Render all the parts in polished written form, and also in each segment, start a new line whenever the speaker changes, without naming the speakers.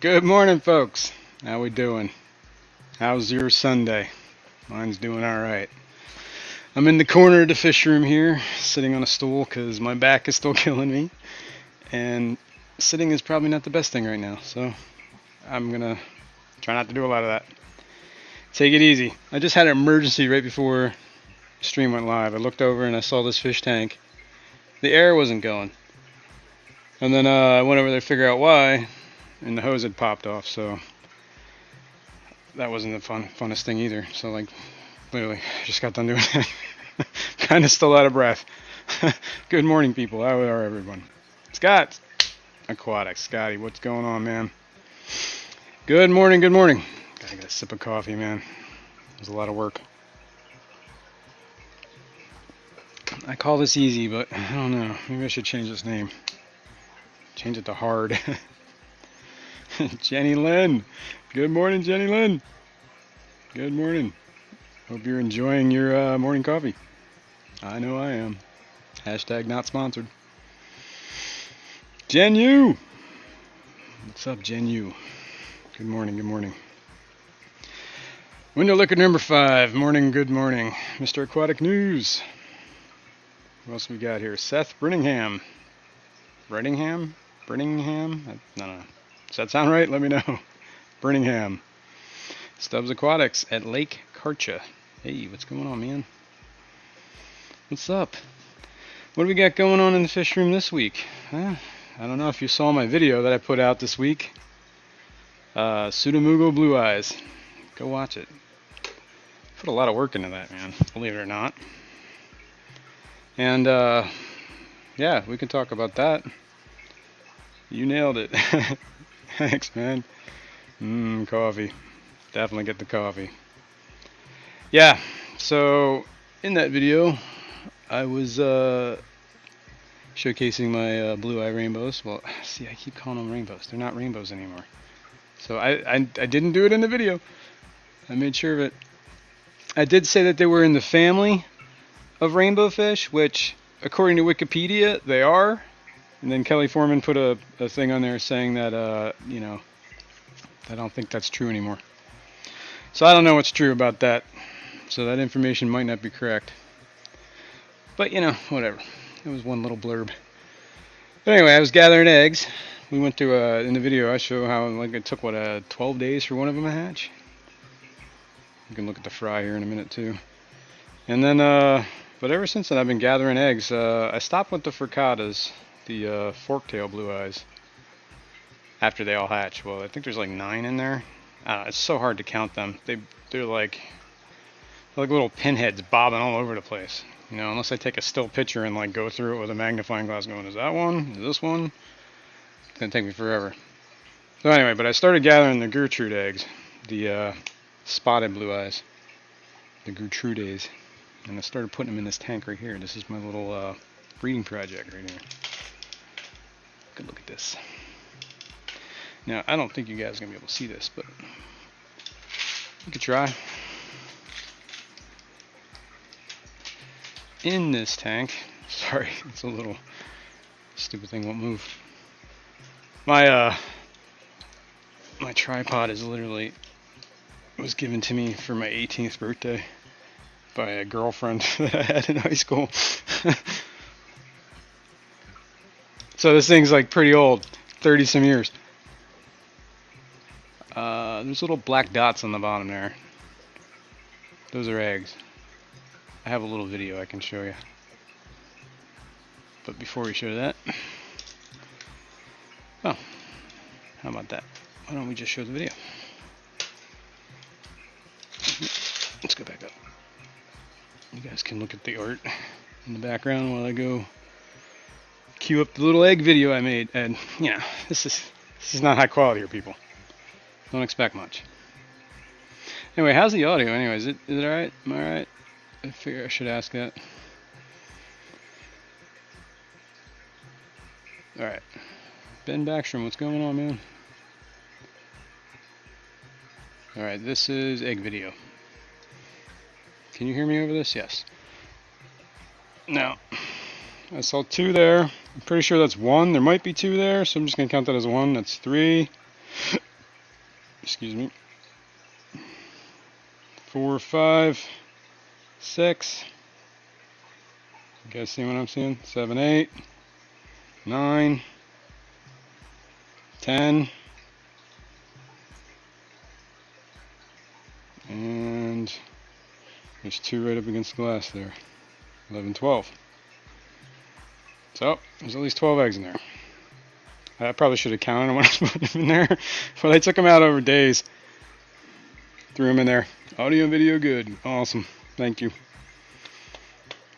Good morning, folks. How we doing? How's your Sunday? Mine's doing all right. I'm in the corner of the fish room here, sitting on a stool because my back is still killing me, and sitting is probably not the best thing right now. So I'm gonna try not to do a lot of that. Take it easy. I just had an emergency right before the stream went live. I looked over and I saw this fish tank. The air wasn't going, and then I went over there to figure out why. And the hose had popped off, so that wasn't the funnest thing either. So like, literally, I just got done doing that. Kind of still out of breath. Good morning, people. How are everyone? Scott, Aquatic, Scotty, what's going on, man? Good morning, good morning. Gotta get a sip of coffee, man. It was a lot of work. I call this easy, but I don't know. Maybe I should change this name. Change it to hard. Jenny Lynn. Good morning, Jenny Lynn. Good morning. Hope you're enjoying your morning coffee. I know I am. Hashtag not sponsored. Jen Yu. What's up, Jen Yu? Good morning, good morning. Window liquor number 5. Morning, good morning. Mr. Aquatic News. What else we got here? Seth Brinningham. Brinningham? I don't know. Does that sound right? Let me know. Birmingham. Stubbs Aquatics at Lake Karcha. Hey, what's going on, man? What's up? What do we got going on in the fish room this week? I don't know if you saw my video that I put out this week. Pseudomugo Blue Eyes. Go watch it. Put a lot of work into that, man. Believe it or not. And, yeah, we can talk about that. You nailed it. Thanks, man. Coffee. Definitely get the coffee. Yeah, so in that video, I was showcasing my blue eye rainbows. Well, see, I keep calling them rainbows. They're not rainbows anymore. So I didn't do it in the video. I made sure of it. I did say that they were in the family of rainbow fish, which, according to Wikipedia, they are. And then Kelly Foreman put a thing on there saying that, you know, I don't think that's true anymore. So I don't know what's true about that. So that information might not be correct. But, you know, whatever. It was one little blurb. But anyway, I was gathering eggs. We went to, in the video, I show how, like, it took, 12 days for one of them to hatch. You can look at the fry here in a minute, too. And then, but ever since then, I've been gathering eggs. I stopped with the fricatas. The fork-tail blue eyes after they all hatch. Well, I think there's like 9 in there. It's so hard to count them. They're like little pinheads bobbing all over the place. You know, unless I take a still picture and like go through it with a magnifying glass, going, is that one? Is this one? It's gonna take me forever. So anyway, but I started gathering the Gertrude eggs, the spotted blue eyes, the Gertrudes, and I started putting them in this tank right here. This is my little breeding project right here. Good look at this. Now, I don't think you guys are going to be able to see this, but you could try. In this tank, sorry, it's a little stupid thing, won't move. My my tripod is literally, was given to me for my 18th birthday by a girlfriend that I had in high school. So this thing's like pretty old, 30 some years. There's little black dots on the bottom there. Those are eggs. I have a little video I can show you. But before we show that, oh, how about that? Why don't we just show the video? Let's go back up. You guys can look at the art in the background while I go cue up the little egg video I made, and you know, this is not high quality here, people. Don't expect much. Anyway, how's the audio? Anyway, is it alright? Am I alright? I figure I should ask that. Alright. Ben Backstrom, what's going on, man? Alright, this is egg video. Can you hear me over this? Yes. Now, I saw 2 there. I'm pretty sure that's 1. There might be 2 there, so I'm just going to count that as 1. That's 3. excuse me, 4, 5, 6. You guys see what I'm seeing? 7, 8, 9, 10, and there's 2 right up against the glass there. 11, 12. So there's at least 12 eggs in there. I probably should have counted them when I was putting them in there, but I took them out over days. Threw them in there. Audio and video good. Awesome. Thank you.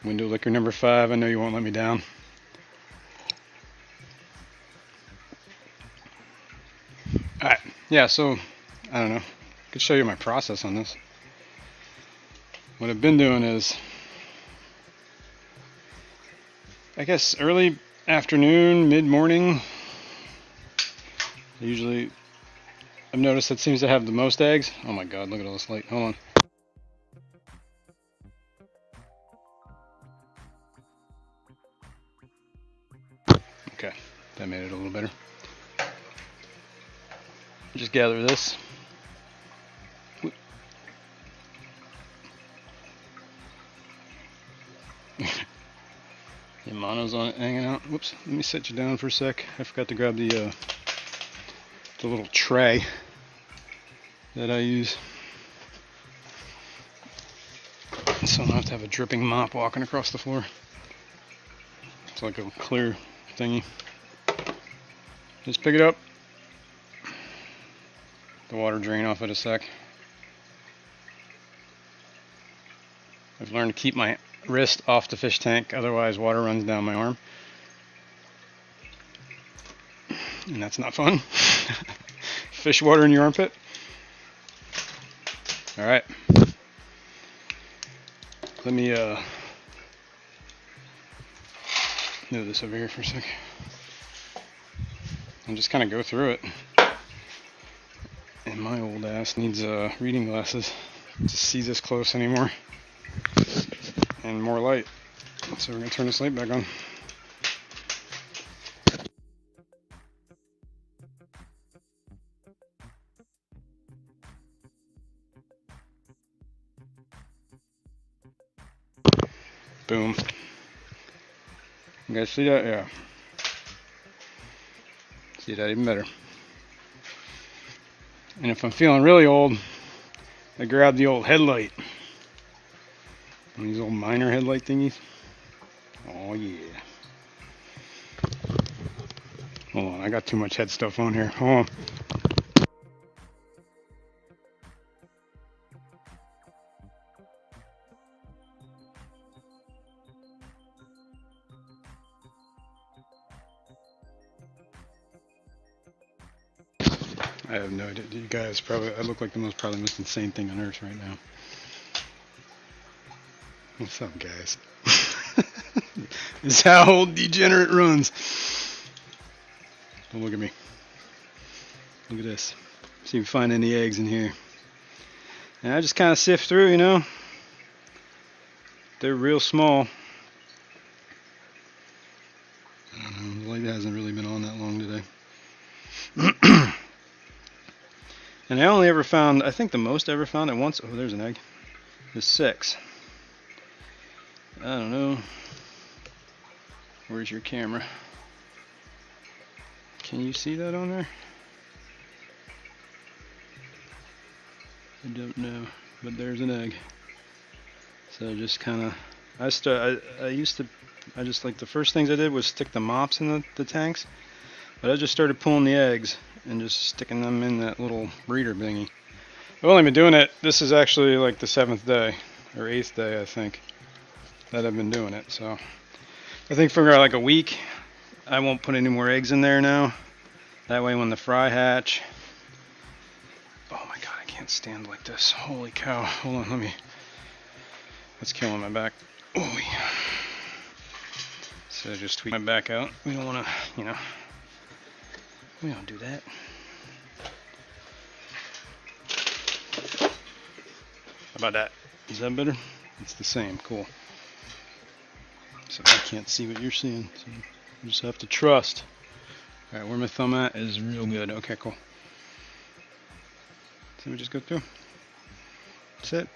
Window licker number 5. I know you won't let me down. Alright. Yeah, so, I don't know. I could show you my process on this. What I've been doing is, I guess early afternoon, mid-morning, usually, I've noticed it seems to have the most eggs. Oh my god, look at all this light. Hold on. Okay, that made it a little better. Just gather this. The mono's on it hanging out. Whoops, let me set you down for a sec. I forgot to grab the little tray that I use. So I don't have to have a dripping mop walking across the floor. It's like a clear thingy. Just pick it up. The water drain off it a sec. I've learned to keep my wrist off the fish tank, otherwise water runs down my arm. And that's not fun. Fish water in your armpit. Alright. Let me move this over here for a sec. And just kind of go through it. And my old ass needs reading glasses to see this close anymore. And more light. So we're going to turn this light back on. Boom. You guys see that? Yeah. See that even better. And if I'm feeling really old, I grab the old headlight. One of these old miner headlight thingies. Oh yeah. Hold on, I got too much head stuff on here. Hold on. I have no idea. You guys probably, I look like the most insane thing on earth right now. What's up, guys? This is how old degenerate runs. Don't look at me. Look at this. See if we find any eggs in here. And I just kind of sift through, you know. They're real small. I don't know. The light hasn't really been on that long today. And I only ever found, I think the most I ever found at once, oh, there's an egg, is 6. I don't know. Where's your camera? Can you see that on there? I don't know, but there's an egg. So just kind of, I just like the first things I did was stick the mops in the tanks, but I just started pulling the eggs and just sticking them in that little breeder thingy. I've only been doing it, this is actually like the 7th day, or 8th day I think, that I've been doing it. So I think for like a week, I won't put any more eggs in there now. That way when the fry hatch, oh my god, I can't stand like this. Holy cow, hold on, that's killing my back. Oh yeah. So just tweak my back out. We don't want to, you know, we don't do that. How about that? Is that better? It's the same. Cool. So I can't see what you're seeing. So you just have to trust. Alright, where my thumb at is real good. Okay, cool. So we just go through. That's it.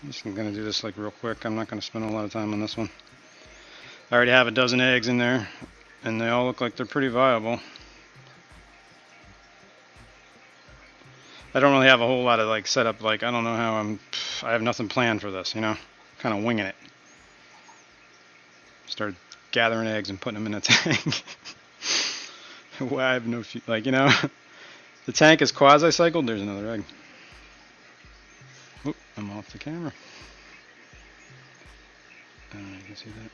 I'm just gonna do this like real quick. I'm not gonna spend a lot of time on this one. I already have a dozen eggs in there, and they all look like they're pretty viable. I don't really have a whole lot of like setup. Like I don't know how I have nothing planned for this. You know, kind of winging it. Start gathering eggs and putting them in a tank. Well, I have no, like, you know, the tank is quasi-cycled. There's another egg. Oop, I'm off the camera. You can see that.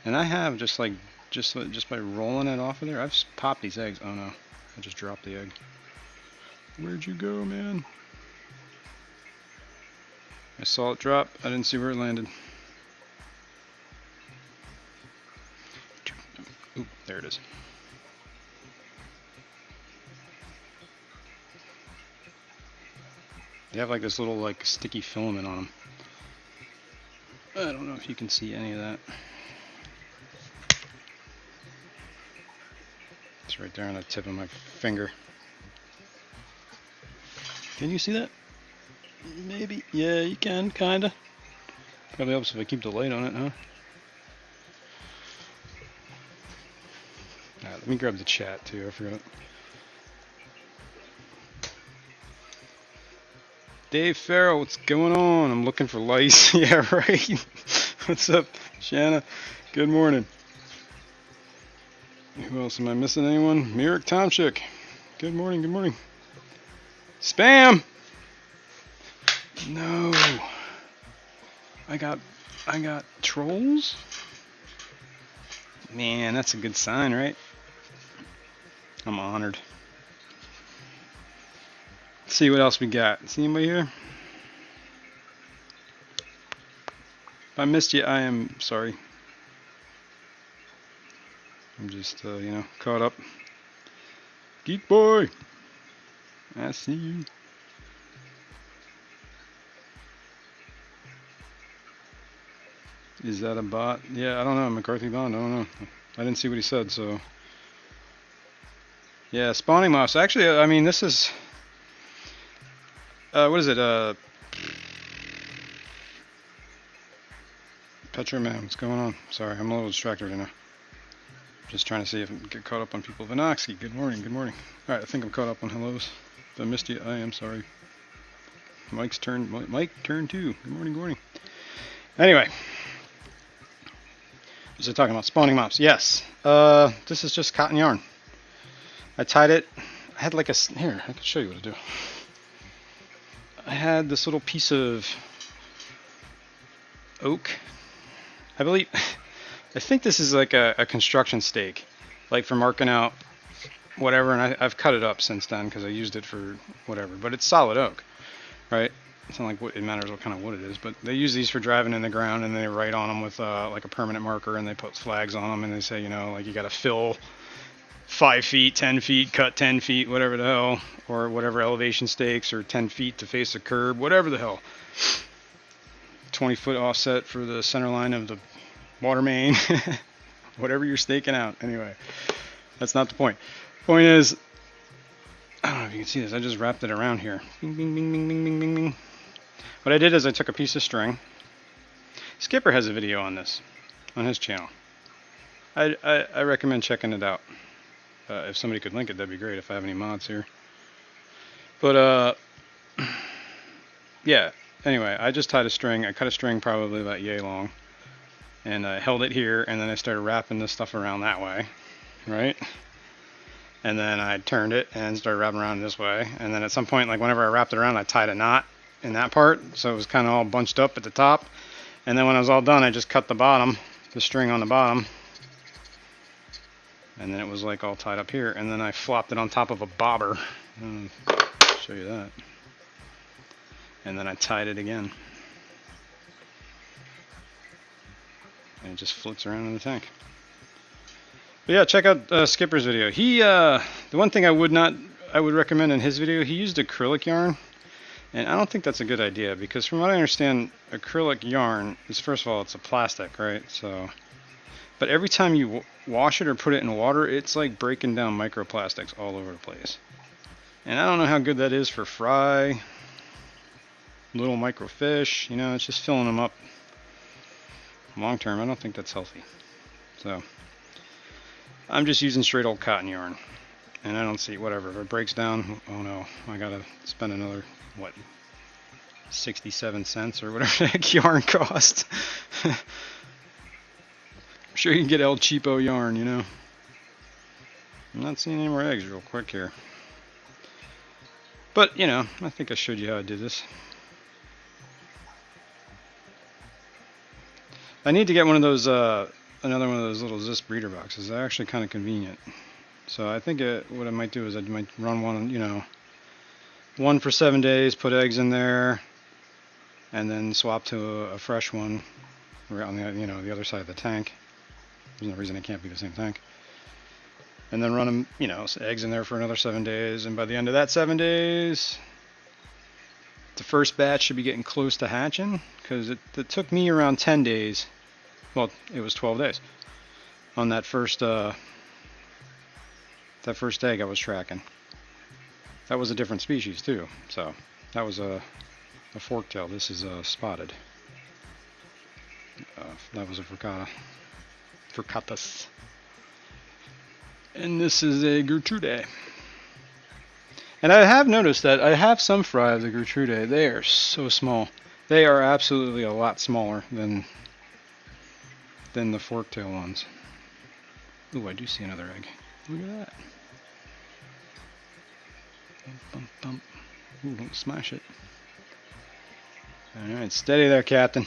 And I have just by rolling it off of there, I've popped these eggs. Oh no, I just dropped the egg. Where'd you go, man? I saw it drop. I didn't see where it landed. Oop, there it is. They have like this little like sticky filament on them. I don't know if you can see any of that. It's right there on the tip of my finger. Can you see that? Maybe. Yeah, you can, kinda. Probably helps if I keep the light on it, huh? Alright, let me grab the chat too, I forgot. Dave Farrell, what's going on? I'm looking for lice. Yeah, right. What's up, Shanna? Good morning. Who else am I missing? Anyone? Merrick Tomchik. Good morning, good morning. Spam! No. I got trolls? Man, that's a good sign, right? I'm honored. Let's see what else we got. See anybody here? If I missed you, I am sorry. I'm just, you know, caught up. Geek boy! I see you. Is that a bot? Yeah, I don't know. McCarthy Bond, I don't know. I didn't see what he said, so. Yeah, spawning mouse. Actually, I mean, this is. What is it? Petroman, what's going on? Sorry, I'm a little distracted right now. Just trying to see if I can get caught up on people. Vinoxy, good morning, good morning. Alright, I think I'm caught up on hellos. If I missed you, I am sorry. Mike's turn, Mike, turn 2. Good morning, good morning. Anyway. Was I talking about spawning mops? Yes. This is just cotton yarn. I tied it. I had like a, here, I can show you what to do. I had this little piece of oak. I believe, I think this is like a construction stake, like for marking out whatever, and I've cut it up since then because I used it for whatever, but it's solid oak, right? It's not like it matters what kind of wood it is, but they use these for driving in the ground, and they write on them with like a permanent marker, and they put flags on them, and they say, you know, like you got to fill 5 feet, 10 feet, cut 10 feet, whatever the hell, or whatever elevation stakes, or 10 feet to face a curb, whatever the hell. 20-foot offset for the center line of the water main, whatever you're staking out. Anyway, that's not the point. Point is, I don't know if you can see this, I just wrapped it around here. Bing, bing, bing, bing, bing, bing, bing, bing. What I did is I took a piece of string. Skipper has a video on this, on his channel. I recommend checking it out. If somebody could link it, that'd be great if I have any mods here. But, yeah, anyway, I just tied a string. I cut a string probably about yay long. And I held it here, and then I started wrapping this stuff around that way, right? And then I turned it and started wrapping around this way. And then at some point, like whenever I wrapped it around, I tied a knot in that part. So it was kind of all bunched up at the top. And then when I was all done, I just cut the bottom, the string on the bottom. And then it was like all tied up here. And then I flopped it on top of a bobber. I'll show you that. And then I tied it again. And it just floats around in the tank. But yeah, check out Skipper's video. He, the one thing I would recommend in his video, he used acrylic yarn. And I don't think that's a good idea, because from what I understand, acrylic yarn is, first of all, it's a plastic, right? So, but every time you wash it or put it in water, it's like breaking down microplastics all over the place. And I don't know how good that is for fry, little microfish, you know, it's just filling them up. Long term, I don't think that's healthy. So I'm just using straight old cotton yarn. And I don't see, whatever, if it breaks down, oh no, I gotta spend another, what, 67 cents or whatever the heck yarn costs. I'm sure you can get El Cheapo yarn, you know. I'm not seeing any more eggs real quick here. But, you know, I think I showed you how I did this. I need to get one of those, another one of those little Zis breeder boxes. They're actually kind of convenient. So I think what I might do is I might run one, you know, one for 7 days, put eggs in there, and then swap to a fresh one on the, you know, the other side of the tank. There's no reason it can't be the same tank. And then run them, you know, eggs in there for another 7 days, and by the end of that 7 days, the first batch should be getting close to hatching, because it took me around 10 days. Well, it was 12 days on that first egg I was tracking. That was a different species too. So that was a forktail. This is a spotted. That was a furcatus. And this is a Gertrude. And I have noticed that I have some fry of the Gertrude. They are so small. They are absolutely a lot smaller than the forktail ones. Ooh, I do see another egg. Look at that. Bump, bump. Ooh, don't smash it. Alright, steady there, Captain.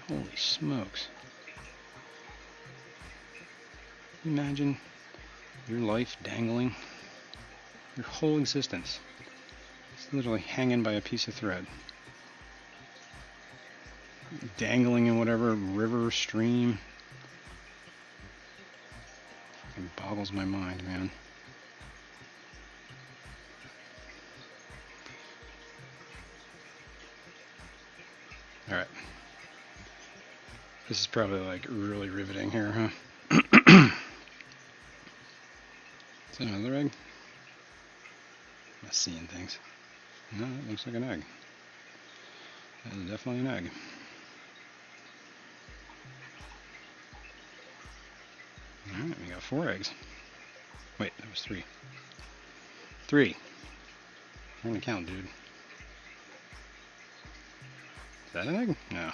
Holy smokes. Imagine your life dangling, your whole existence. It's literally hanging by a piece of thread. Dangling in whatever river, stream. It boggles my mind, man. Alright. This is probably like really riveting here, huh? Is that another egg? I'm not seeing things. No, it looks like an egg. That is definitely an egg. Alright, we got 4 eggs. Wait, that was 3. 3. I'm gonna count, dude. Is that an egg? No. I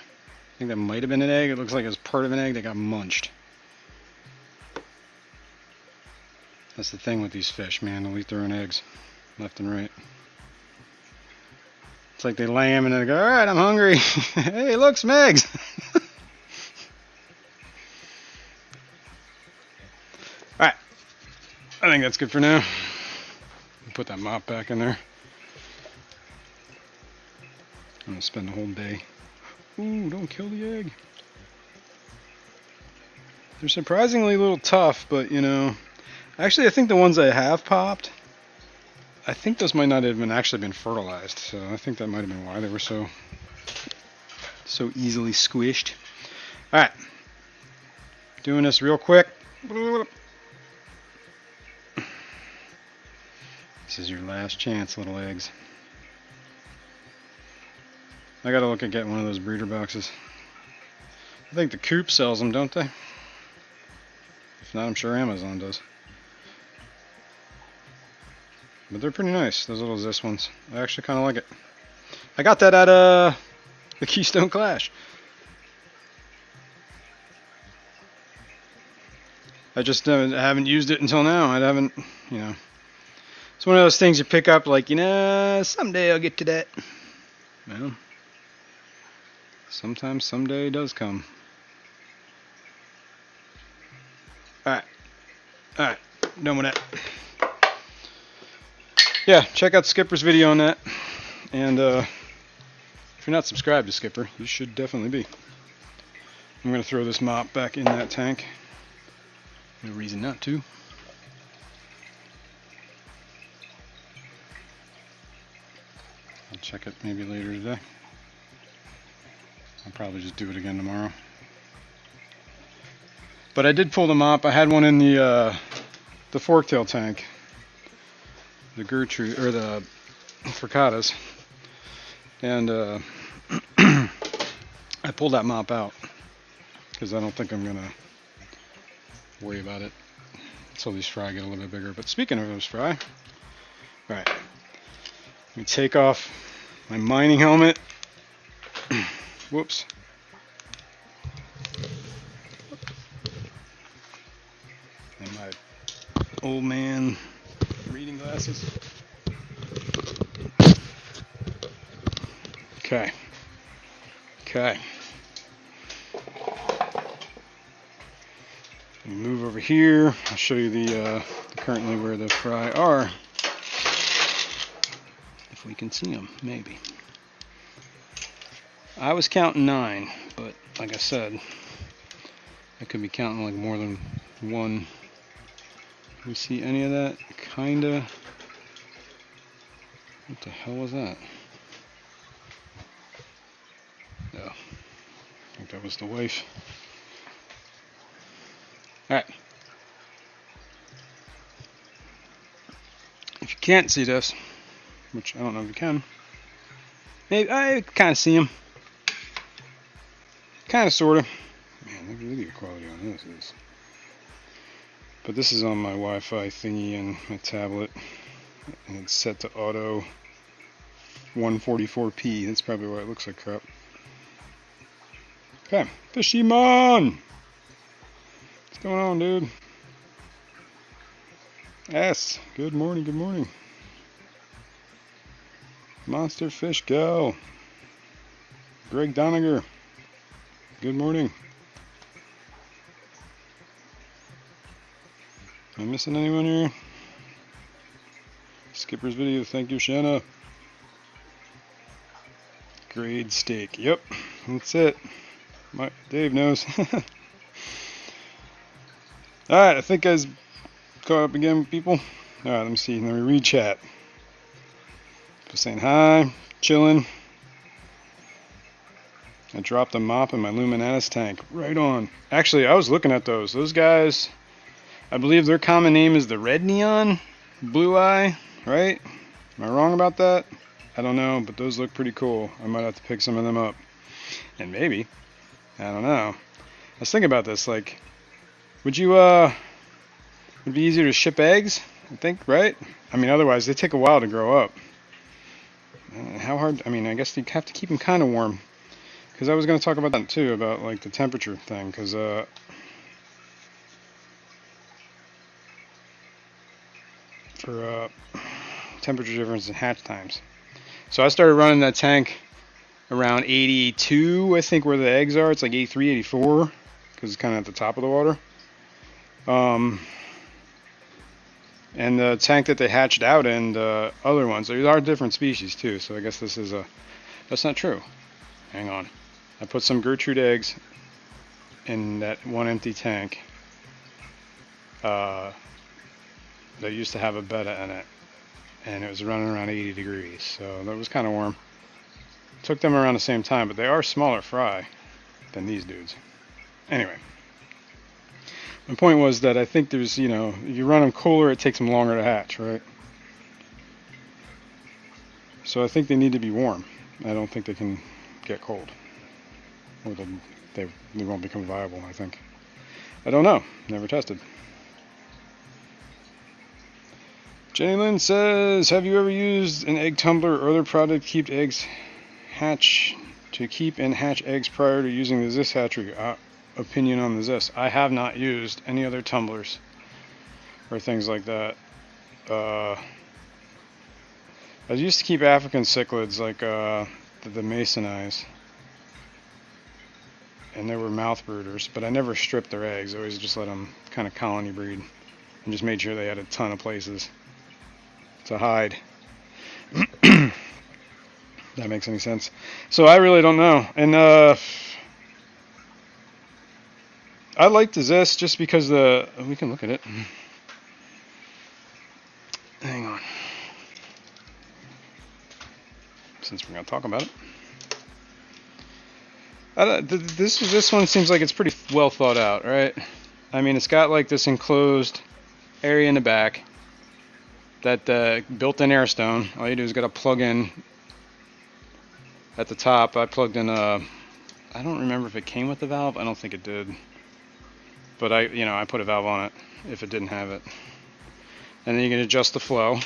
think that might have been an egg. It looks like it was part of an egg that got munched. That's the thing with these fish, man. They'll eat their own eggs, left and right. It's like they lay them and they go, alright, I'm hungry. Hey, look, some eggs. Alright. I think that's good for now. Put that mop back in there. I'm going to spend the whole day. Ooh, don't kill the egg. They're surprisingly a little tough, but you know, actually I think the ones I have popped, I think those might not have actually been fertilized, so I think that might have been why they were so easily squished. Alright, doing this real quick. This is your last chance, little eggs. I gotta look at getting one of those breeder boxes. I think the Coop sells them, don't they? If not, I'm sure Amazon does. But they're pretty nice, those little Zis ones. I actually kind of like it. I got that at the Keystone Clash. I just haven't used it until now. I haven't, you know. It's one of those things you pick up like, you know, someday I'll get to that. Well, sometimes someday does come. Alright, done with that. Yeah, check out Skipper's video on that. And if you're not subscribed to Skipper, you should definitely be. I'm going to throw this mop back in that tank. No reason not to. I'll check it maybe later today. I'll probably just do it again tomorrow. But I did pull the mop. I had one in the forktail tank. Gertrude or the frittatas, and I pulled that mop out because I don't think I'm gonna worry about it until these fry get a little bit bigger. But speaking of those fry, all right, let me take off my mining helmet. Whoops. And my old man reading glasses. Okay. Move over here. I'll show you the currently where the fry are. If we can see them, maybe. I was counting 9, but like I said, I could be counting like more than one. Do we see any of that? Kinda. What the hell was that? No. I think that was the wife. Alright. If you can't see this, which I don't know if you can, maybe I kind of see them. Kind of, sort of. Man, look at the quality on this. But this is on my Wi-Fi thingy and my tablet, and it's set to auto 144p. That's probably why it looks like crap. Okay, Fishymon! What's going on, dude? S, good morning. Monster Fish Gal. Greg Doniger, good morning. Am I missing anyone here? Skipper's video, thank you, Shanna. Grade steak, yep, that's it. Dave knows. Alright, I think I was caught up again with people. Alright, let me see, let me read chat. Just saying hi, chilling. I dropped a mop in my Luminatus tank. Right on. Actually, I was looking at those. Those guys, I believe their common name is the red neon, blue eye, right? Am I wrong about that? I don't know, but those look pretty cool. I might have to pick some of them up. And maybe, I don't know. I was thinking about this, like, would it be easier to ship eggs? I think, right? I mean, otherwise, they take a while to grow up. How hard, I mean, I guess you have to keep them kind of warm. Because I was going to talk about that too, about like the temperature thing, because for temperature difference in hatch times. So I started running that tank around 82, I think, where the eggs are. It's like 83, 84, because it's kind of at the top of the water. And the tank that they hatched out in, the other ones, there are different species too, so I guess this is that's not true. Hang on. I put some Gertrude eggs in that one empty tank that used to have a betta in it, and it was running around 80 degrees, so that was kind of warm. Took them around the same time, but they are smaller fry than these dudes. Anyway, my point was that I think there's, you know, if you run them cooler, it takes them longer to hatch, right? So I think they need to be warm. I don't think they can get cold, or they won't become viable, I think. I don't know. Never tested. Jenny Lynn says, have you ever used an egg tumbler or other product to keep eggs and hatch eggs prior to using the Zis hatchery? Opinion on the Zis. I have not used any other tumblers or things like that. I used to keep African cichlids, like the mason eyes, and they were mouth brooders, but I never stripped their eggs. I always just let them kind of colony breed and just made sure they had a ton of places to hide. That makes any sense? So I really don't know. And I like the Zis just because we can look at it. Hang on. Since we're going to talk about it. This one seems like it's pretty well thought out, right? I mean, it's got like this enclosed area in the back. that built-in air stone. All you do is got to plug in at the top. I plugged in a, I don't remember if it came with the valve. I don't think it did, but I put a valve on it if it didn't have it. And then you can adjust the flow.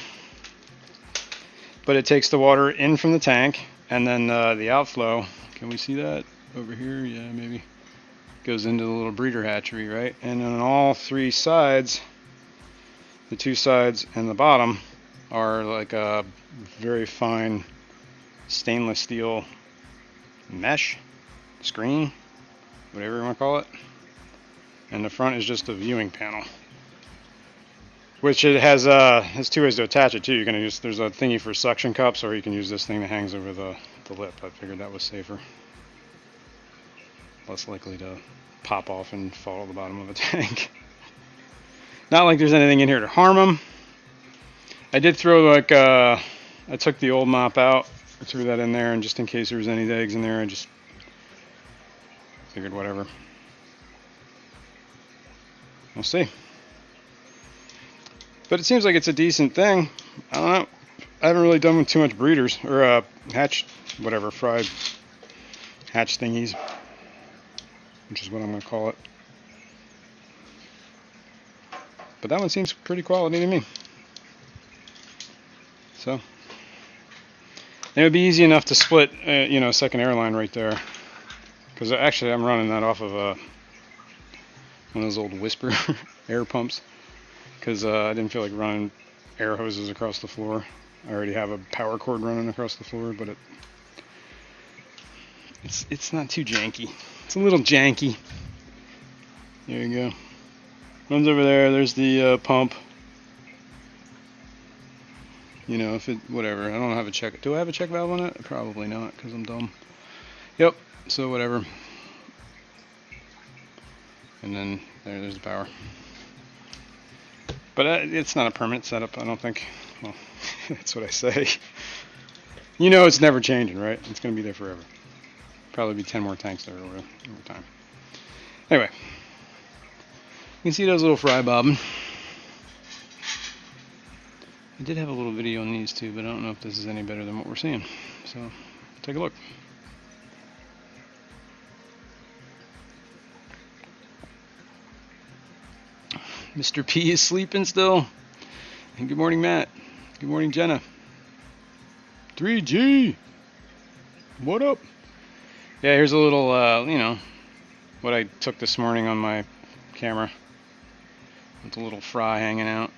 But it takes the water in from the tank, and then the outflow, can we see that over here? Yeah, maybe. Goes into the little breeder hatchery, right? And on all three sides, the two sides and the bottom are like a very fine stainless steel mesh, screen, whatever you want to call it. And the front is just a viewing panel, which it has two ways to attach it to. You can use, there's a thingy for suction cups, or you can use this thing that hangs over the lip. I figured that was safer, less likely to pop off and fall to the bottom of a tank. Not like there's anything in here to harm them. I did throw like I took the old mop out, I threw that in there, and just in case there was any eggs in there, I just figured whatever. We'll see. But it seems like it's a decent thing. I don't know. I haven't really done with too much breeders or hatch, whatever, fried hatch thingies, which is what I'm going to call it. But that one seems pretty quality to me. So, and it would be easy enough to split, a second airline right there. Because actually, I'm running that off of one of those old Whisper air pumps. Because I didn't feel like running air hoses across the floor. I already have a power cord running across the floor, but it's not too janky. It's a little janky. There you go. Runs over there. There's the pump. If it, whatever. I don't have a check. Do I have a check valve on it? Probably not, because I'm dumb. Yep. So whatever. And then there's the power. But it's not a permanent setup, I don't think. Well, that's what I say. It's never changing, right? It's going to be there forever. Probably be 10 more tanks there over time. Anyway. You can see those little fry bobbing. I did have a little video on these too, but I don't know if this is any better than what we're seeing. So, take a look. Mr. P is sleeping still. And good morning, Matt. Good morning, Jenna. 3G. What up? Yeah, here's a little, what I took this morning on my camera. With a little fry hanging out.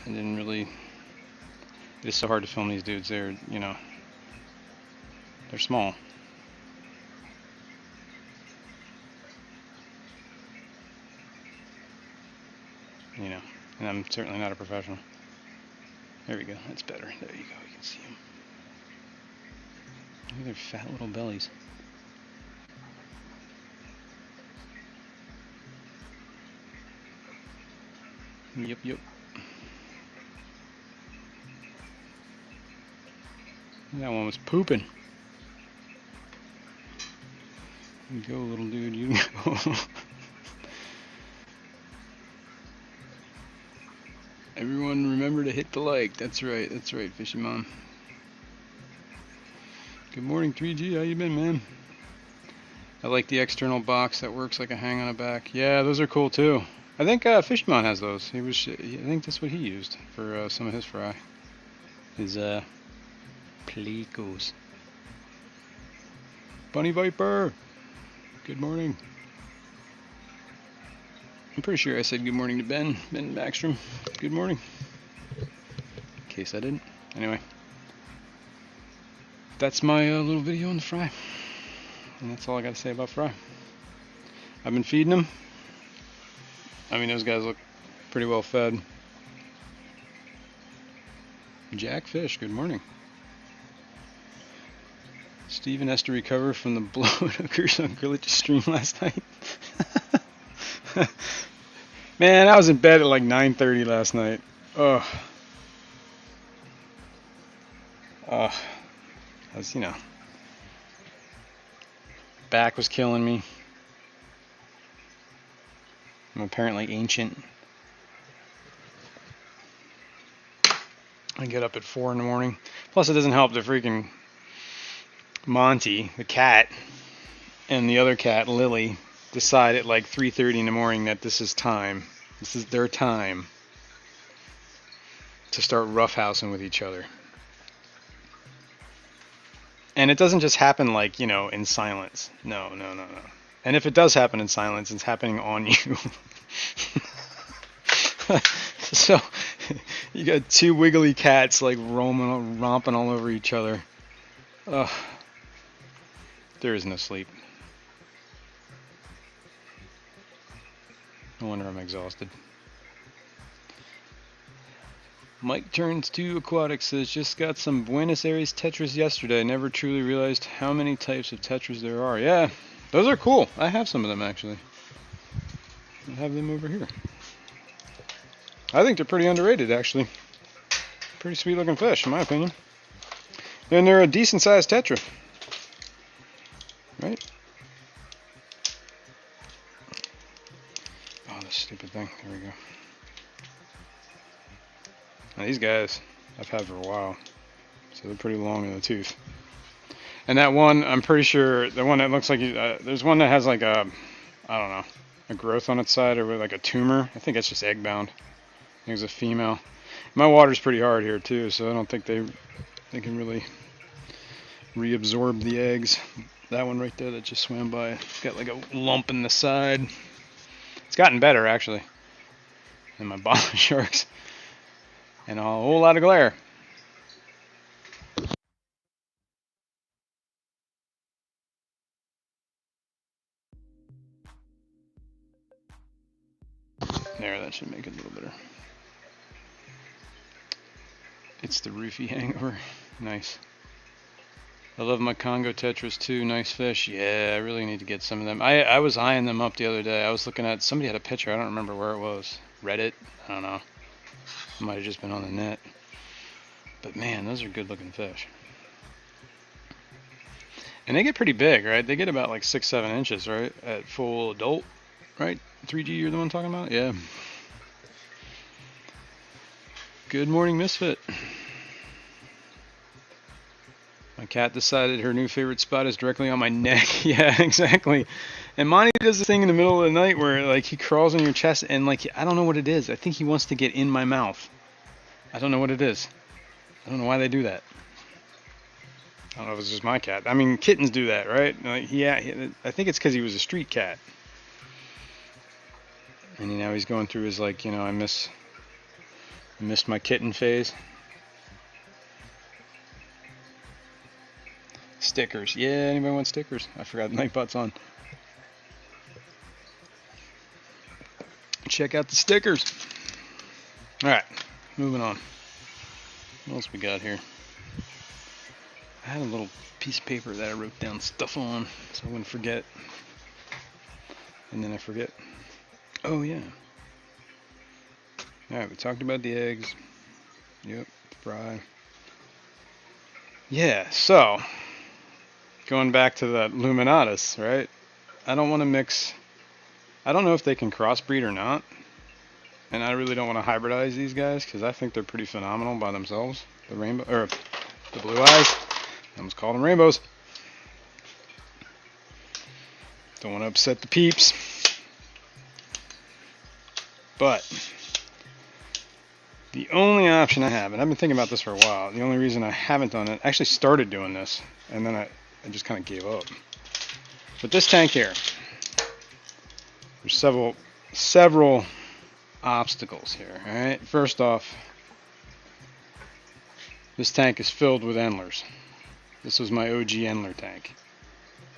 I didn't really... It's so hard to film these dudes. They're, they're small. And I'm certainly not a professional. There we go. That's better. There you go. You can see them. Look at their fat little bellies. Yep. That one was pooping. You go, little dude. You go. Everyone remember to hit the like. That's right, Fishy Mom. Good morning, 3G. How you been, man? I like the external box that works like a hang on a back. Yeah, those are cool too. I think Fishmon has those. I think that's what he used for some of his fry. His Plecos. Bunny Viper. Good morning. I'm pretty sure I said good morning to Ben Backstrom. Good morning. In case I didn't. Anyway. That's my little video on the fry. And that's all I got to say about fry. I've been feeding them. I mean, those guys look pretty well fed. Jack Fish, good morning. Steven has to recover from the blowout hookers on Grillage stream last night. Man, I was in bed at like 9:30 last night. Ugh. I was, back was killing me. I'm apparently ancient. I get up at 4 in the morning. Plus, it doesn't help the freaking Monty, the cat, and the other cat, Lily, decide at like 3:30 in the morning that this is time. This is their time to start roughhousing with each other. And it doesn't just happen like, you know, in silence. No. And if it does happen in silence, it's happening on you. So you got two wiggly cats like romping all over each other. Ugh. There is no sleep. No wonder I'm exhausted. Mike Turns 2 Aquatics says, just got some Buenos Aires Tetras yesterday. Never truly realized how many types of Tetras there are. Yeah, those are cool. I have some of them actually. I have them over here. I think they're pretty underrated actually. Pretty sweet looking fish in my opinion. And they're a decent sized Tetra. Right? Oh, this stupid thing. There we go. Now, these guys I've had for a while, so they're pretty long in the tooth. And that one, I'm pretty sure, the one that looks like, there's one that has like a, I don't know, a growth on its side or like a tumor. I think it's just egg bound. I think it's a female. My water's pretty hard here too, so I don't think they can really reabsorb the eggs. That one right there that just swam by, it's got like a lump in the side. It's gotten better actually than my bottom sharks. And a whole lot of glare. There, that should make it a little better. It's the roofie hangover. Nice. I love my Congo Tetras too. Nice fish. Yeah, I really need to get some of them. I was eyeing them up the other day. I was looking at, somebody had a picture. I don't remember where it was. Reddit? I don't know. It might have just been on the net. But man, those are good looking fish. And they get pretty big, right? They get about like 6-7 inches, right? At full adult, right? 3G, you're the one talking about? Yeah. Good morning, Misfit. My cat decided her new favorite spot is directly on my neck. Yeah, exactly. And Monty does this thing in the middle of the night where like he crawls on your chest and like, I don't know what it is. I think he wants to get in my mouth. I don't know what it is. I don't know why they do that. I don't know if it's just my cat. I mean, kittens do that, right? Like, yeah, I think it's because he was a street cat. And now he's going through his like, you know, I missed my kitten phase. Stickers. Yeah, anybody want stickers? I forgot the Nightbot's on. Check out the stickers. Alright, moving on. What else we got here? I had a little piece of paper that I wrote down stuff on so I wouldn't forget. And then I forget. Oh yeah. Alright, we talked about the eggs. Yep, fry. Yeah, so going back to the Luminatus, right? I don't want to mix. I don't know if they can crossbreed or not. And I really don't want to hybridize these guys because I think they're pretty phenomenal by themselves. The rainbow, or the blue eyes. I almost called them rainbows. Don't want to upset the peeps. But the only option I have, and I've been thinking about this for a while, the only reason I haven't done it, I actually started doing this, and then I just kind of gave up. But this tank here, there's several obstacles here. All right, first off, this tank is filled with endlers. This was my OG endler tank.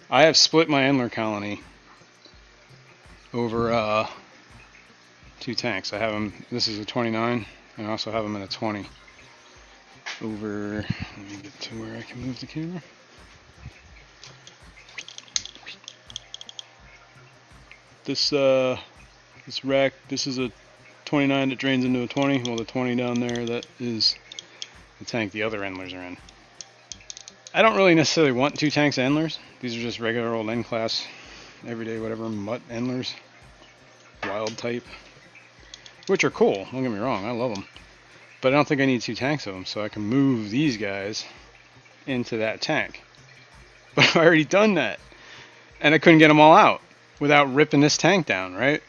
I have split my endler colony over 2 tanks. I have them. This is a 29, and I also have them in a 20. Over. Let me get to where I can move the camera. This rack. This is a 29 that drains into a 20. Well, the 20 down there, that is the tank the other endlers are in. I don't really necessarily want 2 tanks of endlers. These are just regular old N class, everyday whatever mutt endlers, wild type, which are cool. Don't get me wrong, I love them. But I don't think I need 2 tanks of them, so I can move these guys into that tank. But I've already done that, and I couldn't get them all out without ripping this tank down, right?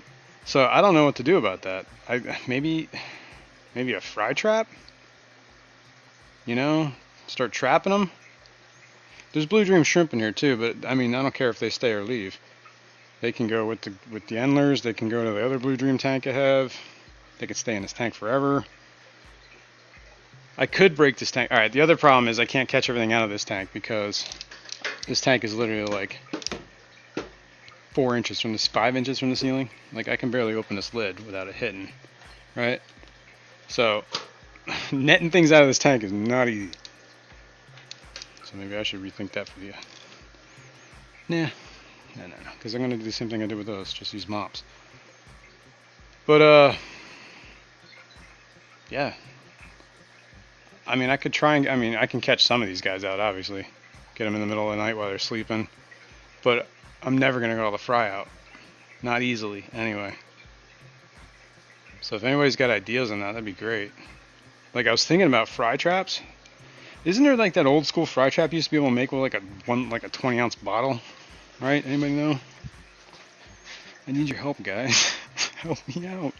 So I don't know what to do about that. Maybe a fry trap, you know, start trapping them. There's blue dream shrimp in here too, but I mean, I don't care if they stay or leave. They can go with the endlers. They can go to the other blue dream tank I have. They can stay in this tank forever. I could break this tank. All right, the other problem is I can't catch everything out of this tank because this tank is literally like 4 inches from this, 5 inches from the ceiling. Like I can barely open this lid without it hitting, right? So netting things out of this tank is not easy. So maybe I should rethink that for you. Nah, no, because I'm gonna do the same thing I did with those, just use mops. But yeah. I mean, I could try and, I mean, I can catch some of these guys out, obviously. Get them in the middle of the night while they're sleeping. But I'm never going to get all the fry out. Not easily, anyway. So if anybody's got ideas on that, that'd be great. Like, I was thinking about fry traps. Isn't there like that old school fry trap you used to be able to make with like a 20-ounce bottle? Right? Anybody know? I need your help, guys. Help me out.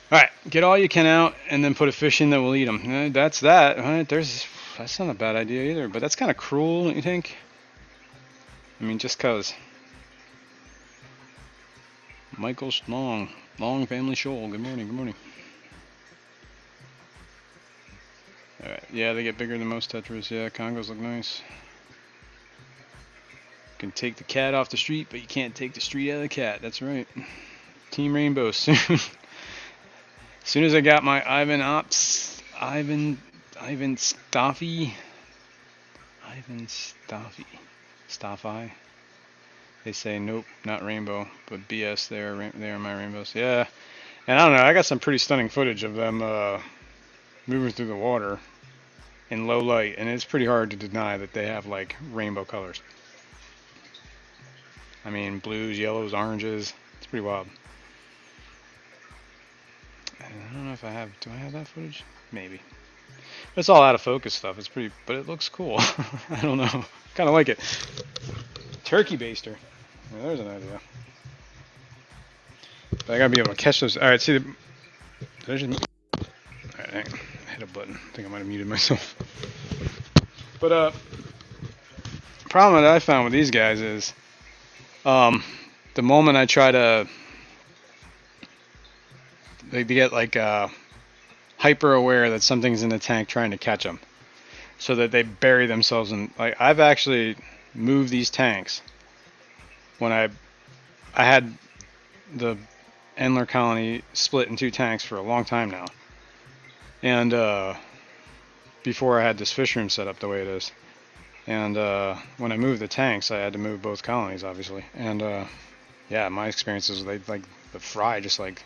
Alright, get all you can out and then put a fish in that will eat them. That's that. Right? That's not a bad idea either, but that's kind of cruel, don't you think? I mean, just cause. Michael Long Family Shoal. Good morning, good morning. Alright, yeah, they get bigger than most tetras. Yeah, Congos look nice. You can take the cat off the street, but you can't take the street out of the cat. That's right. Team Rainbow soon. As soon as I got my Ivan Staffy, they say nope, not rainbow, but BS, they are my rainbows. Yeah, and I don't know, I got some pretty stunning footage of them moving through the water in low light, and it's pretty hard to deny that they have like rainbow colors. I mean, blues, yellows, oranges. It's pretty wild. I don't know if I have. Do I have that footage? Maybe. It's all out of focus stuff. It's pretty, but it looks cool. I don't know. Kind of like it. Turkey baster. Yeah, there's an idea. But I gotta be able to catch those. All right, see the. Did I just... All right, I hit a button. I think I might have muted myself. But problem that I found with these guys is, the moment I try to. They get like hyper aware that something's in the tank trying to catch them, so that they bury themselves in. Like I've actually moved these tanks when I had the Endler colony split in 2 tanks for a long time now, and before I had this fish room set up the way it is, and when I moved the tanks, I had to move both colonies, obviously, and yeah, my experiences, they like the fry just like.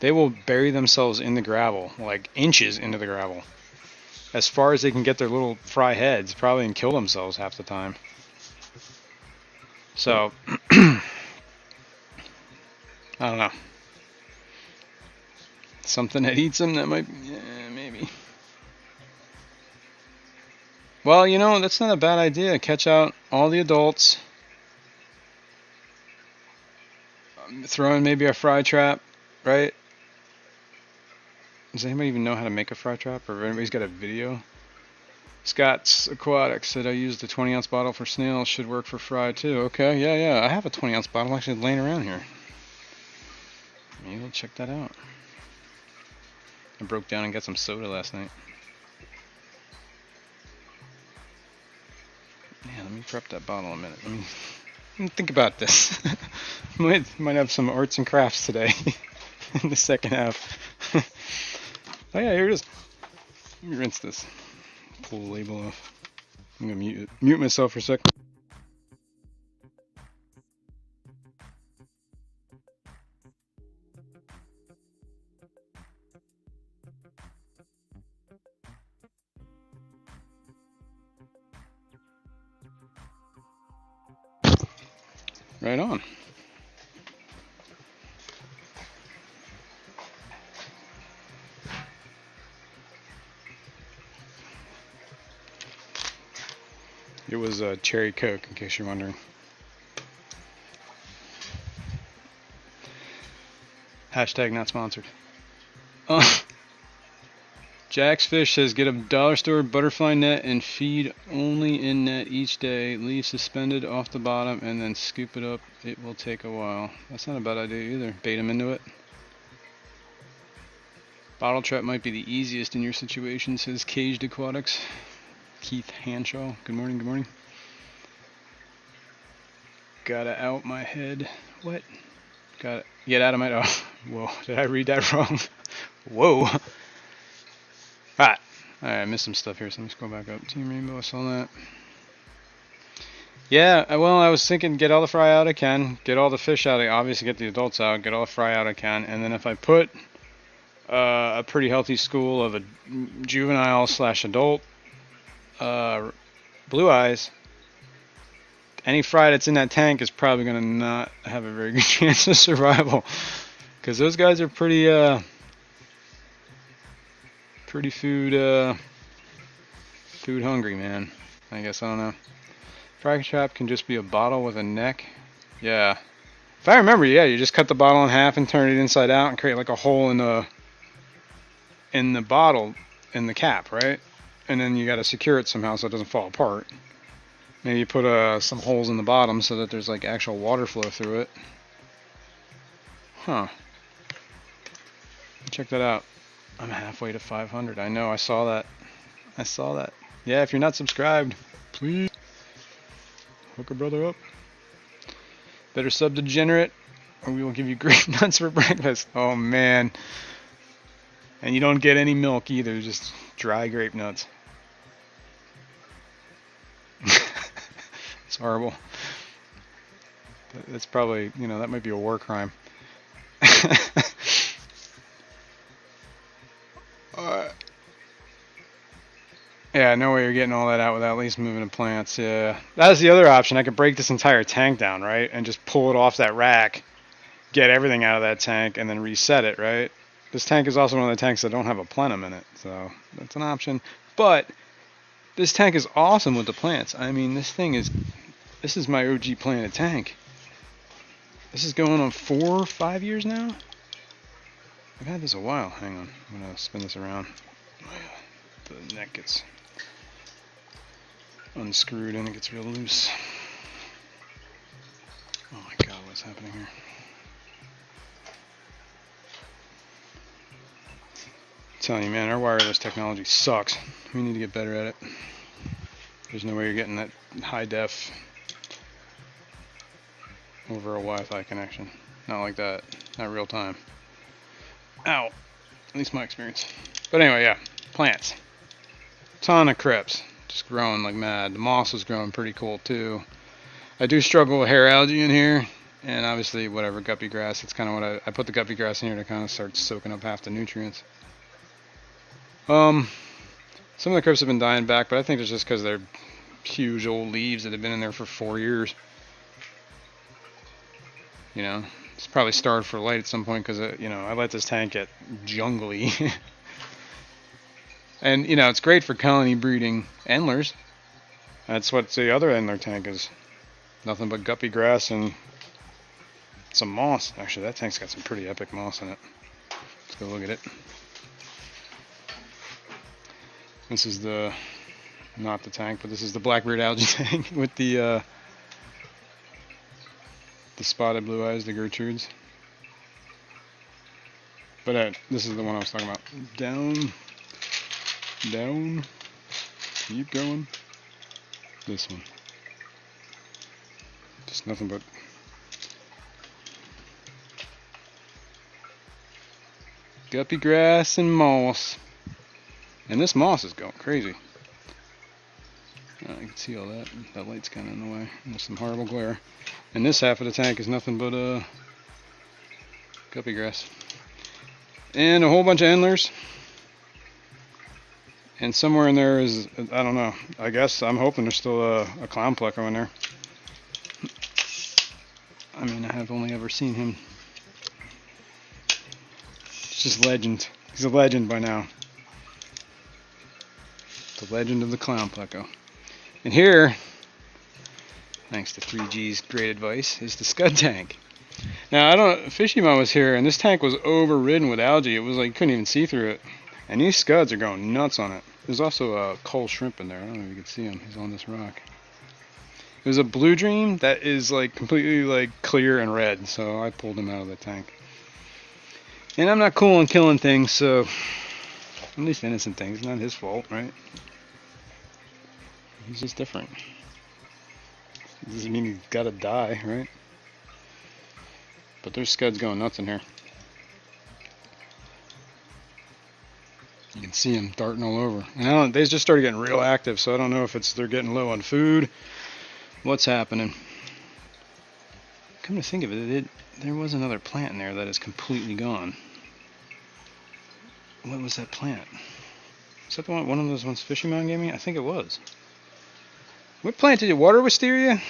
They will bury themselves in the gravel, like inches into the gravel, as far as they can get their little fry heads, probably, and kill themselves half the time. So, I don't know. Something that eats them, that might, yeah, maybe. Well, you know, that's not a bad idea. Catch out all the adults. Throw in maybe a fry trap, right? Does anybody even know how to make a fry trap? Or if anybody's got a video? Scott's Aquatics said I used a 20-ounce bottle for snails. Should work for fry too. Okay, yeah. I have a 20-ounce bottle actually laying around here. Maybe we'll check that out. I broke down and got some soda last night. Yeah, let me prep that bottle a minute. Let me think about this. might have some arts and crafts today in the second half. Oh yeah, here it is. Let me rinse this. Pull the label off. I'm gonna mute myself for a sec. Right on. It was a cherry Coke, in case you're wondering. Hashtag not sponsored. Jack's Fish says get a dollar store butterfly net and feed only in net each day. Leave suspended off the bottom and then scoop it up. It will take a while. That's not a bad idea either. Bait them into it. Bottle trap might be the easiest in your situation, says Caged Aquatics. Keith Hanshaw. Good morning, good morning. Gotta out my head. What? Gotta get out of my... Oh, whoa. Did I read that wrong? Whoa. Alright, I missed some stuff here, so let me scroll back up. Team Rainbow, I saw that. Yeah, well, I was thinking get all the fry out I can, get all the fish out, obviously get the adults out, get all the fry out I can, and then if I put a pretty healthy school of a juvenile / adult blue eyes, any fry that's in that tank is probably going to not have a very good chance of survival, because those guys are pretty food hungry, man. I guess, I don't know. Fry trap can just be a bottle with a neck. Yeah. If I remember, yeah, you just cut the bottle in half and turn it inside out and create like a hole in the bottle, in the cap, right? And then you got to secure it somehow so it doesn't fall apart. Maybe you put some holes in the bottom so that there's like actual water flow through it. Huh. Check that out. I'm halfway to 500. I know, I saw that. I saw that. Yeah, if you're not subscribed, please hook a brother up. Better sub Degenerate, or we will give you grape nuts for breakfast. Oh, man. And you don't get any milk either, just dry grape nuts. It's horrible. That's probably, you know, that might be a war crime. Yeah, no way you're getting all that out without at least moving the plants. Yeah, that's the other option. I could break this entire tank down, right, and just pull it off that rack, get everything out of that tank, and then reset it, right? This tank is also one of the tanks that don't have a plenum in it, so that's an option. But this tank is awesome with the plants. I mean, this is my OG planted tank. This is going on 4 or 5 years now. I've had this a while. Hang on, I'm gonna spin this around. The neck gets unscrewed and it gets real loose. Oh my god, what's happening here? I'm telling you, man, our wireless technology sucks. We need to get better at it. There's no way you're getting that high def over a Wi-Fi connection. Not like that. Not real time. Ow. At least my experience. But anyway, yeah. Plants. Ton of crypts. Just growing like mad. The moss is growing pretty cool too. I do struggle with hair algae in here. And obviously, whatever, guppy grass. That's kind of what I put the guppy grass in here to kind of start soaking up half the nutrients. Some of the crypts have been dying back, but I think it's just because they're huge old leaves that have been in there for 4 years. You know, it's probably starved for light at some point because, you know, I let this tank get jungly. And, you know, it's great for colony breeding endlers. That's what the other endler tank is. Nothing but guppy grass and some moss. Actually, that tank's got some pretty epic moss in it. Let's go look at it. This is not the tank, but this is the blackbeard algae tank with the spotted blue eyes, the Gertrudes. But this is the one I was talking about. Down, keep going. This one. Just nothing but guppy grass and moss. And this moss is going crazy. I can see all that. That light's kind of in the way. There's some horrible glare. And this half of the tank is nothing but guppy grass. And a whole bunch of endlers. And somewhere in there is, I don't know, I guess, I'm hoping there's still a clown pleco in there. I mean, I have only ever seen him. It's just legend. He's a legend by now. The legend of the clown pleco. And here, thanks to 3G's great advice, is the scud tank. Now, Fishy Mom was here, and this tank was overridden with algae. It was like you couldn't even see through it. And these scuds are going nuts on it. There's also a coal shrimp in there. I don't know if you can see him. He's on this rock. It was a blue dream that is like completely like clear and red, so I pulled him out of the tank. And I'm not cool on killing things, so at least innocent things. Not his fault, right? He's just different. Doesn't mean he's gotta die, right? But there's scuds going nuts in here. You can see them darting all over. And they just started getting real active, so I don't know if they're getting low on food. What's happening? Come to think of it, there was another plant in there that is completely gone. What was that plant? Is that the one of those ones Fishy Mom gave me? I think it was. What plant did you water, wisteria?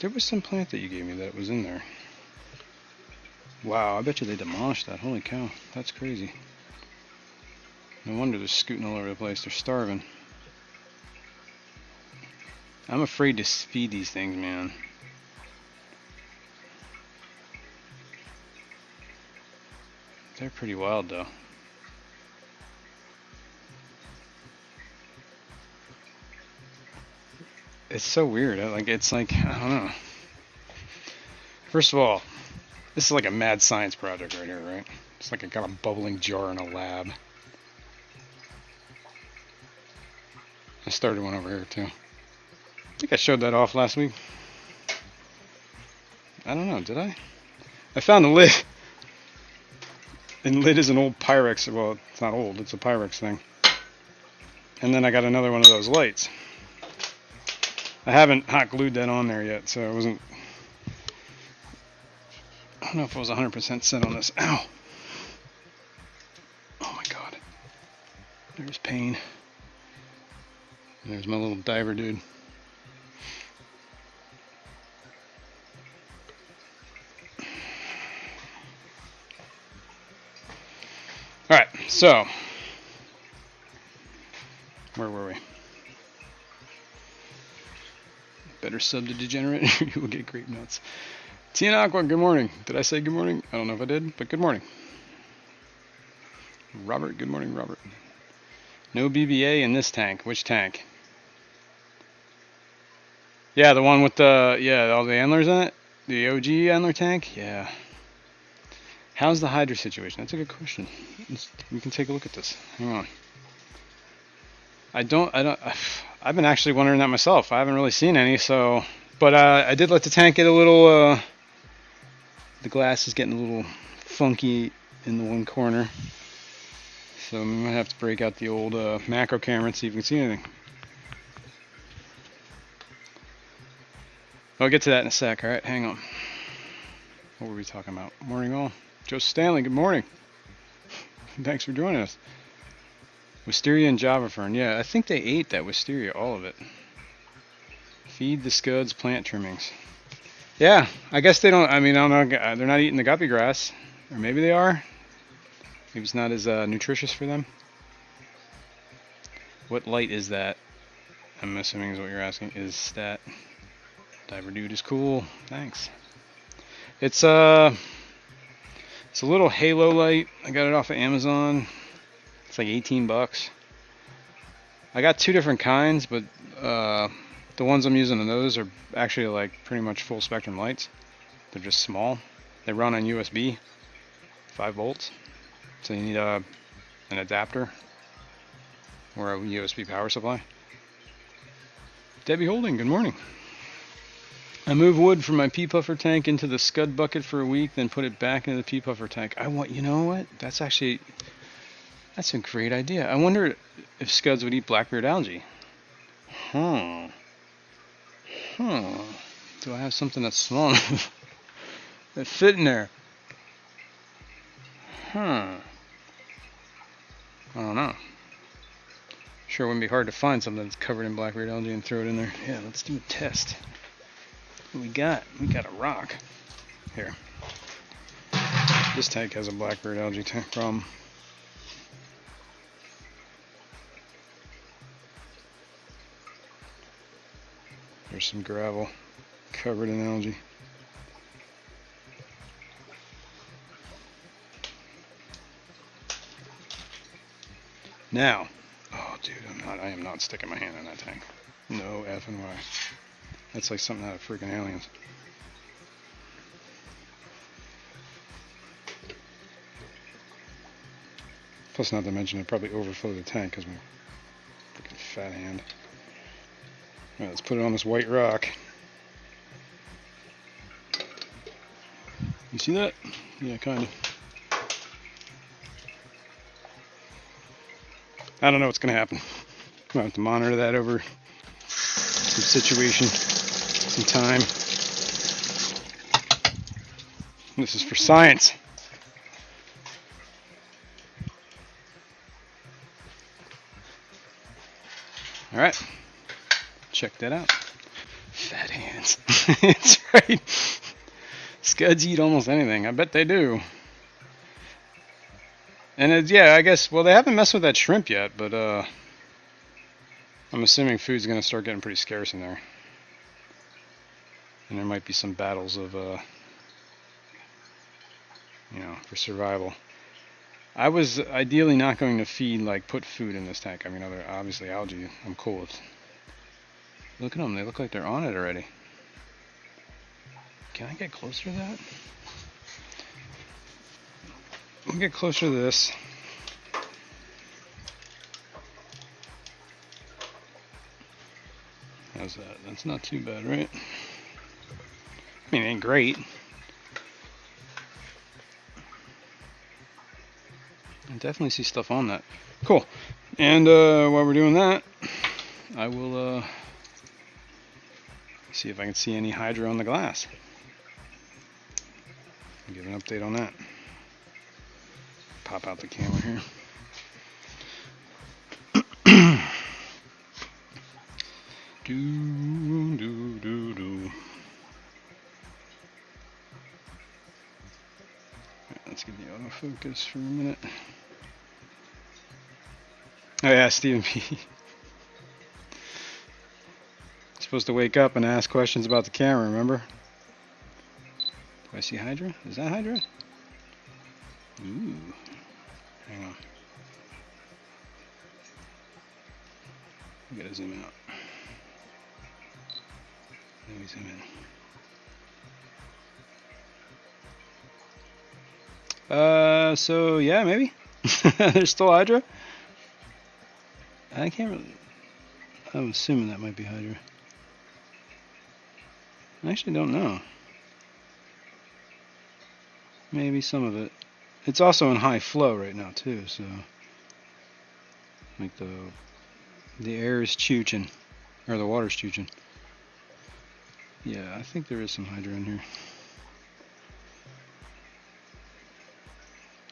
There was some plant that you gave me that was in there. Wow, I bet you they demolished that. Holy cow, that's crazy. No wonder they're scooting all over the place. They're starving. I'm afraid to feed these things, man. They're pretty wild, though. It's so weird. It's like, I don't know. First of all, this is like a mad science project right here, right? It's like I got a bubbling jar in a lab. I started one over here, too. I think I showed that off last week. I don't know, did I? I found the lid. And lid is an old Pyrex. Well, it's not old, it's a Pyrex thing. And then I got another one of those lights. I haven't hot glued that on there yet, so it wasn't... I don't know if I was 100% set on this. Ow! Oh my god. There's pain. And there's my little diver dude. Alright, so... where were we? Better sub to Degenerate, you will get grape nuts. Tina Aqua, good morning. Did I say good morning? I don't know if I did, but good morning. Robert, good morning, Robert. No BBA in this tank. Which tank? Yeah, the one with all the antlers in it? The OG antler tank? Yeah. How's the hydra situation? That's a good question. We can take a look at this. Hang on. I've been actually wondering that myself. I haven't really seen any, so... But I did let the tank get a little... the glass is getting a little funky in the one corner. So I'm going to have to break out the old macro camera and see if we can see anything. I'll get to that in a sec, alright? Hang on. What were we talking about? Morning all. Joe Stanley, good morning. Thanks for joining us. Wisteria and Java Fern. Yeah, I think they ate that wisteria, all of it. Feed the scuds plant trimmings. Yeah, I guess they don't, I don't know, they're not eating the guppy grass. Or maybe they are. Maybe it's not as nutritious for them. What light is that? I'm assuming is what you're asking. Is that Diver Dude is cool. Thanks. It's a little halo light. I got it off of Amazon. It's like 18 bucks. I got two different kinds, but the ones I'm using on those are actually like pretty much full spectrum lights. They're just small. They run on USB, 5 volts. So you need an adapter or a USB power supply. Debbie Holding, good morning. I moved wood from my pea puffer tank into the scud bucket for a week, then put it back into the pea puffer tank. You know what? That's a great idea. I wonder if scuds would eat blackbeard algae. Do I have something that's small enough that fit in there? I don't know. Sure wouldn't be hard to find something that's covered in blackbeard algae and throw it in there. Yeah, let's do a test. What we got? We got a rock. Here. This tank has a blackbeard algae problem. There's some gravel covered in algae. Now, oh dude, I am not sticking my hand in that tank. No effing way. That's like something out of freaking Aliens. Plus, not to mention, it probably overflowed the tank because my freaking fat hand. Alright, let's put it on this white rock. You see that? Yeah, kind of. I don't know what's going to happen. I'm going to have to monitor that over some situation, some time. This is for science. All right, check that out. Fat hands. That's right. Scuds eat almost anything. I bet they do. And yeah, I guess, well, they haven't messed with that shrimp yet, but I'm assuming food's going to start getting pretty scarce in there. And there might be some battles of, you know, for survival. I was ideally not going to feed, like, put food in this tank. I mean, obviously algae, I'm cool with. Look at them, they look like they're on it already. Can I get closer to that? Let me get closer to this. How's that? That's not too bad, right? I mean, it ain't great. I definitely see stuff on that. Cool. And while we're doing that, I will see if I can see any hydra on the glass. I'll give an update on that. Pop out the camera here. Do. Let's get the autofocus for a minute. Oh yeah, Stephen P. Supposed to wake up and ask questions about the camera, remember? Do I see Hydra? Is that Hydra? Ooh. Hang on. We gotta zoom out. Let me zoom in. So yeah, maybe. There's still Hydra. I can't really. I'm assuming that might be Hydra. I actually don't know. Maybe some of it. It's also in high flow right now too, so like the air is chooching, or the water's chooching. Yeah, I think there is some Hydra in here.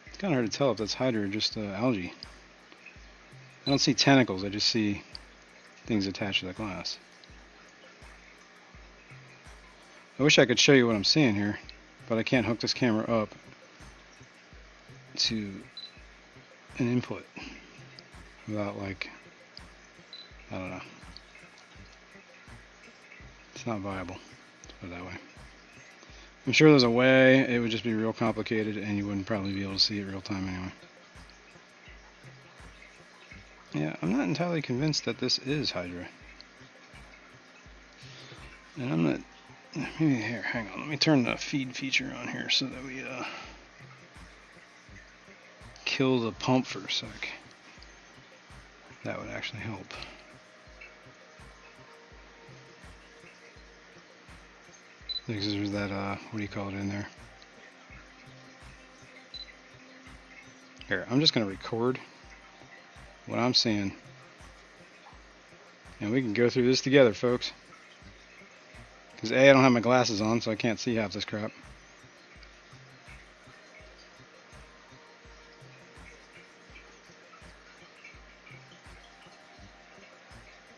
It's kind of hard to tell if that's Hydra or just algae. I don't see tentacles, I just see things attached to the glass. I wish I could show you what I'm seeing here, but I can't hook this camera up to an input without, like, I don't know. It's not viable, let's put it that way. I'm sure there's a way, it would just be real complicated and you wouldn't probably be able to see it real time anyway. Yeah, I'm not entirely convinced that this is Hydra. And I'm not, maybe here, hang on, let me turn the feed feature on here so that we kill the pump for a sec. That would actually help. Because there's that, what do you call it in there? Here, I'm just going to record what I'm seeing. And we can go through this together, folks. Because A, I don't have my glasses on, so I can't see half this crap.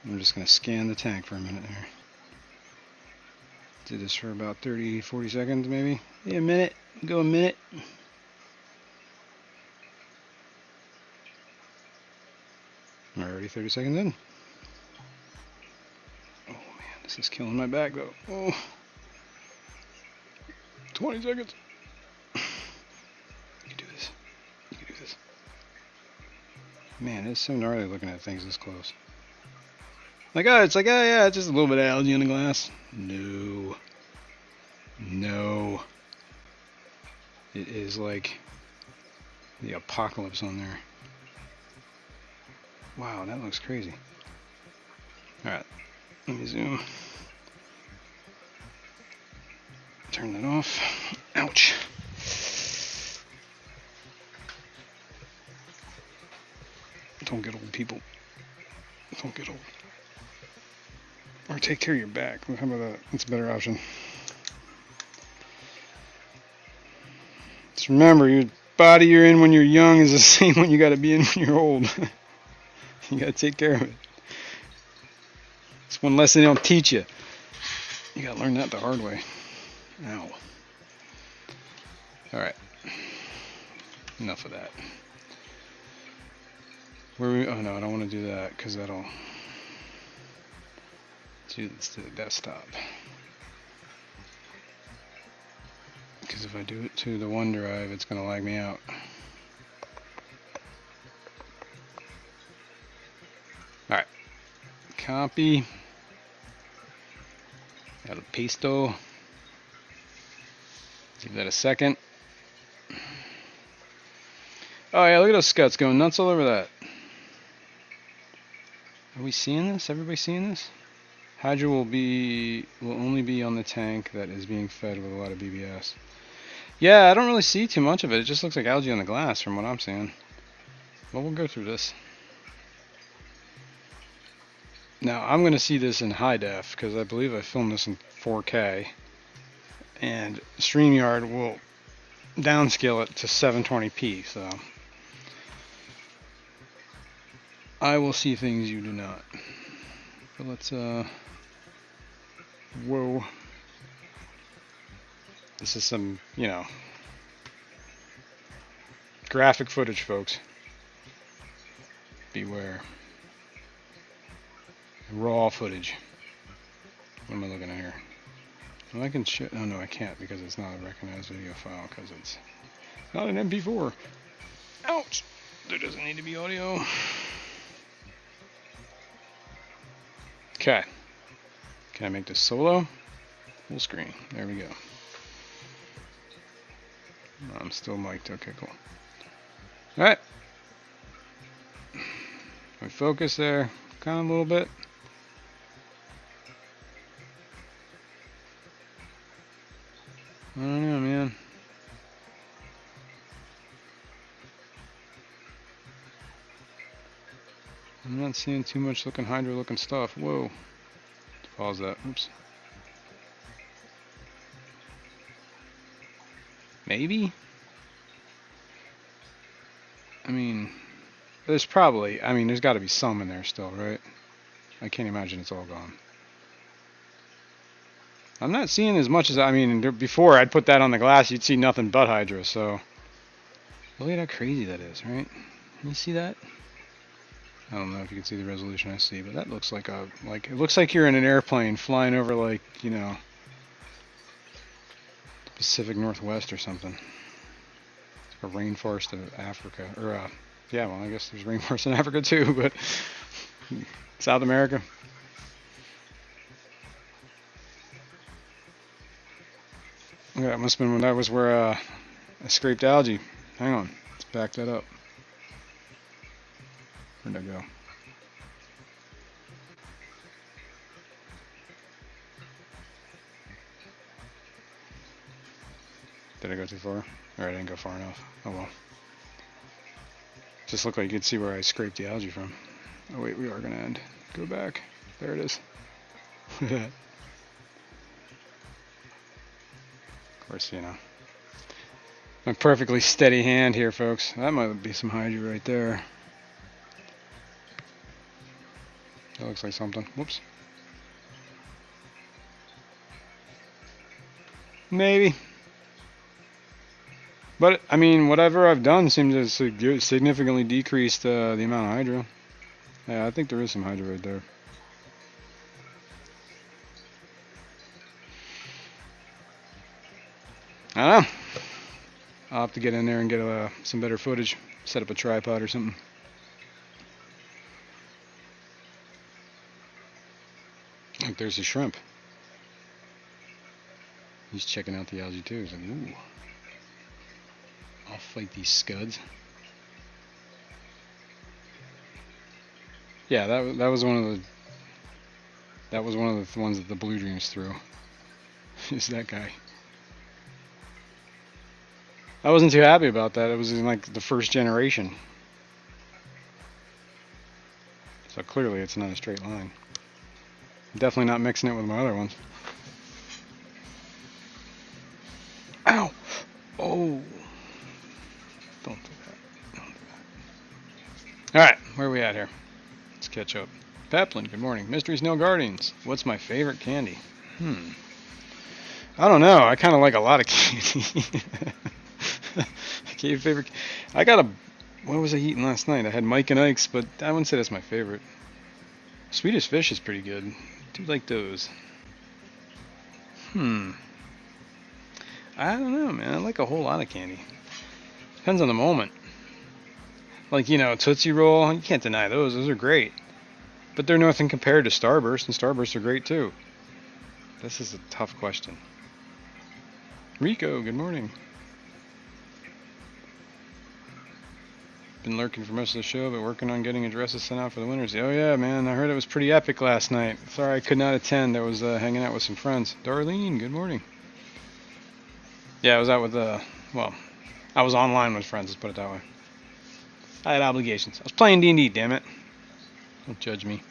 I'm just going to scan the tank for a minute here. Did this for about 30, 40 seconds maybe. Yeah, a minute. Go a minute. I'm already 30 seconds in. Oh man, This is killing my back though. Oh. 20 seconds. You can do this. You can do this. Man, it's so gnarly looking at things this close. Like, oh, it's like, oh yeah, it's just a little bit of algae in the glass. No. No. It is like the apocalypse on there. Wow, that looks crazy. Alright, let me zoom. Turn that off. Ouch. Don't get old, people. Don't get old. Or take care of your back. How about that? That's a better option. Just remember, your body you're in when you're young is the same one you got to be in when you're old. You got to take care of it. It's one lesson they don't teach you. You got to learn that the hard way. Ow. Alright. Enough of that. Oh no, I don't want to do that because that'll do this to the desktop. Because if I do it to the OneDrive, it's going to lag me out. Alright. Copy. El Pesto. Give that a second. Oh yeah, look at those scuts going nuts all over that. Are we seeing this? Everybody seeing this? Hydra will only be on the tank that is being fed with a lot of BBS. Yeah, I don't really see too much of it. It just looks like algae on the glass from what I'm seeing. Well, we'll go through this. Now, I'm going to see this in high def because I believe I filmed this in 4K. And StreamYard will downscale it to 720p, so I will see things you do not. But let's, whoa. This is some, you know, graphic footage, folks. Beware. Raw footage. What am I looking at here? Well, I can oh no, I can't because it's not a recognized video file because it's not an MP4. Ouch! There doesn't need to be audio. Okay. Can I make this solo? Full screen. There we go. I'm still mic'd. Okay, cool. Alright. We focus there. Kind of a little bit. I don't know, man. I'm not seeing too much looking Hydra looking stuff. Whoa. Let's pause that. Oops. Maybe? I mean, there's probably, there's got to be some in there still, right? I can't imagine it's all gone. I'm not seeing as much as, before I'd put that on the glass, you'd see nothing but Hydra, so. Look at how crazy that is, right? Can you see that? I don't know if you can see the resolution I see, but that looks like it looks like you're in an airplane flying over, like, you know, Pacific Northwest or something. It's like a rainforest of Africa, or, yeah, well, I guess there's rainforests in Africa too, but South America. Yeah, it must have been when that was where I scraped algae. Hang on, let's back that up. Where'd that go? Did I go too far? Or I didn't go far enough. Oh well. Just looked like you could see where I scraped the algae from. Oh wait, we are gonna end. Go back. There it is. Of course, you know. My perfectly steady hand here, folks. That might be some Hydra right there. That looks like something. Whoops. Maybe. But, whatever I've done seems to significantly decrease the amount of Hydra. Yeah, I think there is some Hydra right there. I don't know. I'll have to get in there and get some better footage. Set up a tripod or something. Look, there's a shrimp. He's checking out the algae too. He's like, ooh. I'll fight these scuds. Yeah, that was one of the ones that the Blue Dreams threw. Is that guy? I wasn't too happy about that. It was in like the first generation. So clearly it's not a straight line. Definitely not mixing it with my other ones. Ow! Oh! Don't do that. Don't do that. Alright, where are we at here? Let's catch up. Peplin, good morning. Mystery Snow Guardians. What's my favorite candy? I don't know. I kind of like a lot of candy. Favorite. I got a. What was I eating last night? I had Mike and Ike's, but I wouldn't say that's my favorite. Swedish Fish is pretty good. I do like those. I don't know, man. I like a whole lot of candy. Depends on the moment. Like, you know, Tootsie Roll. You can't deny those. Those are great. But they're nothing compared to Starburst, and Starbursts are great too. This is a tough question. Rico, good morning. Been lurking for most of the show, but working on getting addresses sent out for the winners. Oh yeah, man, I heard it was pretty epic last night. Sorry I could not attend. I was hanging out with some friends. Darlene, good morning. Yeah, I was out with well, I was online with friends, let's put it that way. I had obligations. I was playing D&D, damn it. Don't judge me.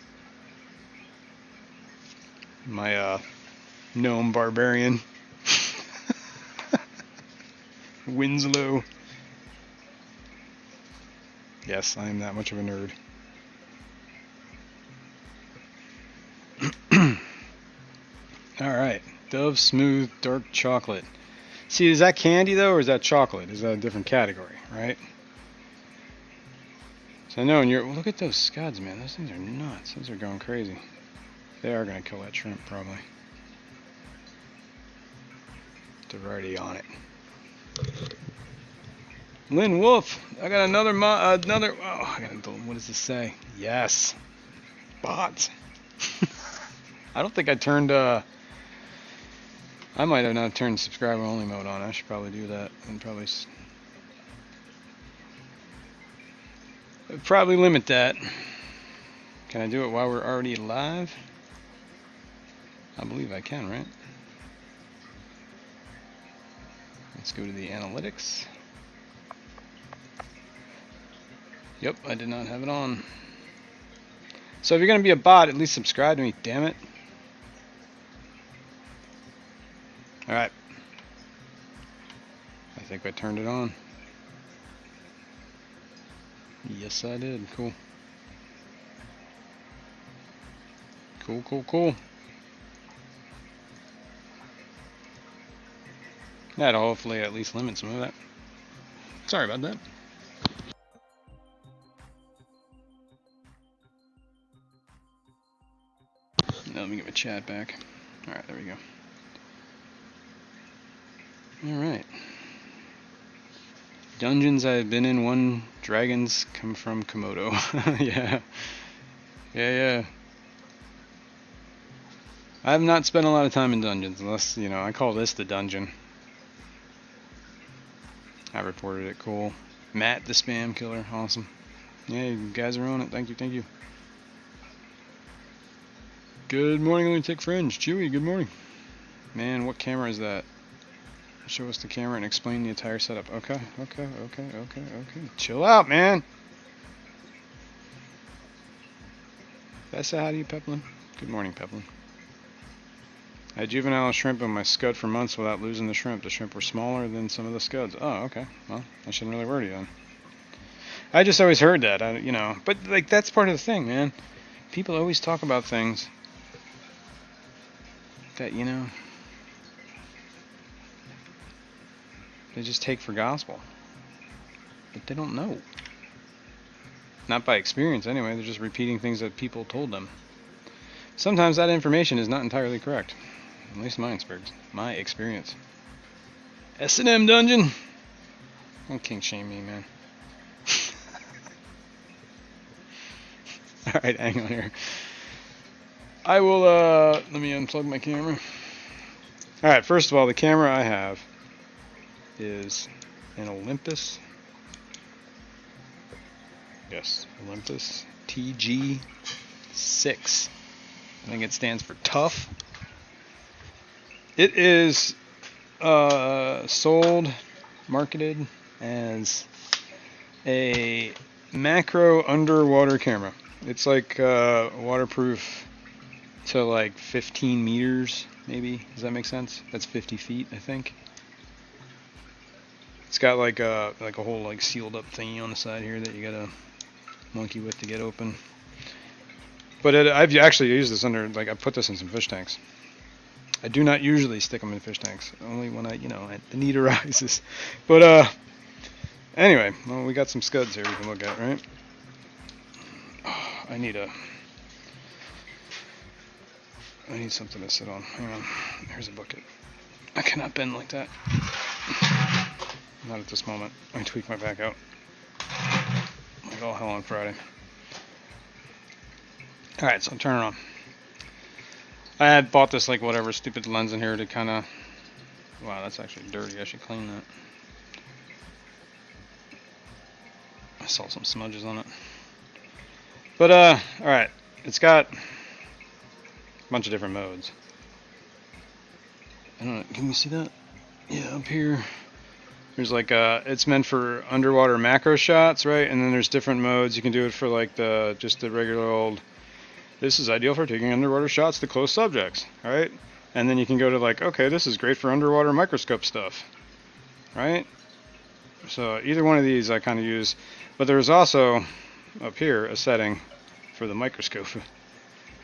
My gnome barbarian. Winslow. Yes, I am that much of a nerd. Alright. Dove Smooth Dark Chocolate. See, is that candy though, or is that chocolate? Is that a different category, right? So I know, and look at those scuds, man. Those things are nuts. Those are going crazy. They are going to kill that shrimp, probably. They're already on it. Lynn Wolf, I got another, oh, I got what does this say? Yes. Bots. I don't think I turned, I might have not turned subscriber only mode on. I should probably do that and probably limit that. Can I do it while we're already live? I believe I can, right? Let's go to the analytics. Yep, I did not have it on. So if you're going to be a bot, at least subscribe to me, damn it. Alright. I think I turned it on. Yes, I did. Cool. Cool. That'll hopefully at least limit some of that. Sorry about that. Now let me get my chat back. Alright, there we go. Alright. Dungeons I've been in, one dragons come from Komodo. Yeah. I have not spent a lot of time in dungeons, unless, you know, I call this the dungeon. I reported it, cool. Matt the spam killer, awesome. Yeah, you guys are on it, thank you. Good morning, Lunatic Fringe. Chewy, good morning. Man, what camera is that? Show us the camera and explain the entire setup. Okay. Chill out, man. Did I say hi to you, Peplin? Good morning, Peplin. I had juvenile shrimp in my scud for months without losing the shrimp. The shrimp were smaller than some of the scuds. Oh, okay. Well, I shouldn't really worry then. I just always heard that, but like that's part of the thing, man. People always talk about things that, they just take for gospel. But they don't know. Not by experience anyway, they're just repeating things that people told them. Sometimes that information is not entirely correct. At least my experience. S&M dungeon. Don't king shame me, man. Alright, hang on here. I will, let me unplug my camera. Alright, first of all, the camera I have is an Olympus. Yes, Olympus TG6. I think it stands for tough. It is sold, marketed as a macro underwater camera. It's like waterproof to like 15 meters, maybe. Does that make sense? That's 50 feet, I think. It's got like a whole like sealed up thingy on the side here that you gotta monkey with to get open. But I've actually used this under, like, I put this in some fish tanks. I do not usually stick them in fish tanks, only when the need arises. But anyway, well, we got some scuds here we can look at, right? Oh, I need something to sit on. Hang on. Here's a bucket. I cannot bend like that. Not at this moment. I tweak my back out. Like all hell on Friday. Alright, so I'm turning on. I had bought this, like, whatever stupid lens in here to kind of... Wow, that's actually dirty. I should clean that. I saw some smudges on it. But, alright. It's got a bunch of different modes. I don't know. Can you see that? Yeah, up here. There's like it's meant for underwater macro shots, right? And then there's different modes. You can do it for like just the regular old. This is ideal for taking underwater shots to close subjects, right? And then you can go to like, okay, this is great for underwater microscope stuff, right? So either one of these I kind of use, but there's also up here a setting for the microscope,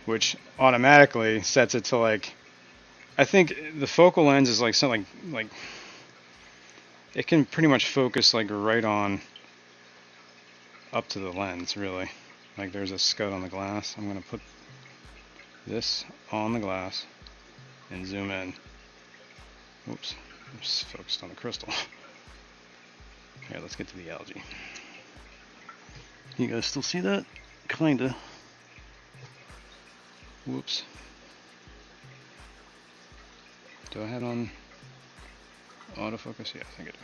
which automatically sets it to like, I think the focal lens is like something like it can pretty much focus like right on up to the lens, really. Like there's a scud on the glass. I'm going to put this on the glass and zoom in. Oops, I'm just focused on the crystal. Here, let's get to the algae. You guys still see that? Kinda. Whoops. Do I have on autofocus? Yeah, I think I do.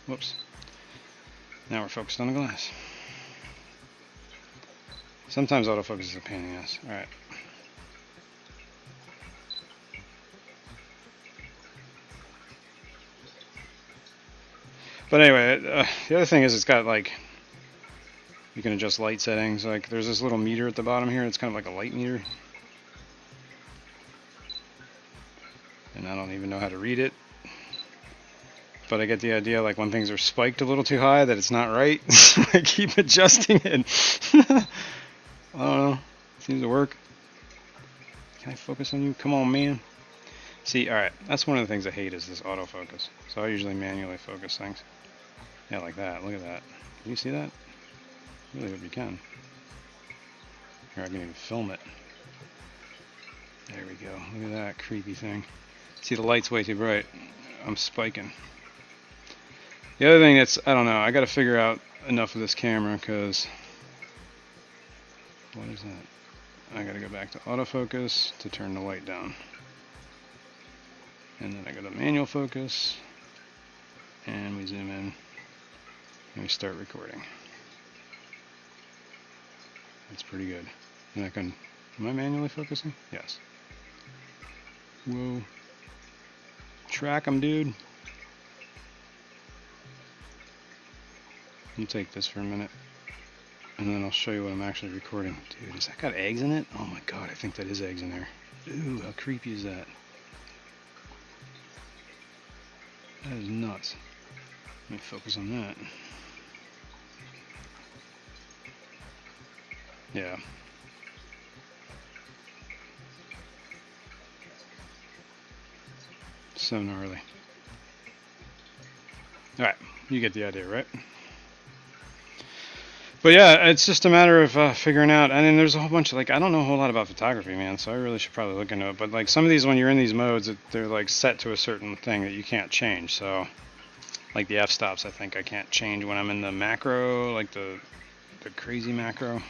Whoops. Now we're focused on the glass. Sometimes autofocus is a pain in the ass. Alright. But anyway, the other thing is it's got like, you can adjust light settings. Like there's this little meter at the bottom here. It's kind of like a light meter. And I don't even know how to read it. But I get the idea, like when things are spiked a little too high, that it's not right. I keep adjusting it. I don't know. Seems to work. Can I focus on you? Come on, man. See, alright, that's one of the things I hate is this autofocus. So I usually manually focus things. Yeah, like that. Look at that. Can you see that? I really hope you can. Here, I can even film it. There we go. Look at that creepy thing. See, the light's way too bright. I'm spiking. The other thing that's, I don't know, I got to figure out enough of this camera because, what is that? I got to go back to autofocus to turn the light down. And then I go to manual focus, and we zoom in, and we start recording. That's pretty good. And I can, am I manually focusing? Yes. Whoa. Track 'em, dude. I'll take this for a minute, and then I'll show you what I'm actually recording. Dude, has that got eggs in it? Oh my god, I think that is eggs in there. Ooh, how creepy is that? That is nuts. Let me focus on that. Yeah. So gnarly. Alright, you get the idea, right? But yeah, it's just a matter of figuring out. I mean, there's a whole bunch of, like, I don't know a whole lot about photography, man, so I really should probably look into it. But, like, some of these, when you're in these modes, they're, like, set to a certain thing that you can't change. So, Like the f-stops, I think I can't change when I'm in the macro, like the crazy macro.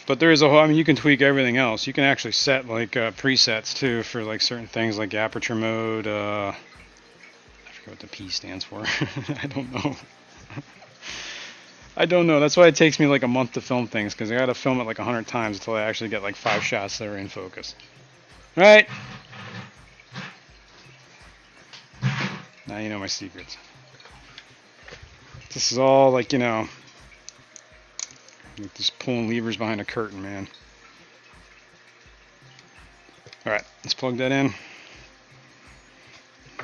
But there is a whole, I mean, you can tweak everything else. You can actually set like presets too for like certain things like aperture mode. I forget what the P stands for. I don't know. I don't know. That's why it takes me like a month to film things, because I got to film it like 100 times until I actually get like 5 shots that are in focus. All right. Now you know my secrets. This is all like, you know, like just pulling levers behind a curtain, man. All right, let's plug that in.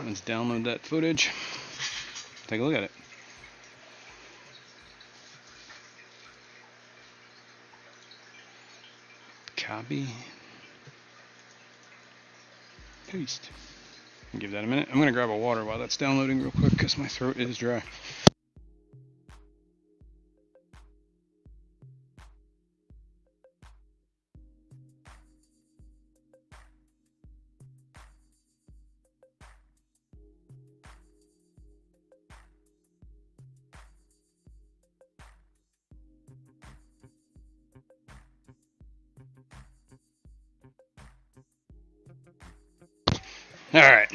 Let's download that footage. Take a look at it. Copy. Paste. Give that a minute. I'm going to grab a water while that's downloading real quick because my throat is dry. All right.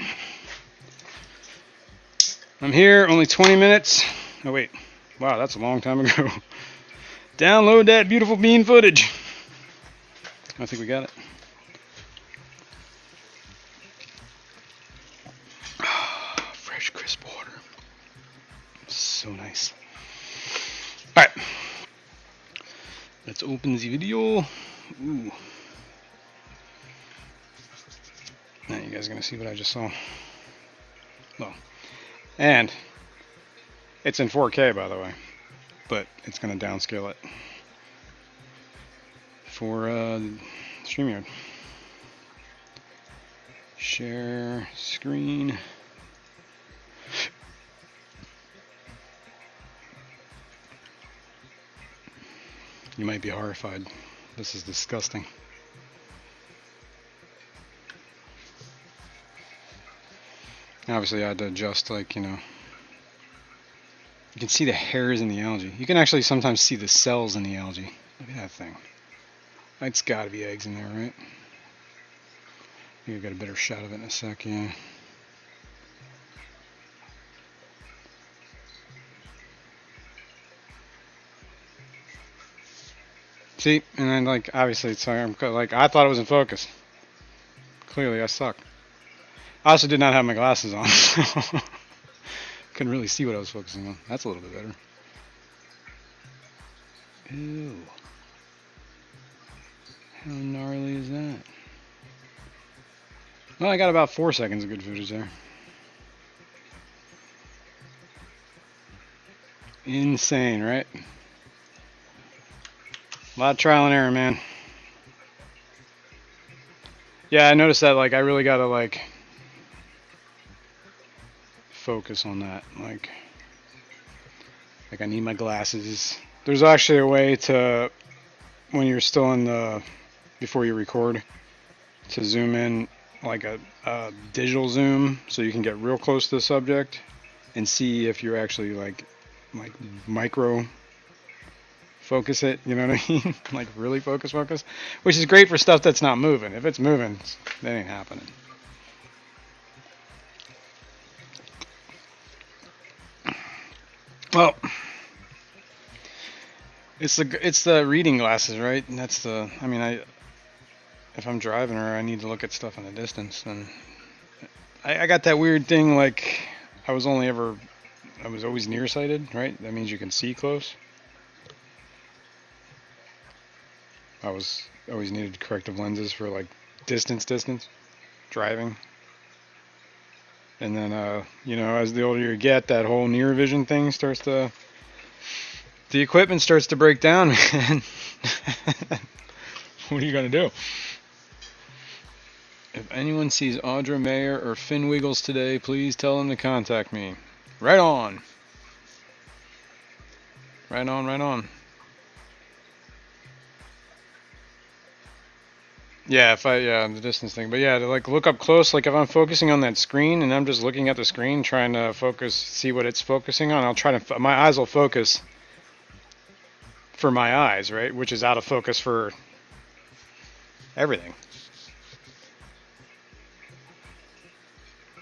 I'm here, only 20 minutes. Oh, wait. Wow, that's a long time ago. Download that beautiful bean footage. I think we got it. Fresh, crisp water. So nice. All right. Let's open the video. Ooh. Now you guys are going to see what I just saw. Well, and it's in 4K, by the way, but it's going to downscale it for StreamYard. Share screen. You might be horrified. This is disgusting. Obviously I had to adjust, like, you know, you can see the hairs in the algae. You can actually sometimes see the cells in the algae. Look at that thing. It's got to be eggs in there, right? I think I've got a better shot of it in a sec, yeah. See, and then, like, obviously, it's like, I thought it was in focus. Clearly, I suck. I also did not have my glasses on, so couldn't really see what I was focusing on. That's a little bit better. Ew. How gnarly is that? Well, I got about 4 seconds of good footage there. Insane, right? A lot of trial and error, man. Yeah, I noticed that, like, I really gotta, like, focus on that. Like I need my glasses. There's actually a way to, when you're still in the, before you record, to zoom in, like a digital zoom, so you can get real close to the subject and see if you're actually like micro focus it, you know what I mean? Like really focus, which is great for stuff that's not moving. If it's moving, that ain't happening. Well, it's the reading glasses, right? And that's the, I mean, if I'm driving or I need to look at stuff in the distance, and I got that weird thing, like I was always nearsighted, right? That means you can see close. I always needed corrective lenses for like distance driving. And then, you know, as the older you get, that whole near vision thing starts to, the equipment starts to break down, man. What are you going to do? If anyone sees Audra Mayer or Finn Wiggles today, please tell them to contact me. Right on. Right on, right on. Yeah, the distance thing. But yeah, to like look up close, like if I'm focusing on that screen and I'm just looking at the screen trying to focus, see what it's focusing on, I'll try to, my eyes will focus for my eyes, right? Which is out of focus for everything.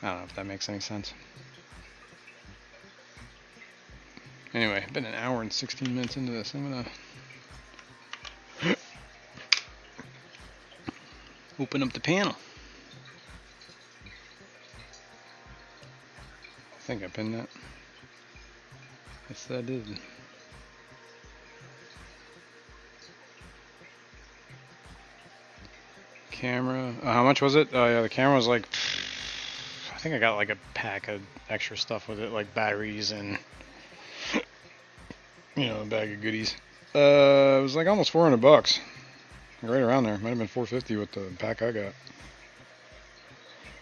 I don't know if that makes any sense. Anyway, been an hour and 16 minutes into this. I'm gonna open up the panel. I think I pinned that. Yes, I did. Camera. How much was it? Oh yeah, the camera was like, I think I got like a pack of extra stuff with it, like batteries and a bag of goodies. It was like almost $400, right around there. Might have been $450 with the pack I got. I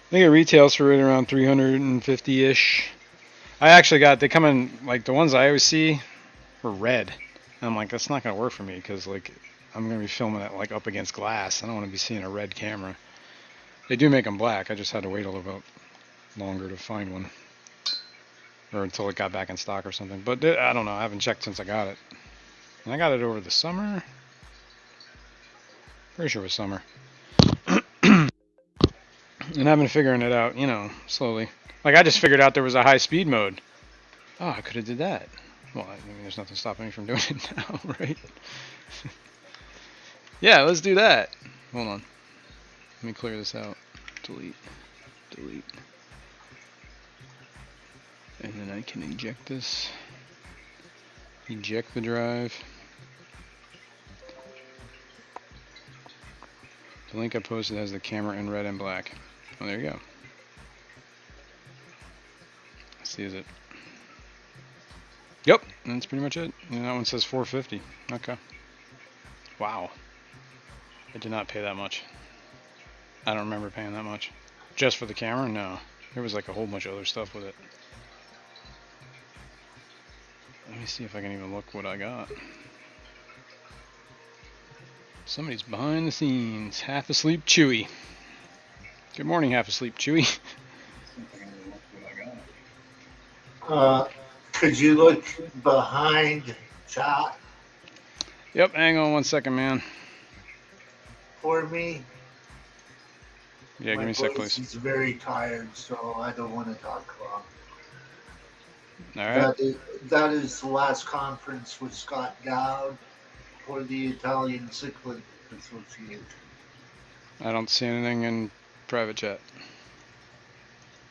think it retails for right around $350-ish. I actually got, they come in, like the ones I always see were red. And I'm like, that's not gonna work for me because like I'm gonna be filming it like up against glass. I don't want to be seeing a red camera. They do make them black. I just had to wait a little bit longer to find one, or until it got back in stock or something. But I don't know. I haven't checked since I got it. And I got it over the summer. Pretty sure it was summer. And I've been figuring it out, slowly. Like I just figured out there was a high speed mode. Oh, I could have did that. Well, I mean, there's nothing stopping me from doing it now, right? Yeah, let's do that. Hold on. Let me clear this out. Delete. And then I can eject this. Eject the drive. The link I posted has the camera in red and black. Oh, there you go. Let's see, is it? Yep, that's pretty much it. And that one says $450. Okay. Wow. I did not pay that much. I don't remember paying that much. Just for the camera? No. There was like a whole bunch of other stuff with it. Let me see if I can even look what I got. Somebody's behind the scenes. Half asleep Chewy. Good morning, half asleep Chewy.
Could you look behind chat?
Yep, hang on one second, man.
For me?
Yeah, give me a sec, please.
He's very tired, so I don't want to talk long.
All right.
That is the last conference with Scott Dowd for the Italian Cichlid Association.
I don't see anything in private chat.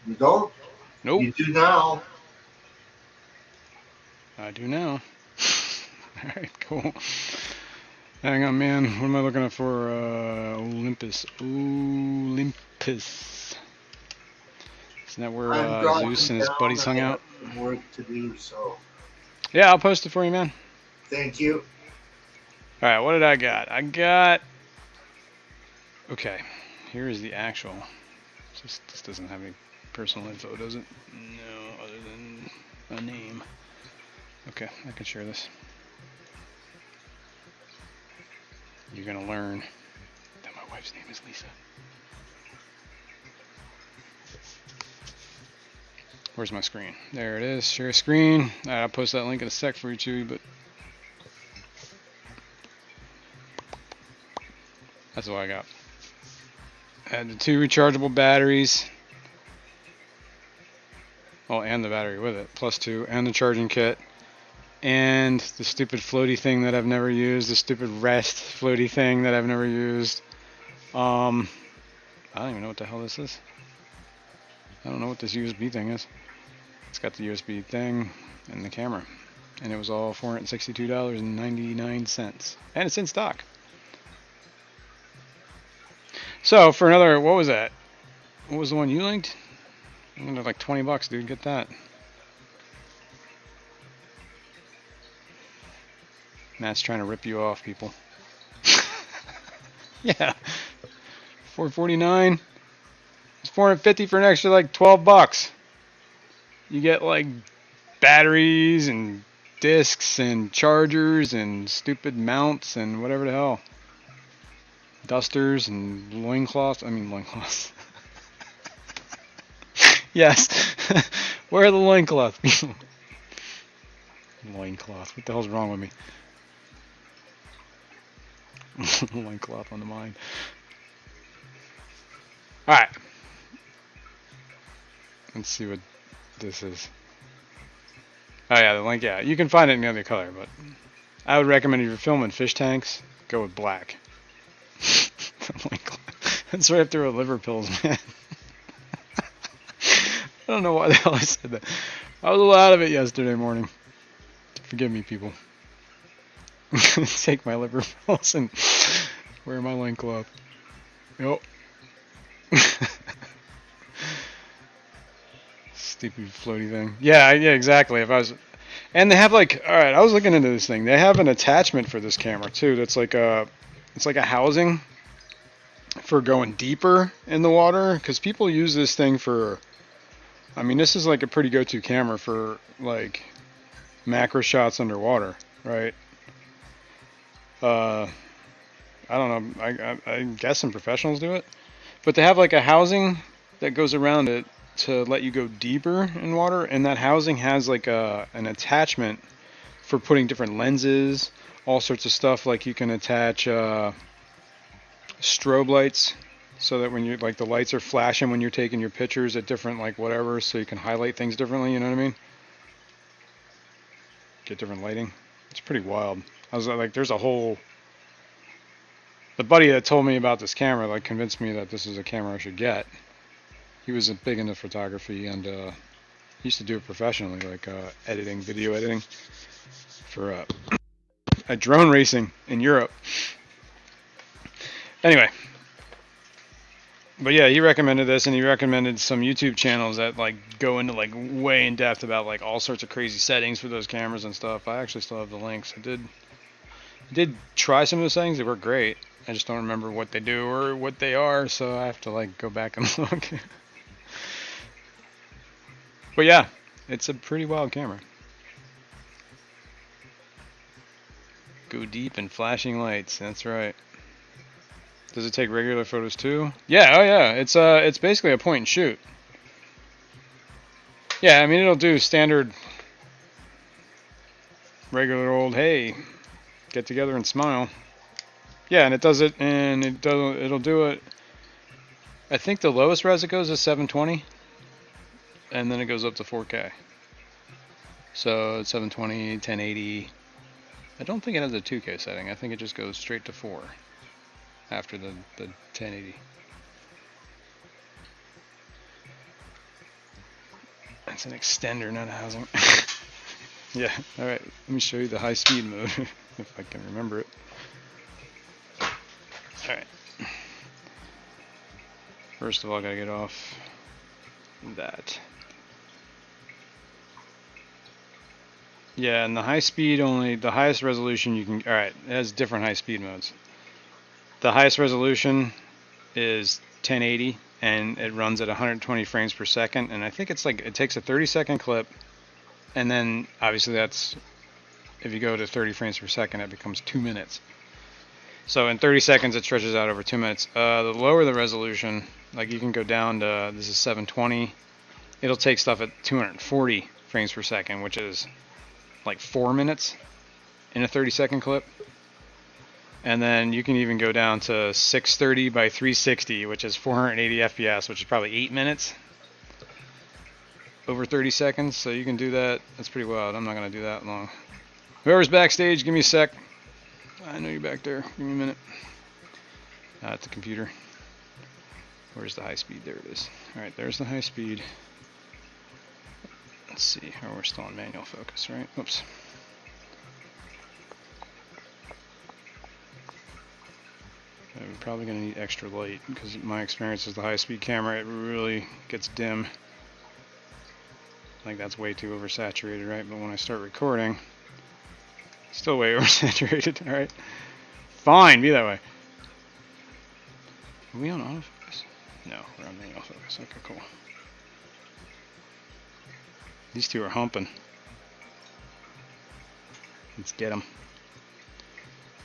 You don't?
Nope.
You do now.
I do now. All right, cool. Hang on, man. What am I looking for? Olympus. Olympus. Isn't that where Zeus and his buddies hung out?
Work to do, so.
Yeah, I'll post it for you, man.
Thank you.
All right, what did I got? Okay, here is the actual. This doesn't have any personal info, does it? No, other than a name. Okay, I can share this. You're gonna learn that my wife's name is Lisa. Where's my screen? There it is. Share screen. All right, I'll post that link in a sec for you, Chewy, but that's what I got. I had the 2 rechargeable batteries. Oh, and the battery with it, +2, and the charging kit. And the stupid floaty thing that I've never used, the stupid rest floaty thing that I've never used. I don't even know what the hell this is. I don't know what this USB thing is. It's got the USB thing and the camera. And it was all $462.99. And it's in stock. So for another, what was that? What was the one you linked? Another like $20, dude. Get that. Matt's trying to rip you off, people. Yeah. $449. It's $450 for an extra like $12. You get like batteries and discs and chargers and stupid mounts and whatever the hell. dusters and loincloths. I mean loincloths. Yes. Where are the loincloths? Loincloth. What the hell's wrong with me? Loincloth on the mind. Alright. Let's see what this is. Oh yeah, the link, yeah. You can find it in the other color, but I would recommend if you're filming fish tanks, go with black. That's right up there with liver pills, man. I don't know why the hell I said that. I was a little out of it yesterday morning. Forgive me, people. Take my liver pills and wear my loincloth. Yep. Stupid floaty thing. Yeah, exactly. If I was, and they have like, all right, I was looking into this thing. They have an attachment for this camera too. That's like it's like a housing for going deeper in the water. Because people use this thing for, I mean, this is like a pretty go-to camera for like macro shots underwater, right? I don't know. I guess some professionals do it, but they have like a housing that goes around it to let you go deeper in water, and that housing has like an attachment for putting different lenses, all sorts of stuff. Like you can attach strobe lights, so that when you like the lights are flashing when you're taking your pictures at different like whatever, so you can highlight things differently. You know what I mean? Get different lighting. It's pretty wild. I was like, there's a whole. The buddy that told me about this camera like convinced me that this is a camera I should get. He was big into photography and he used to do it professionally, like editing, video editing for a drone racing in Europe. Anyway, but yeah, he recommended this, and he recommended some YouTube channels that like go into like way in depth about like all sorts of crazy settings for those cameras and stuff. I actually still have the links. I did try some of the settings. They work great. I just don't remember what they do or what they are, so I have to like go back and look. But yeah, it's a pretty wild camera. Go deep and flashing lights. That's right. Does it take regular photos too? Yeah, oh yeah. It's basically a point and shoot. Yeah, I mean it'll do standard regular old hey, get together and smile. Yeah, and it does it, and it'll do it. I think the lowest res it goes is 720. And then it goes up to 4K. So it's 720, 1080. I don't think it has a 2K setting. I think it just goes straight to 4 after the 1080. It's an extender, not a housing. Yeah, alright. Let me show you the high speed mode if I can remember it. Alright. First of all, I gotta get off that. Yeah, and the high speed only, the highest resolution you can, alright, it has different high speed modes. The highest resolution is 1080 and it runs at 120 frames per second, and I think it's like, it takes a 30-second clip, and then obviously that's, if you go to 30 frames per second, it becomes 2 minutes. So in 30 seconds it stretches out over 2 minutes. The lower the resolution, like you can go down to, this is 720, it'll take stuff at 240 frames per second, which is like 4 minutes in a 30-second clip. And then you can even go down to 630 by 360, which is 480 FPS, which is probably 8 minutes over 30 seconds. So you can do that. That's pretty wild. I'm not going to do that long. Whoever's backstage, give me a sec. I know you're back there. Give me a minute. At the computer. Where's the high speed? There it is. Alright, there's the high speed. Let's see. Oh, we're still on manual focus, right? Oops. I'm probably going to need extra light because my experience is the high speed camera, it really gets dim. Like that's way too oversaturated, right? But when I start recording, still way oversaturated, alright? Fine, be that way. Are we on autofocus? No, we're on manual focus. Okay, cool. These two are humping. Let's get them.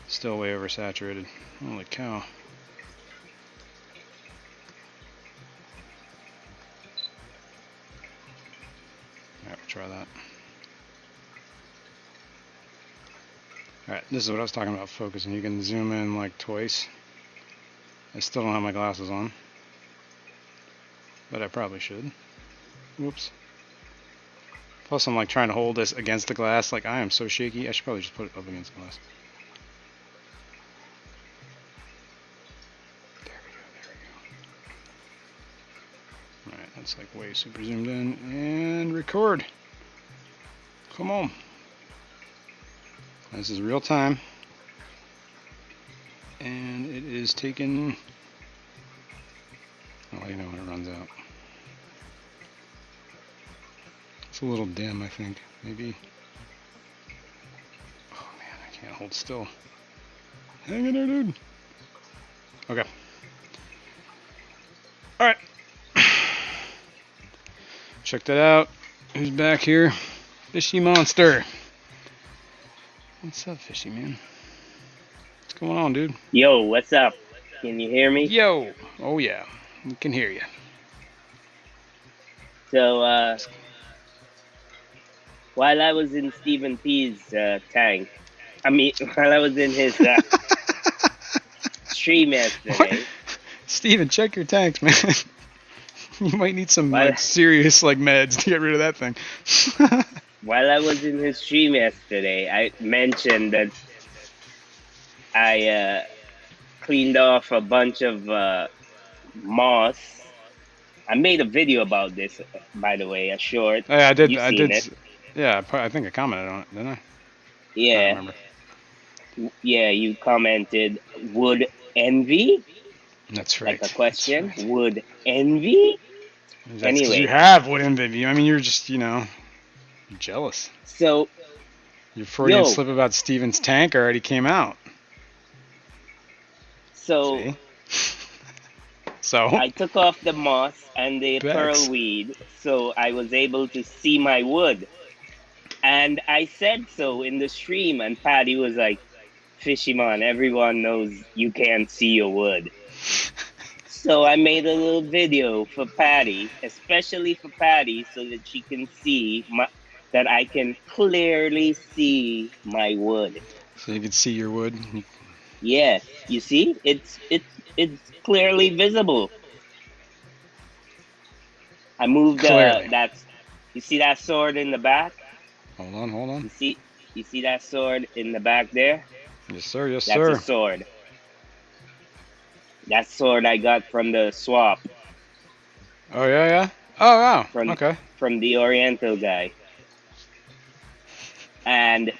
Still way oversaturated. Holy cow. try that. Alright, this is what I was talking about focusing. You can zoom in like twice. I still don't have my glasses on, but I probably should. Whoops. Plus I'm like trying to hold this against the glass. Like I am so shaky. I should probably just put it up against the glass. There we go. Alright, that's like way super zoomed in. And record. Come on. This is real time. And it is taken. I'll let you know when it runs out. It's a little dim, I think. Maybe. Oh man, I can't hold still. Hang in there, dude. Okay. Alright. Check that out. Who's back here? Fishy Monster. What's up, Fishy man? What's going on, dude?
Yo, what's up? Can you hear me?
Yo! Oh yeah, we can hear you.
So, while I was in Stephen P's tank, while I was in his stream yesterday.
What? Steven, check your tanks, man. You might need some like serious like meds to get rid of that thing.
While I was in his stream yesterday, I mentioned that I cleaned off a bunch of moss. I made a video about this, by the way, a short.
Oh, yeah, I did.
You've
I
seen
did.
it.
Yeah, I think I commented on it, didn't I?
Yeah.
I don't remember.
Yeah, you commented, would envy?
That's right.
Like a question.
That's right.
Would envy?
That's
anyway,
you have would envy. I mean, you're just, jealous.
So,
Your Freudian slip about Steven's tank already came out.
So,
see? So
I took off the moss and the pearl weed, so I was able to see my wood. And I said so in the stream, and Patty was like, "Fishy man, everyone knows you can't see your wood." So I made a little video for Patty, especially for Patty, so that she can see that I can clearly see my wood.
So you can see your wood.
Yeah, you see, it's clearly visible. I moved that. You see that sword in the back?
Hold on.
You see that sword in the back there?
Yes, sir. Yes,
That's
sir.
a sword. That sword I got from the swap.
Oh yeah. Oh wow. Okay.
From the Oriental guy. And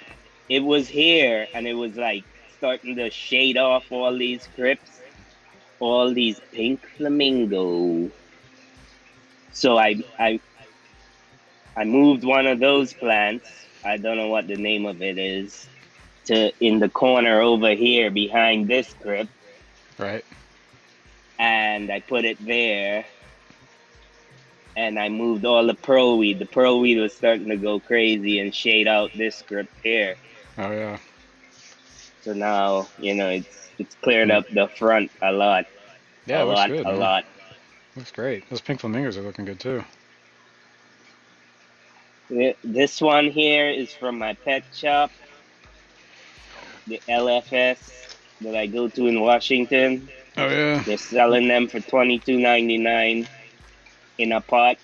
it was here, and it was like starting to shade off all these crypts, all these pink flamingo. So I moved one of those plants. I don't know what the name of it is, to in the corner over here behind this crypt.
Right.
And I put it there. And I moved all the pearl weed. The pearl weed was starting to go crazy and shade out this crypt here.
Oh yeah.
So now, it's cleared up the front a lot.
Yeah,
a lot.
Looks great. Those pink flamingos are looking good too.
This one here is from my pet shop, the LFS that I go to in Washington.
Oh yeah.
They're selling them for $22.99 in a pot.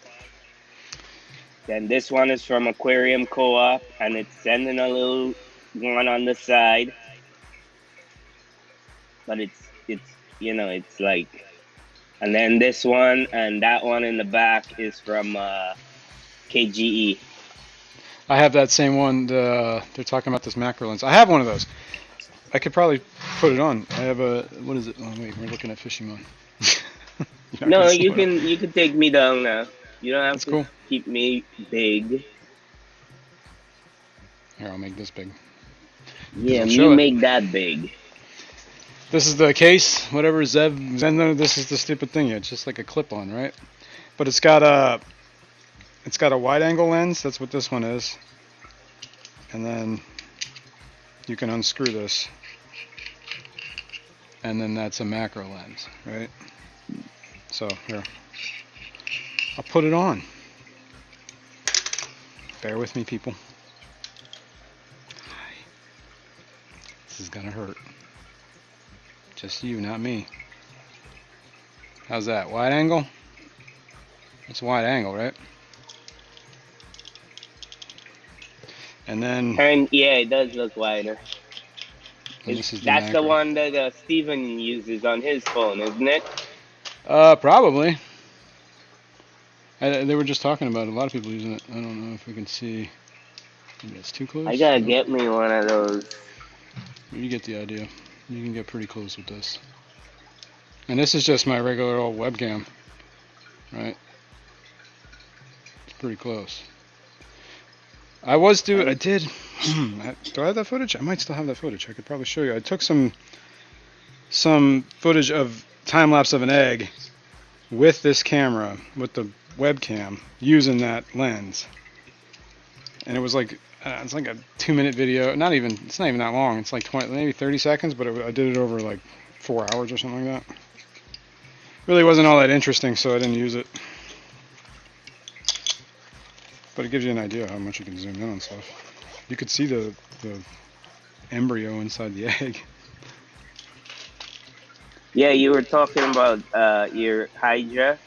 Then this one is from Aquarium Co-op, and it's sending a little one on the side. But it's like, and then this one and that one in the back is from KGE.
I have that same one. They're talking about this macro lens. I have one of those. I could probably put it on. I have a, what is it? Oh wait, we're looking at Fishing Mon.
No, you can take me down now. You don't have
That's
to
cool.
keep me big.
Here, I'll make this big.
Yeah, you make that big.
This is the case, whatever Zen. This is the stupid thing. It's just like a clip-on, right? But it's got a wide-angle lens. That's what this one is. And then you can unscrew this, and then that's a macro lens, right? So here, I'll put it on. Bear with me, people. This is gonna hurt. Just you, not me. How's that? Wide angle? It's wide angle, right? And then...
And yeah, it does look wider.
This is
That's the
macro.
one that Steven uses on his phone, isn't it?
Probably. They were just talking about it. A lot of people using it. I don't know if we can see. Maybe it's too close.
I gotta get me one of those.
You get the idea. You can get pretty close with this. And this is just my regular old webcam, right? It's pretty close. I did. Do I have that footage? I might still have that footage. I could probably show you. I took some footage of time lapse of an egg with this camera, with the webcam, using that lens. And it was like, it's like a 2-minute video. It's not even that long. It's like 20, maybe 30 seconds, but I did it over like 4 hours or something like that. Really wasn't all that interesting, so I didn't use it. But it gives you an idea of how much you can zoom in on stuff. You could see the embryo inside the egg.
Yeah, you were talking about your Hydra.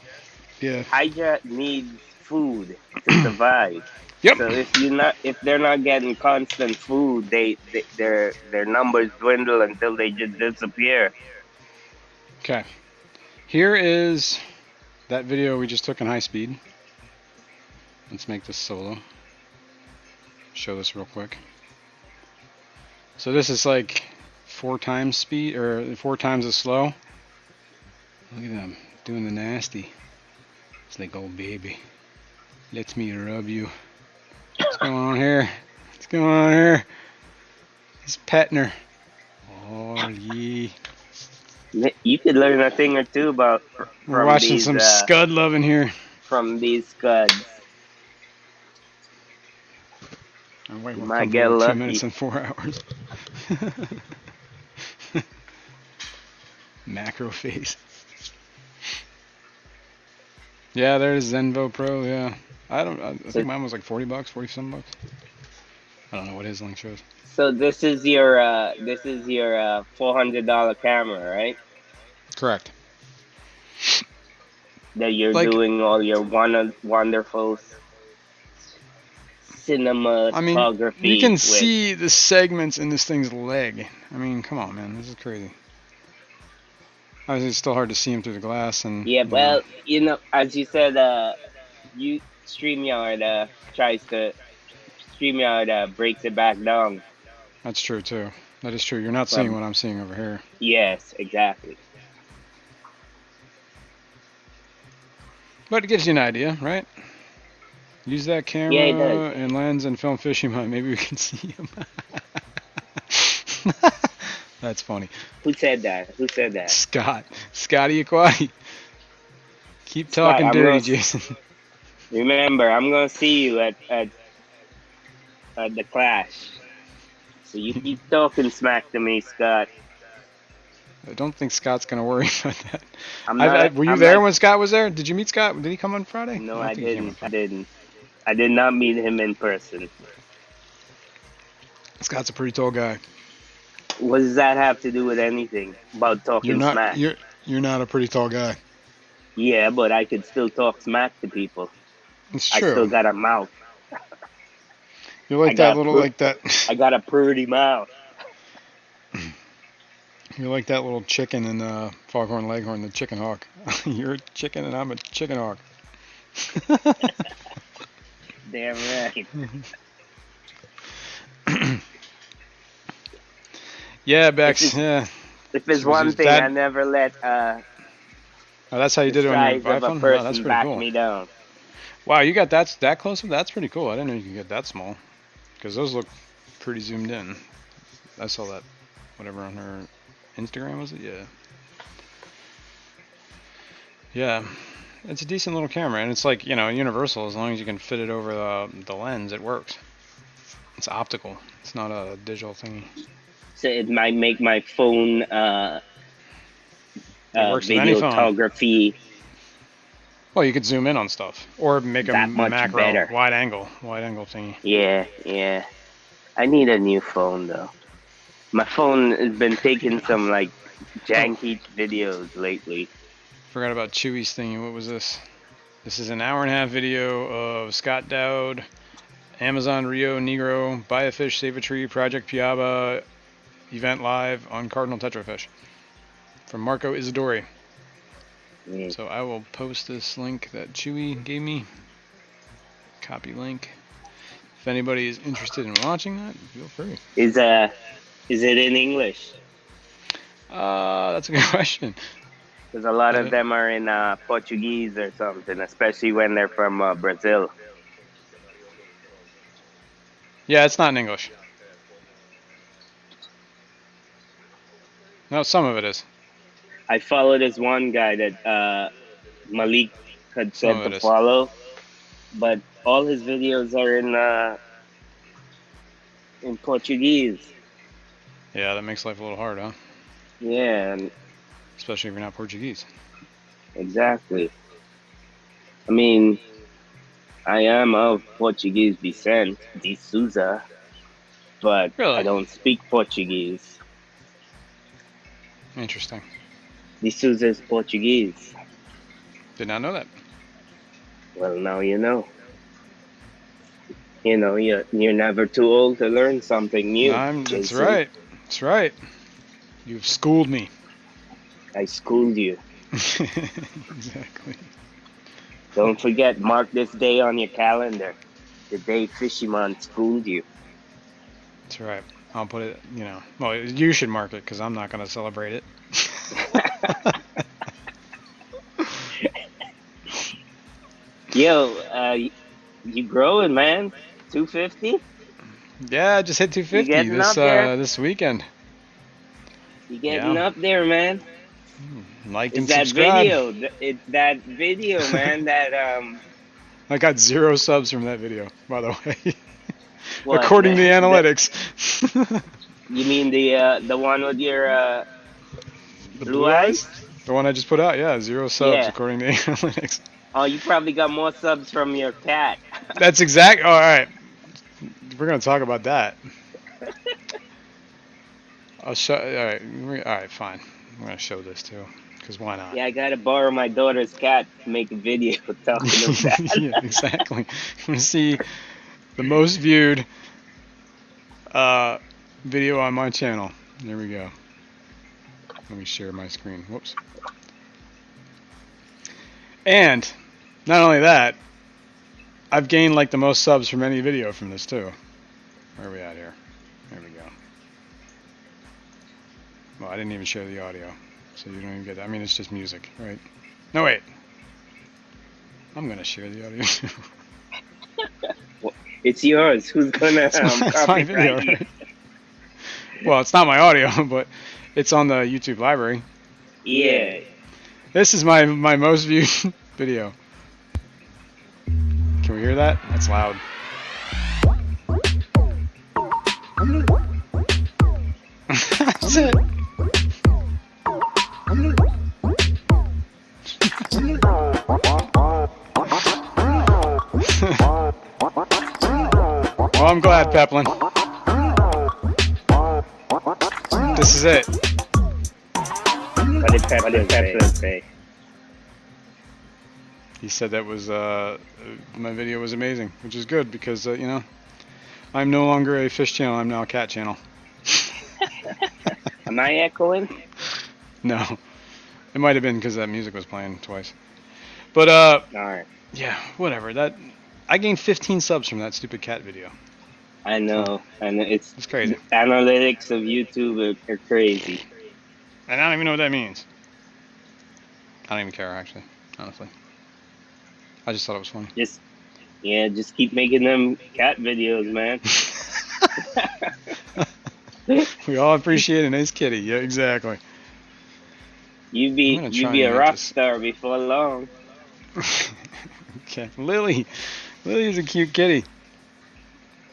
Yeah.
Hydra needs food to survive.
Yep.
So if they're not getting constant food, their numbers dwindle until they just disappear.
Okay. Here is that video we just took in high speed. Let's make this solo. Show this real quick. So this is like 4 times speed, or 4 times as slow. Look at them doing the nasty. It's like, oh baby, let me rub you. What's going on here? What's going on here? He's petting her. Oh yeah.
You could learn a thing or two about.
We're watching some scud loving here.
From these scuds.
Wait,
you might get lucky.
2 minutes and 4 hours. Macro face. Yeah, there's Zenvo Pro. Yeah, I think mine was like $40, 40 some bucks. I don't know what his link shows.
So this is your $400 camera, right?
Correct.
That you're doing all your wonderful cinematography.
I mean, you can see the segments in this thing's leg. I mean, come on, man, this is crazy. Obviously, it's still hard to see him through the glass, and
yeah. Well, as you said, StreamYard breaks it back down.
That's true too. That is true. You're not seeing what I'm seeing over here.
Yes, exactly.
But it gives you an idea, right? Use that camera and lens and film fishing hunt. Maybe we can see him. That's funny.
Who said that?
Scotty Aquati. Keep talking dirty, Jason.
Remember, I'm gonna see you at the clash. So you keep talking smack to me, Scott.
I don't think Scott's gonna worry about that. Were you there when Scott was there? Did you meet Scott? Did he come on Friday?
No, I didn't. I did not meet him in person.
Scott's a pretty tall guy.
What does that have to do with anything about talking smack?
You're not a pretty tall guy.
Yeah, but I could still talk smack to people.
It's true.
I still got a mouth.
You're like that little, like that.
I got a pretty mouth.
You're like that little chicken in Foghorn Leghorn, the chicken hawk. You're a chicken and I'm a chicken hawk.
Damn right.
Yeah, Bex. Yeah.
If there's one thing, I never let.
Oh, that's how you did it on your iPhone? Wow, that's pretty cool.
Me down.
Wow, you got that close up? That's pretty cool. I didn't know you could get that small. Because those look pretty zoomed in. I saw that, whatever, on her Instagram, was it? Yeah. Yeah. It's a decent little camera. And it's like, universal. As long as you can fit it over the lens, it works. It's optical. It's not a digital thingy.
So it might make my phone videography
Well, you could zoom in on stuff or make a
That much
macro
better.
wide angle thingy.
Yeah. I need a new phone though. My phone has been taking some like
Oh,
janky videos lately.
forgot about Chewy's thingy. What was this? This is an hour-and-a-half video of Scott Dowd, Amazon Rio Negro, Buy a Fish, Save a Tree, Project Piaba, event live on Cardinal Tetrafish from Marco Isidori.
Mm.
So I will post this link that Chewy gave me. Copy link. If anybody is interested in watching that, feel free.
Is it in English?
That's a good question.
Because a lot of them are in Portuguese or something, especially when they're from Brazil.
Yeah, it's not in English. No, some of it is.
I follow this one guy that Malik had
Some
said
of it
to
is.
follow, but all his videos are in Portuguese.
Yeah, that makes life a little hard, huh?
Yeah,
Especially if you're not Portuguese.
exactly. I mean, I am of Portuguese descent, de Souza, but I
Really?
don't speak Portuguese.
Interesting.
De Souza is Portuguese.
Did not know that.
Well, now you know. You know, you're never too old to learn something new,
That's
Jason.
right. That's right. You've schooled me.
I schooled you.
Exactly.
Don't forget, mark this day on your calendar. The day Fishyman schooled you.
That's right. I'll put it, well, you should mark it because I'm not going to celebrate it.
Yo, you growing, man. 250?
Yeah, I just hit 250
getting up there?
this weekend.
You getting
Yeah.
up there, man.
Like
It's
and
that
subscribe.
video. It's that video, man, that
I got 0 subs from that video, by the way.
what,
According to the
man?
analytics.
You mean the one with your
The
blue eyes?
The one I just put out, yeah, 0 subs
Yeah.
according to the analytics.
Oh, you probably got more subs from your cat.
That's exact. Oh, all right. We're gonna talk about that. I'll show. All right, fine. I'm gonna show this too, because why not?
Yeah, I gotta borrow my daughter's cat to make a video talking of that.
Yeah, exactly. I'm gonna see the most viewed video on my channel. There we go. Let me share my screen. Whoops. And not only that, I've gained like the most subs from any video from this too. Where are we at here? There we go. Well, I didn't even share the audio, so you don't even get that. I mean, it's just music, right? No, wait. I'm gonna share the audio too.
It's yours. Who's gonna
It's my video,
copyright you?
right? Well, it's not my audio, but it's on the YouTube library.
Yeah.
This is my most viewed video. Can we hear that? That's loud. That's it. Well, I'm glad, Peplin. This is it.
What did Pepper say?
He said that was my video was amazing, which is good because I'm no longer a fish channel. I'm now a cat channel.
Am I echoing?
No, it might have been because that music was playing twice. But
All right.
yeah, whatever. That I gained 15 subs from that stupid cat video.
I know, and
It's crazy.
Analytics of YouTube are crazy.
And I don't even know what that means. I don't even care, actually, honestly. I just thought it was funny.
Just keep making them cat videos, man.
We all appreciate a nice kitty. Yeah, exactly.
You
I'm gonna
be
try
a
and
rock
get this.
star before long.
Okay, Lily is a cute kitty.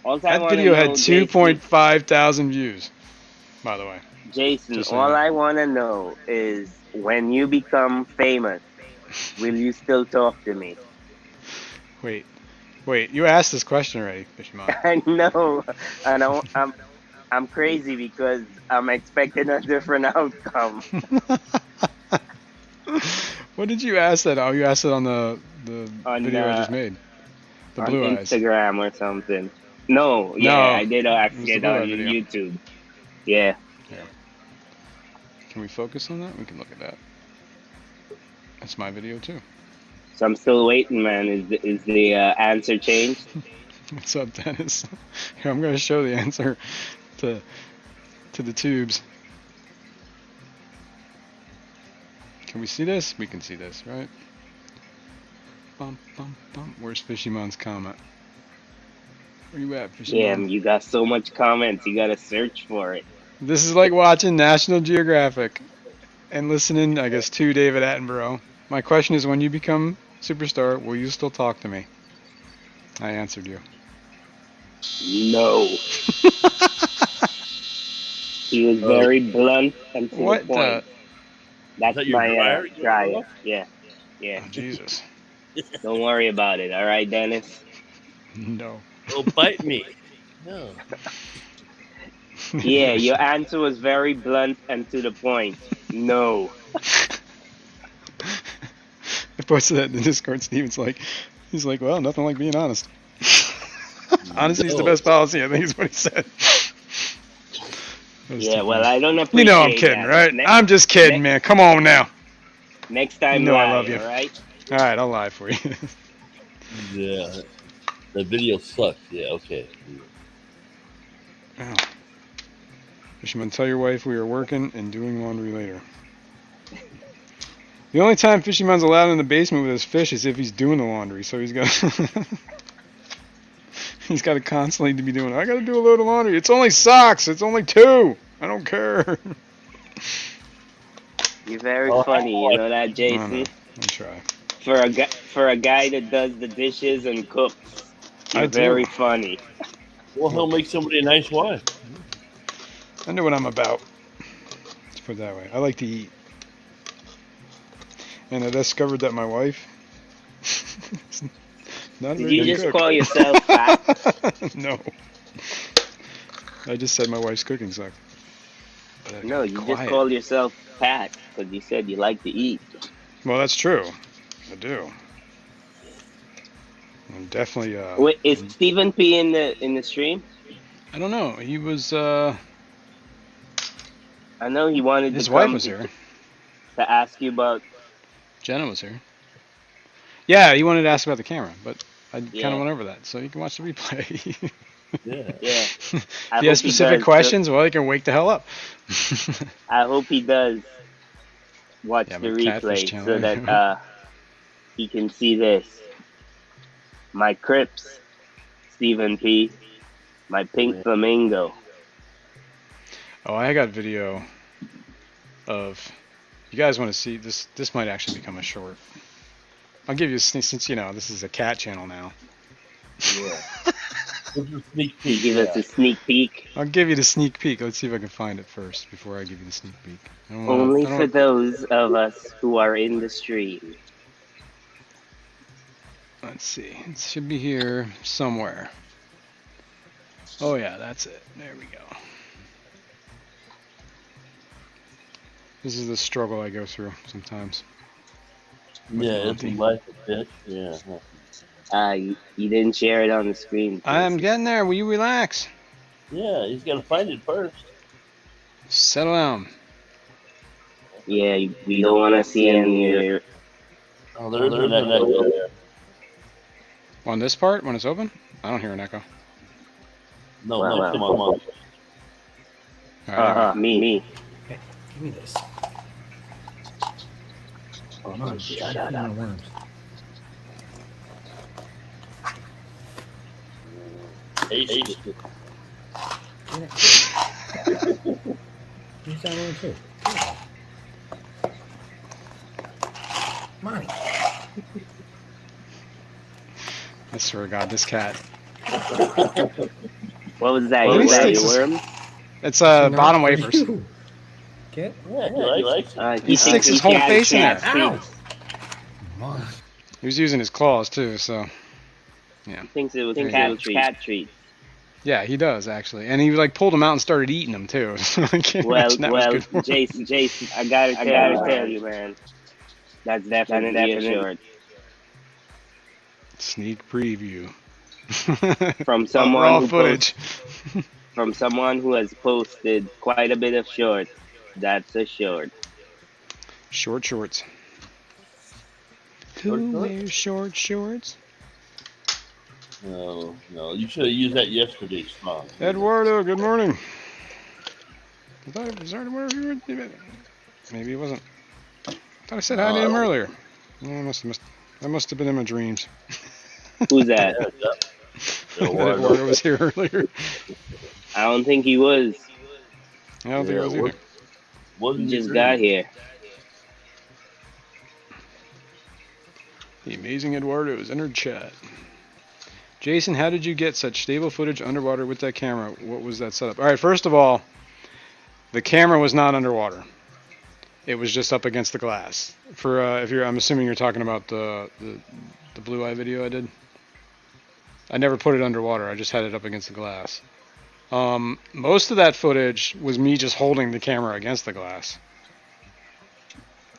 All I
That
wanna
video had
know, Jason,
2.5 thousand views, by the way.
Jason,
Just so
all
you know.
I want to know is when you become famous, Will you still talk to me?
Wait, you asked this question already, Fishman.
I know, and I'm crazy because I'm expecting a different outcome.
What did you ask that? Oh, you asked it on the
on
video I just made. The
on
blue eyes.
Instagram or something. No, yeah,
No,
I did
it was the
it
blue
on
eye video.
YouTube. Yeah.
Here. Can we focus on that? We can look at that. That's my video too.
So I'm still waiting, man. Is the answer changed?
What's up, Dennis? Here, I'm going to show the answer to the tubes. Can we see this? We can see this, right? Bum, bum, bum. Where's Fishymon's comment? Where you at, Fishymon?
Damn, you got so much comments. You gotta search for it.
This is like watching National Geographic and listening, I guess, to David Attenborough. My question is, when you become superstar, will you still talk to me? I answered you.
No. He was very blunt and to
What
the point. That's
that your
my
dryer?
Yeah.
Oh, Jesus.
Don't worry about it. All right, Dennis.
No.
Don't bite me. No.
Yeah, your answer was very blunt and to the point. No.
I posted that in the Discord. Steven's like, he's like, well, nothing like being honest. Honesty is the best policy, I think is what he said.
Yeah, well, I don't appreciate
You know I'm kidding,
that.
right? I'm just kidding, man. Come on now.
Next time,
You know
lie,
I love you.
all right?
All right, I'll lie for you.
Yeah. The video sucks. Yeah, okay.
Oh. Fisherman, tell your wife we are working and doing laundry later. The only time Fishyman's allowed in the basement with his fish is if he's doing the laundry. So he's got he's got to constantly be doing. I got to do a load of laundry. It's only socks. It's only 2. I don't care.
You're very funny. You know that, JC?
I'll try.
For a guy that does the dishes and cooks, you're very funny.
Well, he'll make somebody a nice wife.
I know what I'm about. Let's put it that way. I like to eat. And I discovered that my wife not a
Did
very
you
good
just
cook.
call yourself fat?
No. I just said my wife's cooking sucks.
No, you just called yourself fat because you said you like to eat.
Well, that's true. I do. I'm definitely.
Wait, is Stephen P in the stream?
I don't know. He was.
I know he wanted
His
to
wife
come
was here.
to ask you about.
Jenna was here. Yeah, he wanted to ask about the camera, but I kind
Yeah.
of went over that, so you can watch the replay.
Yeah.
Yeah.
If he has specific questions, well, he can wake the hell up.
I hope he does watch
Yeah,
the
my catfish
replay
channel.
so that he can see this. My Crips, Stephen P. My pink flamingo.
Oh, I got video of. You guys want to see this? This might actually become a short. I'll give you a since you know this is a cat channel now.
Yeah. Give us a sneak peek.
Give us a sneak peek.
I'll give you the sneak peek. Let's see if I can find it first before I give you the sneak peek.
Only for those of us who are in the stream.
Let's see. It should be here somewhere. Oh yeah, that's it. There we go. This is the struggle I go through sometimes.
Yeah, it's a life of fish. Yeah.
You didn't share it on the screen.
I'm getting there. Will you relax?
Yeah, he's got to find it first.
Settle down.
Yeah, we don't want to see any.
Oh, there's an echo there.
On this part, when it's open? I don't hear an echo.
No,
Wow.
come on.
All right,
Me.
Hey, give me this.
Oh,
No,
shut
I
up.
don't worms.
Taste it.
Use that one too. Monty.
I swear to God, this cat.
What was that?
Well,
Was that
this
your
is-
worm?
It's
Not
bottom
for
wafers.
you. Kid?
Yeah, he likes it.
He sticks his whole face in there.
Ow!
He was using his claws too, so yeah.
He thinks it was
There you
cat,
go.
cat treats.
Yeah, he does actually, and he like pulled them out and started eating them too. So I can't
Well,
imagine that was good for him.
Jason, I gotta tell you, man, that's definitely a short
Sneak preview.
from
Of
someone
raw
who
footage.
from someone who has posted quite a bit of shorts. That's a short.
Short shorts. Who wears short shorts?
No, you should have used that yesterday's song.
Eduardo, good morning. I thought it was Eduardo here. Maybe it wasn't. I thought I said hi to him earlier. No, that must have been in my dreams.
Who's that?
Eduardo was here earlier.
I don't think he was.
I don't think it was either.
He just got here.
The amazing Eduardo is entered chat. Jason, how did you get such stable footage underwater with that camera? What was that setup? All right, first of all, the camera was not underwater. It was just up against the glass. For I'm assuming you're talking about the blue eye video I did. I never put it underwater. I just had it up against the glass. Most of that footage was me just holding the camera against the glass,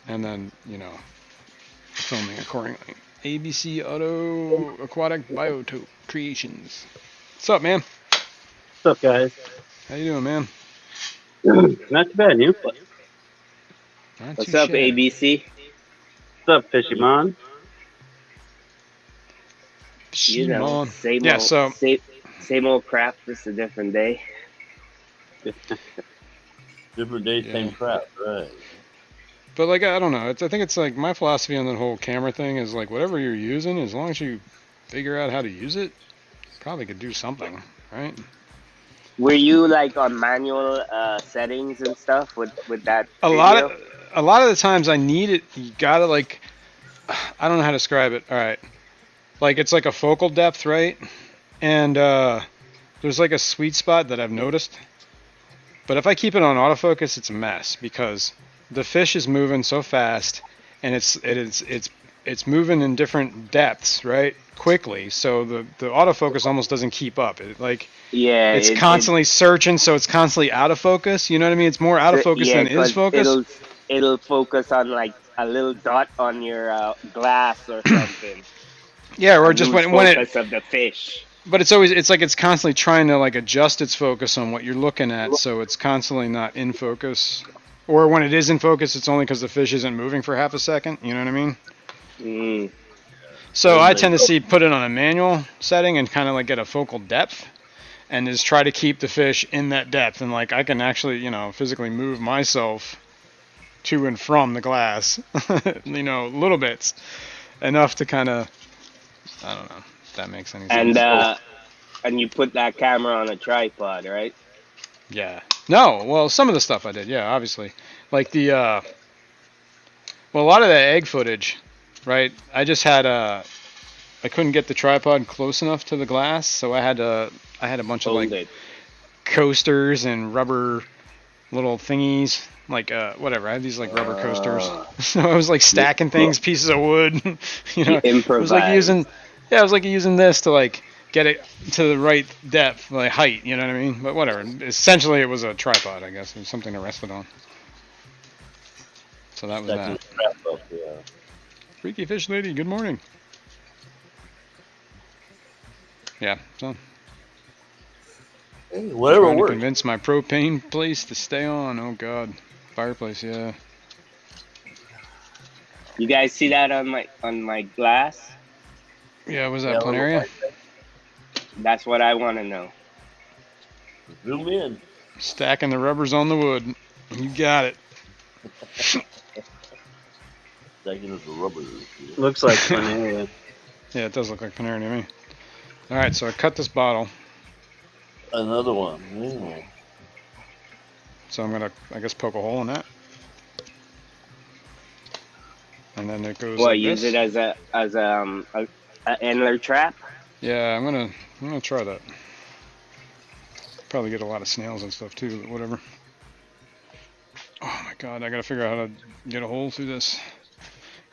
and then filming accordingly. ABC Auto Aquatic Biotope Creations. What's up, man?
What's up, guys?
How you doing, man?
Not too bad, you?
What's up, ABC?
What's up, Fishy Man?
You know, same old crap, just a different day.
Different day, same crap, right?
But like, I don't know. I think it's like my philosophy on the whole camera thing is like whatever you're using, as long as you figure out how to use it, probably could do something, right?
Were you like on manual settings and stuff with that?
A lot of the times I need it. You gotta like, I don't know how to describe it. All right, like it's like a focal depth, right? And there's like a sweet spot that I've noticed. But if I keep it on autofocus, it's a mess because the fish is moving so fast, and it's moving in different depths, right? Quickly, so the autofocus almost doesn't keep up. It's constantly searching, so it's constantly out of focus. You know what I mean? It's more out of focus than is focus.
It'll focus on like a little dot on your glass or something.
Yeah, or just when
focus of the fish.
But it's constantly trying to like adjust its focus on what you're looking at, so it's constantly not in focus. Or when it is in focus, it's only because the fish isn't moving for half a second. You know what I mean?
Mm.
So I tend to put it on a manual setting and kind of like get a focal depth, and just try to keep the fish in that depth. And like I can actually, physically move myself to and from the glass, little bits, enough to kind of, I don't know if that makes any sense.
And you put that camera on a tripod, right?
Yeah. No, well, some of the stuff I did, yeah, obviously. Like a lot of the egg footage, right? I just had I couldn't get the tripod close enough to the glass, so I had a bunch of like coasters and rubber little thingies, like whatever. I had these like rubber coasters, so I was like stacking things, pieces of wood, It was like using this to like get it to the right depth, like height, you know what I mean? But whatever. Essentially, it was a tripod, I guess. It was something to rest it on. So that was that. Freaky Fish Lady, good morning. Yeah, so.
Hey, whatever
trying
works.
to convince my propane place to stay on. Oh God, fireplace, yeah.
You guys see that on my glass?
Yeah, was that Planaria?
That's what I want to know.
Zoom in.
Stacking the rubbers on the wood. You got it.
Stacking the rubbers.
Looks like Planaria.
Yeah, it does look like Planaria to me. All right, so I cut this bottle.
Another one. Yeah.
So I'm gonna, I guess, poke a hole in that, and then it goes.
What?
Like
Use
this.
it as a endler trap?
Yeah, I'm gonna try that. Probably get a lot of snails and stuff too, but whatever. Oh my God, I gotta figure out how to get a hole through this.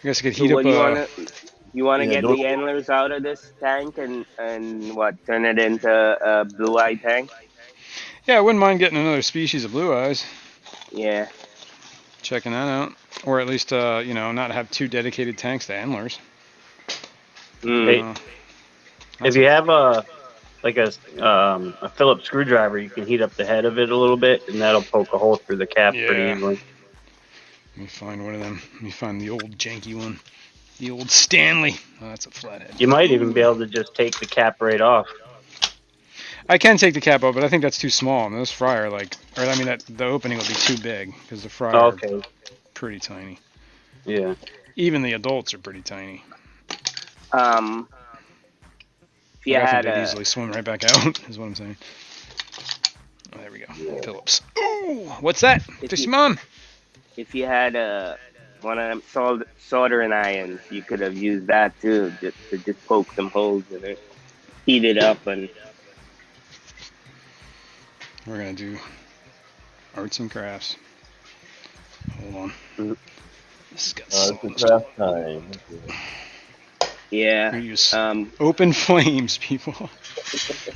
guess I could
So
heat
what
up
do
a.
you wanna
Yeah,
get
don't.
the antlers out of this tank and what turn it into a blue eye tank?
Yeah, I wouldn't mind getting another species of blue eyes.
Yeah.
Checking that out, or at least not have 2 dedicated tanks to antlers.
Mm.
Hey, if you have a Phillips screwdriver, you can heat up the head of it a little bit, and that'll poke a hole through the cap pretty
Yeah.
easily.
Let me find one of them. Let me find the old janky one. The old Stanley. Oh, that's a flathead.
You might even be able to just take the cap right off.
I can take the cap off, but I think that's too small. And those fry are the opening would be too big because the fry are
Okay.
pretty tiny.
Yeah.
Even the adults are pretty tiny.
If you
Like, I think
had
they'd
a
easily swim right back out, is what I'm saying. Oh, there we go.
Yeah.
Phillips. Ooh, what's that? Fishy mom.
if you had one of them soldering irons, you could have used that too, just poke some holes in it, heat it up, and
We're gonna do arts and crafts. Hold on.
Mhm.
This has got
It's
salt.
a craft time.
yeah.
We're gonna use
Um,
open flames, people.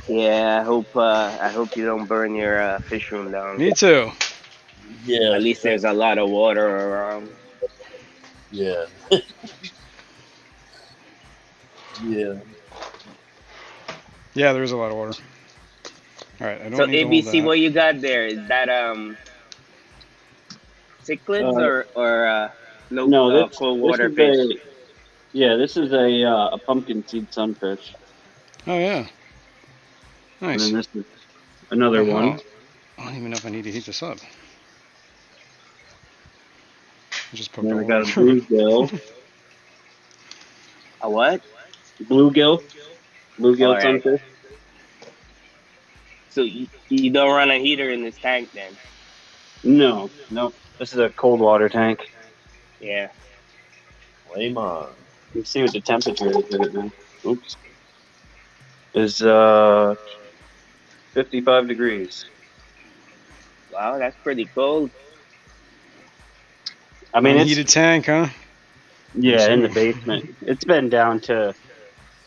yeah. I hope you don't burn your fish room down.
Me too.
Yeah.
At least there's a lot of water around.
Yeah. Yeah.
Yeah, there is a lot of water. All right, I don't
So
need to hold
ABC,
that.
what you got there? Is that cichlids
Uh,
or
No,
cold
this
water
is
fish?
this is a pumpkin seed sunfish,
Oh yeah,
and
nice.
then this is another
Oh,
one.
hell, I don't even know if I need to heat this up. I just poked
And
a
then I
hole
got
in
a
it.
bluegill,
A what?
bluegill,
All
bluegill
right.
sunfish.
So you don't run a heater in this tank then?
No, no, this is a cold water tank.
Yeah.
Flame on.
You can see what the temperature is right now. Oops, is 55 degrees.
Wow, that's pretty cold.
I mean, it's
Unheated tank, huh?
in the
Assuming.
basement. It's been down to,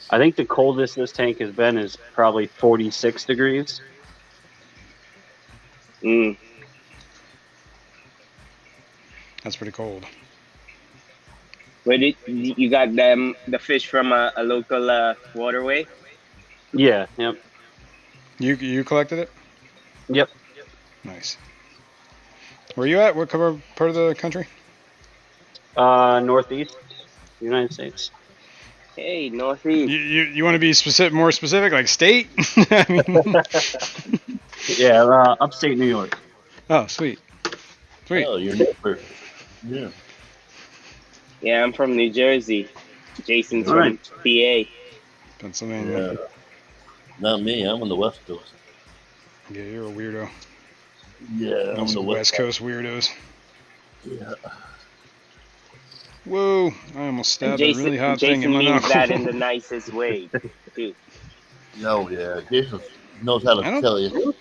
I think the coldest this tank has been is probably 46 degrees.
Mm.
That's pretty cold.
Where did you got the fish from a local waterway?
Yeah, yep,
You collected it?
yep.
Nice. Where you at? What part of the country?
Northeast United States.
Hey, Northeast.
You want to be more specific, like state? I mean,
Yeah, upstate New York.
oh, sweet.
Oh, your neighbor. Yeah.
Yeah, I'm from New Jersey. Jason's
All
from
right.
PA.
Pennsylvania.
Yeah. Not me. I'm on the West Coast.
Yeah, you're a weirdo.
Yeah, I'm on
Those
the
West Coast weirdos.
Yeah.
Whoa! I almost
And
stabbed a really hot thing in
Jason
my
means
knuckle.
that in the nicest way, too.
No, yeah. Jason knows how
I
to
don't.
tell you.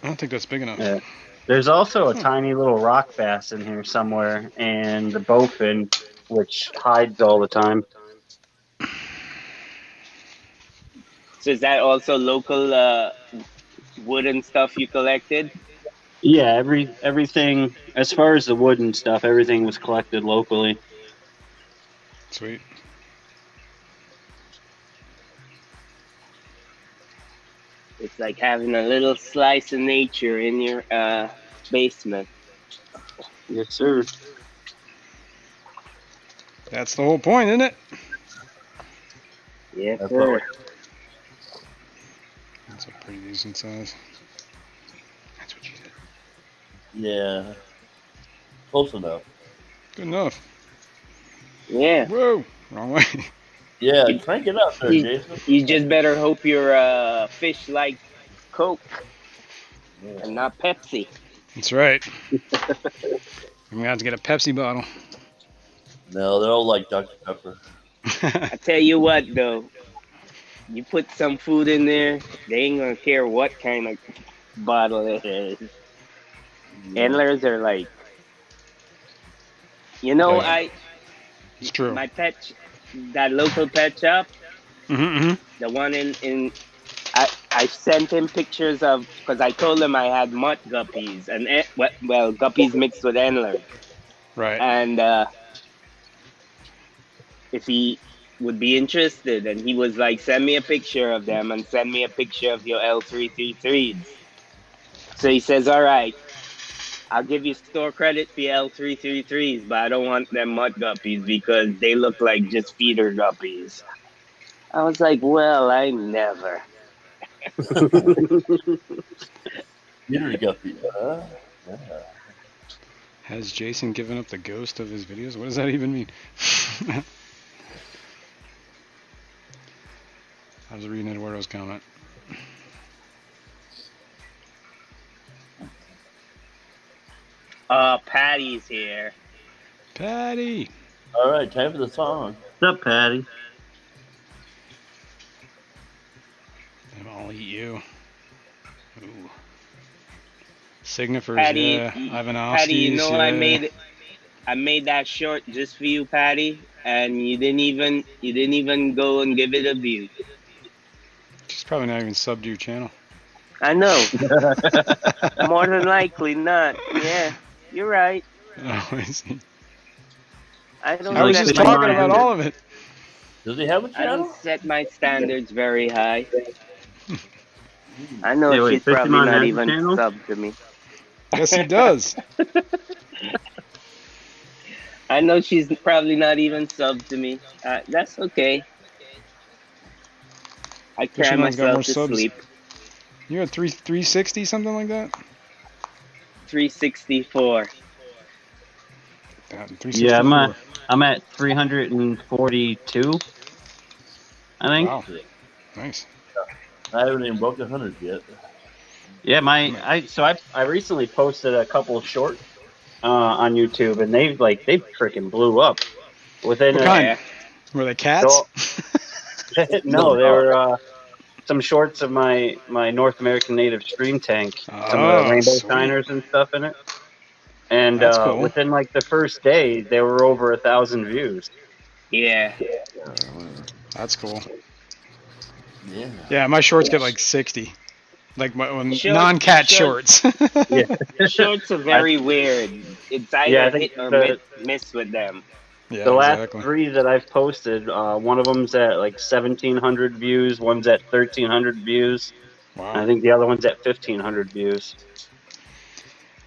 I don't think that's big enough.
Yeah. There's also a
Huh.
tiny little rock bass in here somewhere, and the bowfin, which hides all the time.
So is that also local wooden stuff you collected?
Yeah, everything as far as the wood and stuff, everything was collected locally.
Sweet.
It's like having a little slice of nature in your basement.
Yes, sir.
That's the whole point, isn't it?
Yes,
That's
sir.
right.
That's a pretty decent size. That's what you said.
Yeah. Close enough.
Good enough.
Yeah.
Whoa! Wrong way.
Yeah, crank it up there, Jason.
You just better hope your fish like Coke
Yeah.
and not Pepsi.
That's right. I'm gonna have to get a Pepsi bottle.
No, they're all like Dr. Pepper.
I tell you what, though, you put some food in there, they ain't gonna care what kind of bottle it is.
Yeah.
Antlers are like, you know,
Yeah. It's true.
My pet, that local pet shop,
Mm-hmm.
the one in I sent him pictures of, because I told him I had mutt guppies and well, guppies mixed with antlers,
Right.
and if he would be interested, and he was like, send me a picture of them and send me a picture of your L333s. So he says, all right, I'll give you store credit for your L333s, but I don't want them mutt guppies because they look like just feeder guppies. I was like, well, I never.
Feeder guppy. Yeah.
Has Jason given up the ghost of his videos? What does that even mean? I was reading Eduardo's comment.
Patty's here.
Patty!
All right, time for the song.
What's up, Patty?
I'll eat you. Ooh. Signifers,
Patty,
yeah.
Patty, you know,
yeah.
I made that short just for you, Patty, and you didn't even go and give it a view.
She's probably not even subbed to your channel.
I know. More than likely not. Yeah, you're right.
Oh, I see.
I don't.
I was just talking about all of it.
Does he have a
I
channel?
don't set my standards very high. I know
Yeah, wait,
she's probably
Fishroom
not
has a
even
channel?
subbed to me.
Yes, he does.
I know she's probably not even subbed to me. That's okay. I cry
Fisherman's got more
myself to
subs.
sleep.
You had 360, something like that?
364.
Damn,
Yeah,
364.
I'm at 342. I think.
Wow. Nice.
I haven't even broke 100 yet.
Yeah, I recently posted a couple short on YouTube, and they freaking blew up within.
What kind? Were they cats?
No, they were some shorts of my North American native stream tank, some of the rainbow
sweet.
shiners and stuff in it. And
That's cool.
within like the first day, they were over 1,000 views.
Yeah.
That's cool.
Yeah.
Yeah, my shorts get like 60. Like
Shorts-
non-cat shorts.
Yeah,
Shorts are very weird. It's either
I think
hit or miss with them.
Yeah,
the last
exactly.
3 that I've posted, one of them's at like 1,700 views, one's at 1,300 views,
Wow.
and I think the other one's at 1,500 views.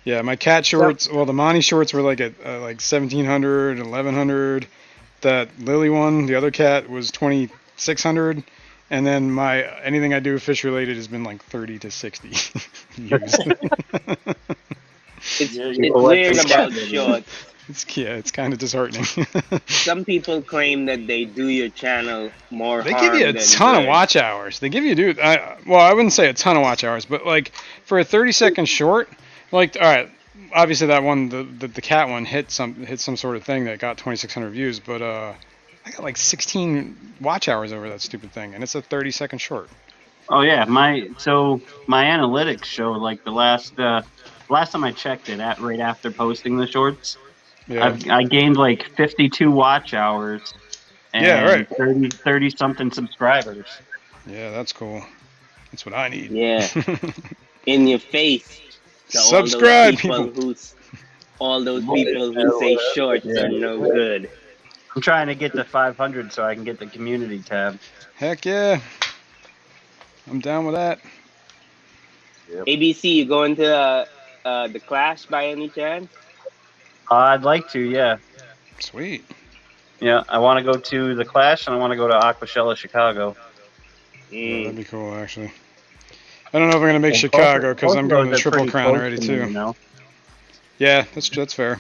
Yeah, my cat shorts. Well, the Monty shorts were like at like 1,700, 1,100. That Lily one, the other cat, was 2,600. And then anything I do fish related has been like 30 to 60 views.
It's weird about shorts.
It's kind of disheartening.
Some people claim that they do your channel more
They
harm
give you a
than
ton
good.
of watch hours. They give you, I wouldn't say a ton of watch hours, but like for a 30-second short, like, all right, obviously that one, the cat one hit some sort of thing that got 2,600 views, but I got like 16 watch hours over that stupid thing, and it's a 30-second short.
Oh yeah, my analytics show like the last time I checked it right after posting the shorts,
Yeah.
I gained like 52 watch hours and
Yeah, right.
30 something subscribers.
Yeah, that's cool. That's what I need.
Yeah. In your face. To
Subscribe,
all those people who say shorts are no good.
I'm trying to get to 500 so I can get the community tab.
Heck yeah. I'm down with that.
Yep.
ABC, you going to the Clash by any chance?
I'd like to, yeah.
Sweet.
Yeah, I want to go to the Clash and I want to go to Aquashella, Chicago.
Yeah, that'd be cool, actually. I don't know if I'm gonna make Chicago because I'm going to the Triple Crown already too.
You know?
Yeah, that's fair.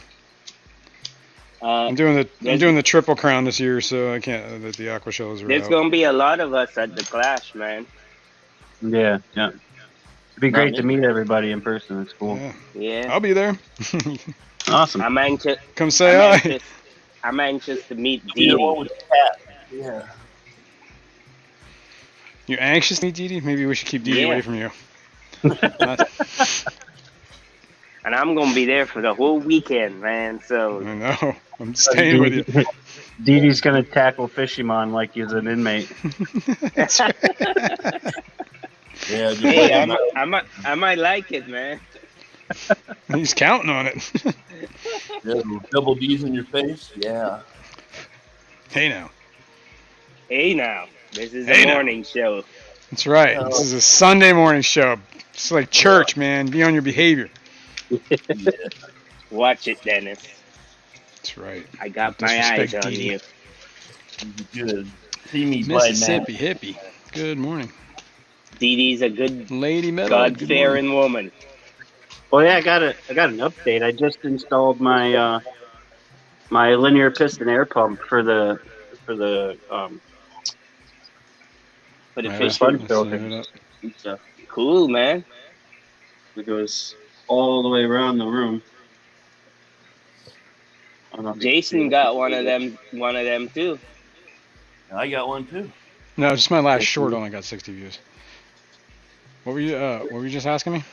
I'm doing the Triple Crown this year, so I can't. The Aquashellas are
There's
out.
gonna be a lot of us at the Clash, man.
Yeah. It'd be great to meet everybody in person. It's cool.
Yeah.
I'll be there.
Awesome.
I'm anxious.
Come say hi.
I'm anxious to meet
You know
Dee.
what with the cat? Yeah.
You're anxious to meet Dee? Maybe we should keep Dee away from you.
And I'm gonna be there for the whole weekend, man. So
I know. I'm staying with you.
Dee Dee's gonna tackle Fishymon like he's an inmate.
That's right.
Yeah, just
Hey,
let him out.
I might like it, man.
He's counting on it.
Yeah, double D's in your face. Yeah.
Hey now.
Hey, now this is
Hey
a
now.
morning show.
That's right. This is a Sunday morning show. It's like church, man. Be on your behavior.
Yeah.
Watch it, Dennis.
That's right.
I got
Don't
my eyes
disrespect
on
Dee Dee.
you.
Good. See me, blind man.
Mississippi hippie. Good morning.
Dee Dee's a good,
Lady Metal. Good morning.
God-fearing woman.
Well, yeah, I got an update. I just installed my my linear piston air pump for the
For the fish
fun
Let's
filter
save it up.
and stuff.
Cool, man.
It goes all the way around the room. I don't know if you can see
Jason
it.
got one of them too.
I got one too.
No, just my last short only got 60 views. What were you just asking me?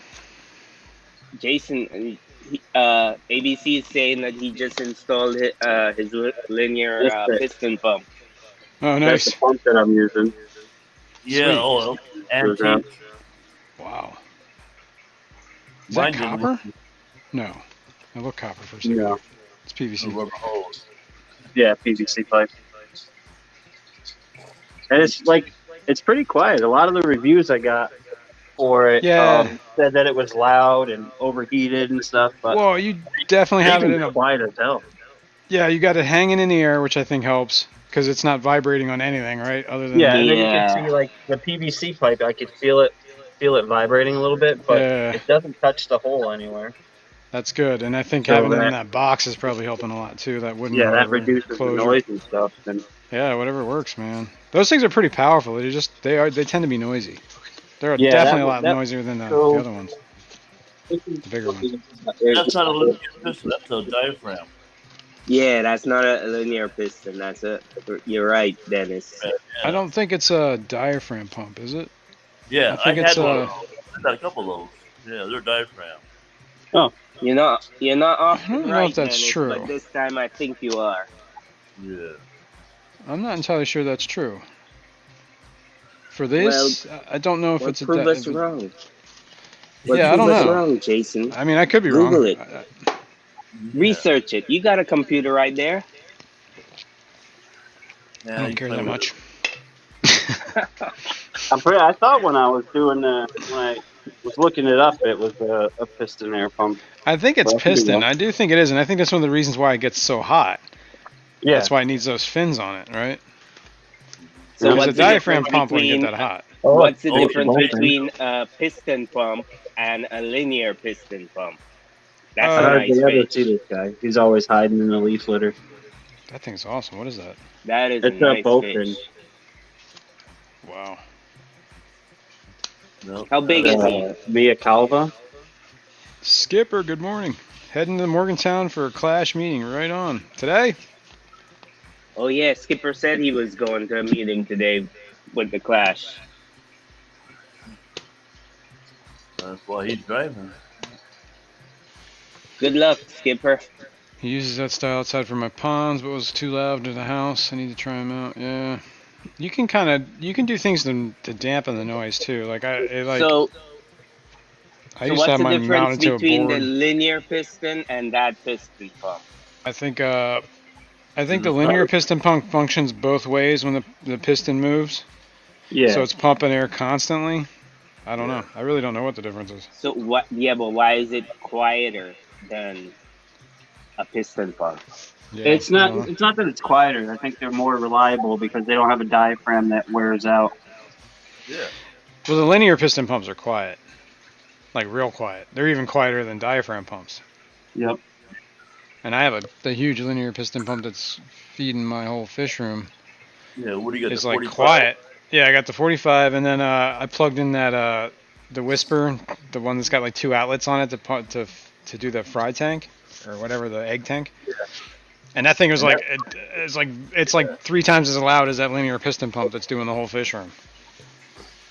Jason, ABC is saying that he just installed his linear piston pump.
Oh,
That's the
nice.
pump that I'm using.
Yeah.
Sweet.
Oh, antique.
Wow. Is
Mine
that
didn't
copper? No. I look copper for a second.
No.
It's PVC.
Rubber hose.
Yeah, PVC pipe. And it's pretty quiet. A lot of the reviews I got for it said that it was loud and overheated and stuff. But
Well, you definitely have it in a.
quiet as hell.
Yeah, you got it hanging in the air, which I think helps because it's not vibrating on anything, right? Other than
Yeah, and then you can see like the PVC pipe. I could feel it vibrating a little bit, but it doesn't touch the hole anywhere.
That's good, and I think having it in that box is probably helping a lot too. That wouldn't.
Yeah, that reduces the noise and stuff. And
yeah, whatever works, man. Those things are pretty powerful. They tend to be noisy. They're definitely a lot noisier than the other ones. The bigger ones.
That's not a linear piston. That's a diaphragm.
Yeah, that's not a linear piston. You're right, Dennis.
Yeah.
I don't think it's a diaphragm pump, is it?
Yeah,
I think it's
one of those. I got a couple of those. Yeah, they're diaphragm.
Oh,
you're not off.
I don't know
right,
if that's
Dennis,
true.
But this time I think you are.
Yeah.
I'm not entirely sure that's true. For this, I don't know if it's a.
Prove us wrong.
Yeah, I don't know.
Wrong, Jason.
I mean, I could be
Google
wrong.
it. Research it. You got a computer right there.
Yeah,
I don't care that much.
I thought when I was doing when I was looking it up, it was a piston air pump.
I think it's piston. I do think it is, and I think that's one of the reasons why it gets so hot.
Yeah.
That's why it needs those fins on it, right?
So
because a diaphragm pump wouldn't get that hot.
What's the difference between a piston pump and a linear piston pump? That's a nice fish.
See this guy. He's always hiding in the leaf litter.
That thing's awesome. What is that?
That is a nice fish.
Wow.
Nope.
How big is he?
Mia Calva.
Skipper, good morning. Heading to Morgantown for a Clash meeting. Right on. Today?
Oh yeah, Skipper said he was going to a meeting today with the Clash.
That's why he's driving.
Good luck, Skipper.
He uses that style outside for my ponds, but was too loud to the house. I need to try them out. Yeah. You can do things to dampen the noise too. Like I used to have mine mounted to a board.
What's the difference between the linear piston and that piston pump?
I think the linear piston pump functions both ways when the piston moves.
Yeah.
So it's pumping air constantly. I don't know. I really don't know what the difference is.
So what? Yeah, but why is it quieter than a piston pump?
Yeah,
It's not. It's not that it's quieter. I think they're more reliable because they don't have a diaphragm that wears out.
Yeah.
Well, the linear piston pumps are quiet, like real quiet. They're even quieter than diaphragm pumps.
Yep.
And I have the huge linear piston pump that's feeding my whole fish room.
Yeah. What do you got?
It's
the
like
45?
quiet. Yeah, I got the 45, and then I plugged in that the Whisper, the one that's got like 2 outlets on it to do the fry tank or whatever, the egg tank.
Yeah.
And that thing was like it's like 3 times as loud as that linear piston pump that's doing the whole fish room.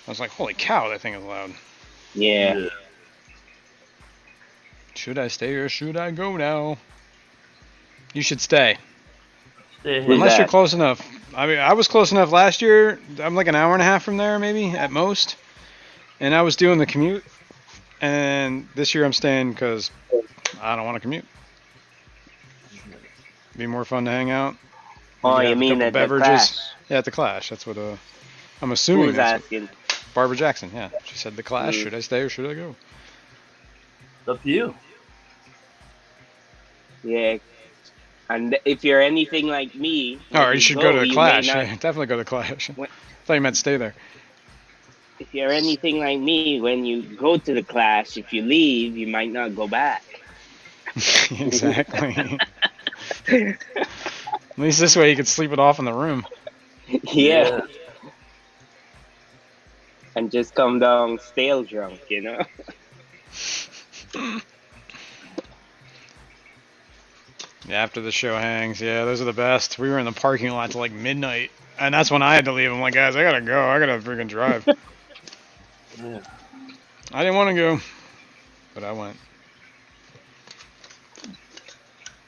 I was like, holy cow, that thing is loud.
Yeah.
Should I stay or should I go now? You should stay. Unless you're close enough. I mean, I was close enough last year. I'm like an hour and a half from there, maybe at most. And I was doing the commute. And this year I'm staying because I don't want to commute. Be more fun to hang out.
Oh, you mean at the Clash?
Yeah, at the Clash. That's what I'm assuming.
Who's asking?
Barbara Jackson. Yeah, she said the Clash. Should I stay or should I go?
It's up to you.
Yeah. And if you're anything like me,
you should go to the Clash. Yeah, definitely go to the Clash. I thought you meant stay there.
If you're anything like me, when you go to the Clash, if you leave, you might not go back.
Exactly. At least this way you could sleep it off in the room.
Yeah. And just come down stale drunk, you know?
Yeah, after the show hangs, yeah, those are the best. We were in the parking lot till like midnight, and that's when I had to leave. I'm like, guys, I gotta go. I gotta freaking drive.
Yeah.
I didn't want to go, but I went.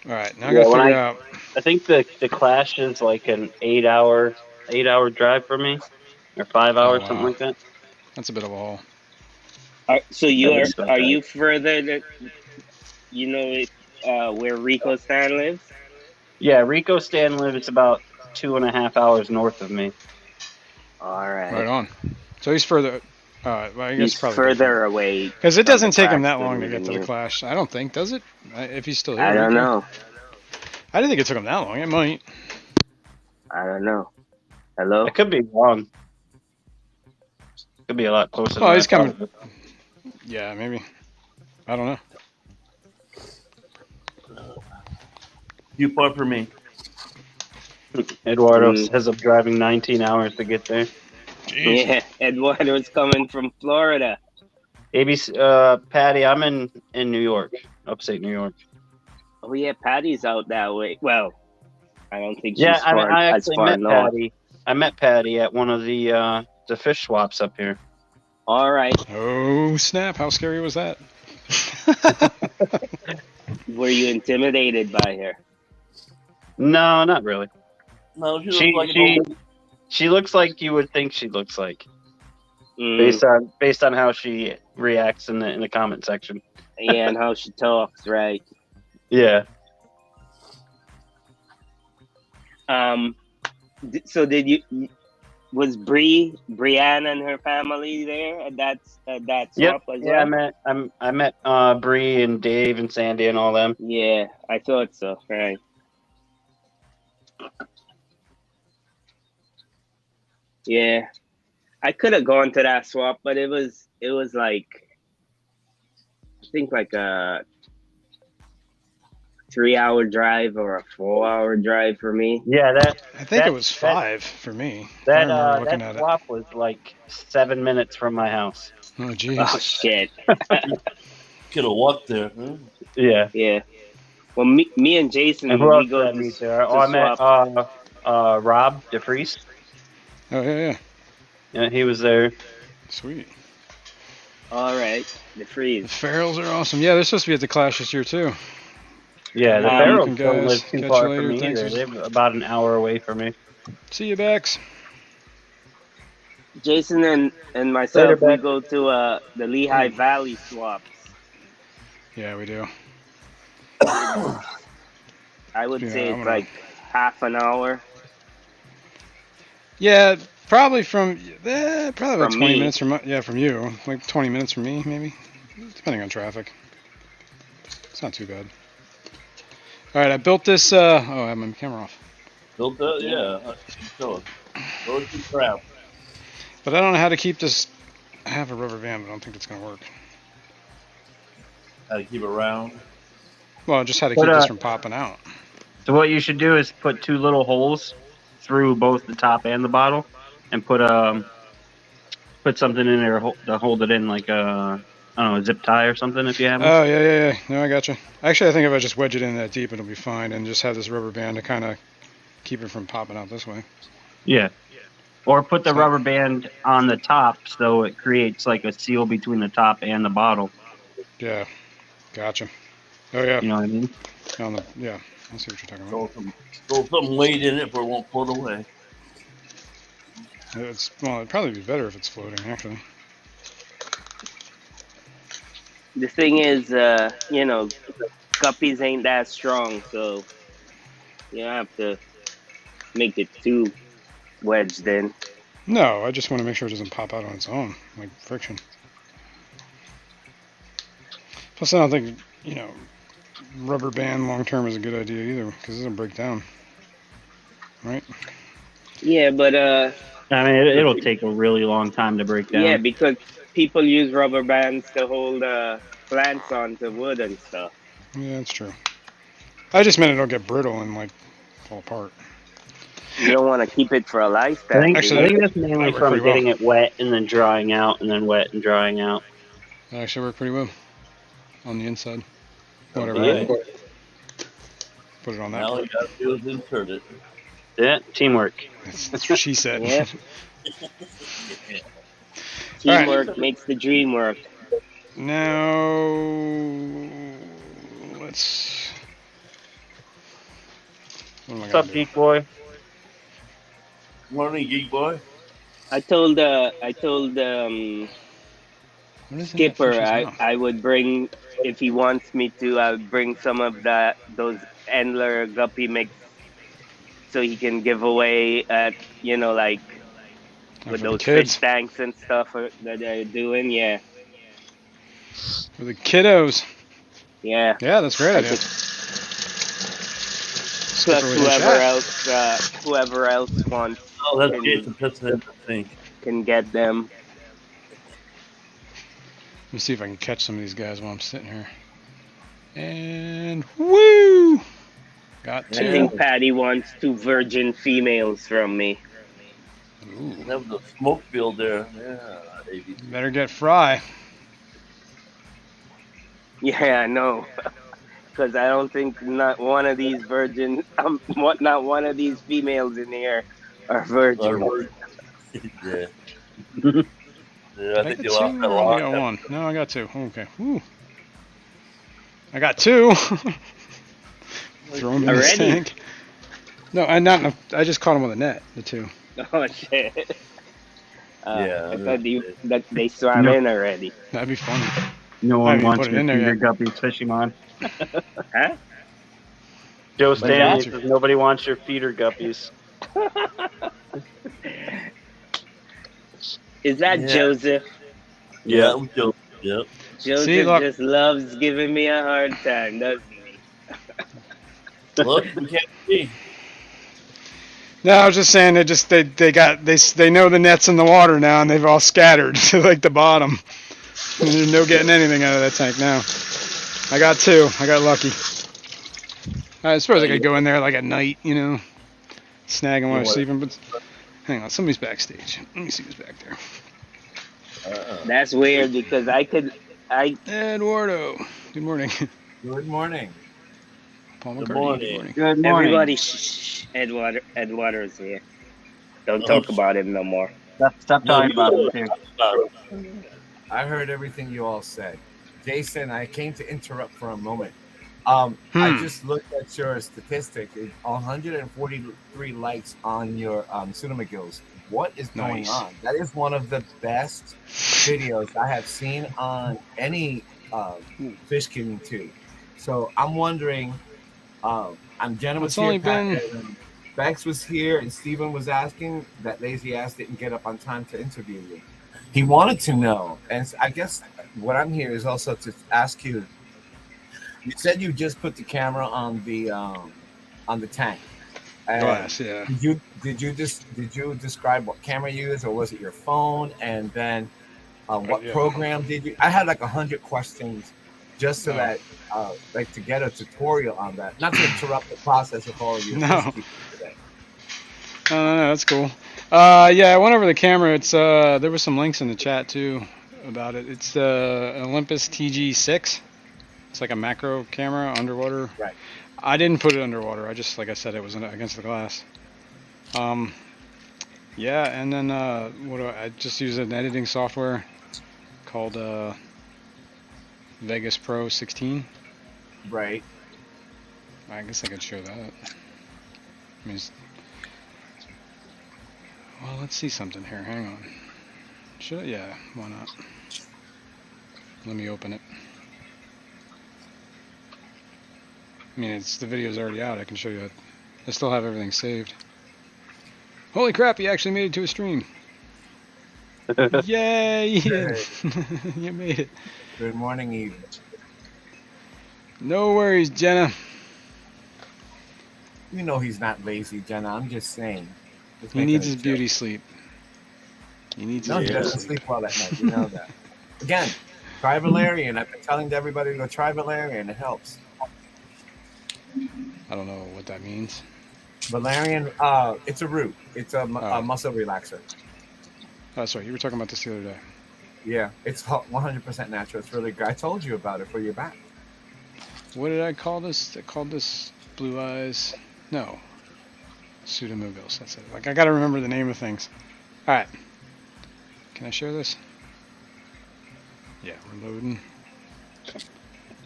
All right, now I gotta figure out.
I think the Clash is like an 8-hour drive for me, or 5 hours, something like that.
That's a bit of a haul.
So are you further than, you know, where Rico Stan lives?
Yeah, Rico Stan lives about 2.5 hours north of me.
All right.
Right on. So he's further. Well, I guess
he's
probably
further away.
Because it doesn't take him that long to get to the Clash. I don't think, does it? If he's still here.
I don't know.
I didn't think it took him that long. It might.
I don't know. Hello?
I could be wrong. Could be a lot closer.
Oh, he's coming. Yeah, maybe. I don't know.
You far for me.
Eduardo says I'm driving 19 hours to get there.
Jeez.
Yeah, Eduardo's coming from Florida.
ABC, Patty, I'm in New York, upstate New York.
Oh yeah, Patty's out that way. Well, I don't think she's
I
far
actually met
north.
Patty. I met Patty at one of the fish swaps up here.
All right.
Oh snap! How scary was that?
Were you intimidated by her?
No, not really.
No,
she looks like you would think she looks like,
Mm.
based on how she reacts in the comment section.
Yeah, and how she talks, right?
Yeah.
So was Brianne and her family there at that swap as well?
Yeah, I met Bree and Dave and Sandy and all them.
Yeah, I thought so. Right. Yeah, I could have gone to that swap, but it was like, I think like a 3-hour drive or a 4-hour drive for me.
Yeah,
I think it was 5 for me.
That swap was like 7 minutes from my house.
Oh jeez.
Oh shit.
Could have walked there. Huh?
Yeah.
Yeah. Well, me and Jason,
and who else
we go
did I
to,
meet there?
to
I met
swap.
Rob DeFries.
Oh yeah.
Yeah, he was there.
Sweet.
All right, the
The
freeze.
Farrells are awesome. Yeah, they're supposed to be at the Clash this year too.
Yeah, the
Farrells
don't live too
Catch
far
you later.
from me
Thanks.
either. They're about an hour away from me.
See you, Bex.
Jason and myself,
Later,
we
Beck.
go to the Lehigh Valley swaps.
Yeah, we do.
I would
Yeah,
say
I'm
it's
gonna-
like half an hour.
Yeah, probably from probably about
From
20
me.
minutes from you, like 20 minutes from me, maybe, depending on traffic. It's not too bad. All right, I built this. I have my camera off.
Built that? Yeah. Keep going. Go to crap.
But I don't know how to keep this. I have a rubber band, but I don't think it's gonna work.
How to keep it round.
Well, just how to keep this from popping out.
So what you should do is put 2 little holes through both the top and the bottle, and put something in there to hold it in, like I don't know, a zip tie or something if you have one.
Oh yeah. No, I gotcha. Actually, I think if I just wedge it in that deep, it'll be fine, and just have this rubber band to kind of keep it from popping out this way.
Yeah. Or put the rubber band on the top so it creates like a seal between the top and the bottle.
Yeah, gotcha. Oh yeah.
You know what I mean?
Yeah. I see what you're talking about.
Throw some weight in it, but it won't float away.
It'd probably be better if it's floating, actually.
The thing is, guppies ain't that strong, so you don't have to make it too wedged in.
No, I just want to make sure it doesn't pop out on its own, like friction. Plus, I don't think, rubber band long term is a good idea either, because it doesn't break down. Right?
Yeah, but
I mean, it'll take a really long time to break down.
Yeah, because people use rubber bands to hold plants onto wood and stuff.
Yeah, that's true. I just meant it'll get brittle and like fall apart.
You don't want to keep it for a lifetime.
I think that's mainly from getting it wet and then drying out and then wet and drying out.
That actually worked pretty well on the inside. Whatever.
Yeah.
Put it on that.
All you gotta do is insert it.
Yeah, teamwork.
That's what she said.
Yeah. Teamwork makes the dream work.
Now, let's.
What's up, Geek Boy?
Morning, Geek Boy.
I told Skipper I would bring, if he wants me to, I would bring some of those Endler guppy mix so he can give away at, like with those fish tanks and stuff that they're doing. Yeah.
For the kiddos.
Yeah.
Yeah, that's a great idea.
Plus whoever else wants.
Oh, that's Jason Pitson, I think.
Can get them.
Let me see if I can catch some of these guys while I'm sitting here. And woo! Got two.
I think Patty wants 2 virgin females from me.
Ooh.
That was a smoke field there. Yeah, baby.
Better get Fry.
Yeah, I know. Because I don't think not one of these virgins, not one of these females in here are virgins.
Yeah. Yeah, I think you lost that
I got one. No, I got 2. Okay. Woo. I got 2. Throw them in the tank. No, I just caught them with a net. The 2.
Oh shit!
Yeah.
I thought they swam in already.
That'd be funny.
No one wants your feeder guppies, Fishymon.
Huh?
Joe Stanley says nobody wants your feeder guppies.
Is that Joseph?
Yeah, Joseph. Yep.
Joseph just loves giving me a hard time, doesn't he?
Look, we can't see.
No, I was just saying they know the net's in the water now and they've all scattered to like the bottom. And there's no getting anything out of that tank now. I got 2. I got lucky. I suppose I could go in there like at night, snag them while I'm sleeping. But hang on, somebody's backstage. Let me see who's back there.
That's weird because
Eduardo. Good morning.
Good morning.
Paul McCartney.
Good morning.
Good morning.
Everybody, shh. Eduardo is here. Don't talk about him no more.
Stop talking about him too.
I heard everything you all said. Jason, I came to interrupt for a moment. I just looked at your statistic. 143 likes on your Tsunamigills. What is going on? That is one of the best videos I have seen on any fish kitting tube. So I'm wondering, Jenna was here, Banks was here, and Steven was asking. That lazy ass didn't get up on time to interview you. He wanted to know, and I guess what I'm here is also to ask you. You said you just put the camera on the tank.
Glass, yeah.
Did you describe what camera you used, or was it your phone? And then what program did you? I had like 100 questions just so that like to get a tutorial on that. Not to interrupt the process of all of you.
No. No, that's cool. Yeah, I went over the camera. It's there was some links in the chat too about it. It's an Olympus TG6. It's like a macro camera underwater.
Right.
I didn't put it underwater. I just, like I said, it was against the glass. Yeah, and then I just use an editing software called Vegas Pro 16.
Right.
I guess I could show that. I mean, well, let's see something here. Hang on. Should I? Yeah, why not? Let me open it. I mean, the video's already out. I can show you it. I still have everything saved. Holy crap, you actually made it to a stream. Yay, Ian. You made it.
Good morning, Eve.
No worries, Jenna.
You know he's not lazy, Jenna. I'm just saying.
He needs his beauty sleep. He needs
No,
his
he
beauty
doesn't
sleep.
sleep well at night. You know that. Again, try valerian. I've been telling everybody to go try valerian. It helps.
I don't know what that means.
Valerian, it's a root. It's a muscle relaxer.
Oh, sorry, you were talking about this the other day.
Yeah, it's 100% natural. It's really good. I told you about it for your back.
What did I call this? I called this Blue Eyes. No. Pseudomugos. That's it. Like, I gotta remember the name of things. Alright. Can I share this? Yeah, we're loading.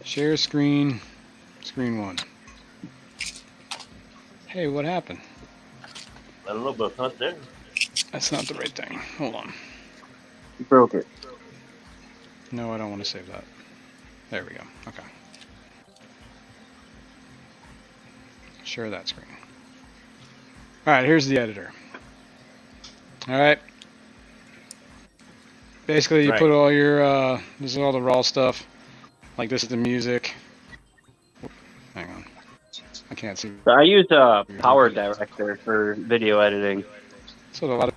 Share screen. Screen 1. Hey, what happened?
I don't know, but it's not there.
That's not the right thing. Hold on.
You broke it.
No, I don't want to save that. There we go. Okay. Share that screen. Alright, here's the editor. Alright. Basically, you put all your, this is all the raw stuff. Like, this is the music. Hang on. I can't see.
So I use a Power Director for video editing.
That's what a lot of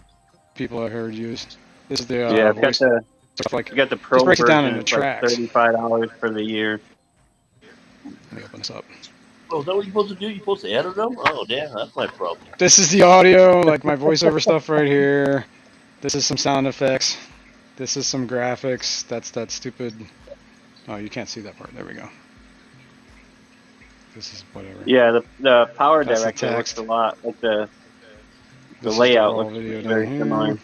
people I've heard use. This is the
yeah, I've got
stuff, like,
you got the Pro
breaks it
version.
down into
It's like
tracks.
$35 for the year.
Let me open this up.
Oh, is that what you're supposed to do? You're supposed to edit them? Oh, damn, that's my problem.
This is the audio, like my voiceover stuff right here. This is some sound effects. This is some graphics. That's that stupid. Oh, you can't see that part. There we go. This is whatever.
Yeah, the Power
That's the
Director
text.
works a lot. Like the
This is
layout
raw
looks
video down
very
here.
similar.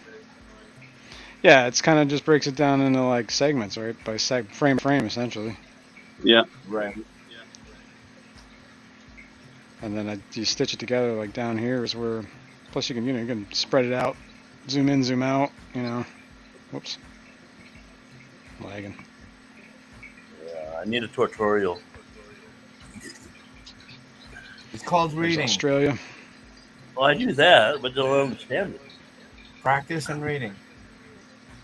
Yeah, it's kind of just breaks it down into like segments, right? By frame to frame, essentially.
Yeah.
Right.
And then you stitch it together. Like down here is where. Plus, you can spread it out, zoom in, zoom out. You know. Whoops. Lagging.
Yeah, I need a tutorial.
It's called
There's
reading.
Australia.
Well, I do that, but don't understand it.
Practice and reading.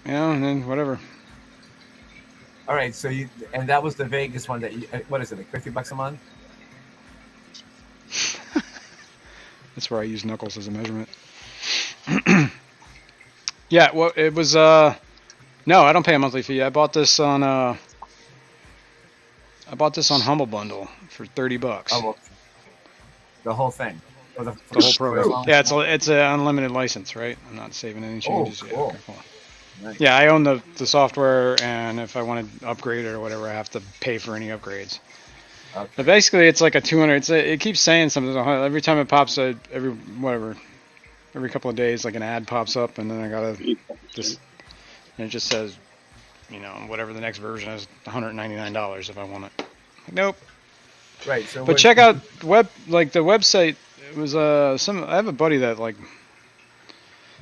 Yeah, and then whatever.
All right, so and that was the Vegas one that what is it, like $50 a month?
That's where I use Knuckles as a measurement. Yeah, well, it was, no, I don't pay a monthly fee. I bought this on Humble Bundle for $30.
Oh, well, the whole thing. Or
the whole program. Yeah, it's an unlimited license, right? I'm not saving any changes.
Oh,
yet.
cool.
Okay, cool.
Nice.
Yeah, I own the software, and if I want to upgrade it or whatever, I have to pay for any upgrades.
Okay.
But basically, it's like a 200. It keeps saying something. Every time it pops, every couple of days, like an ad pops up, and then I gotta just, and it just says, you know, whatever the next version is, $199 if I want it. Nope.
Right. So,
But check out the website. It was I have a buddy that like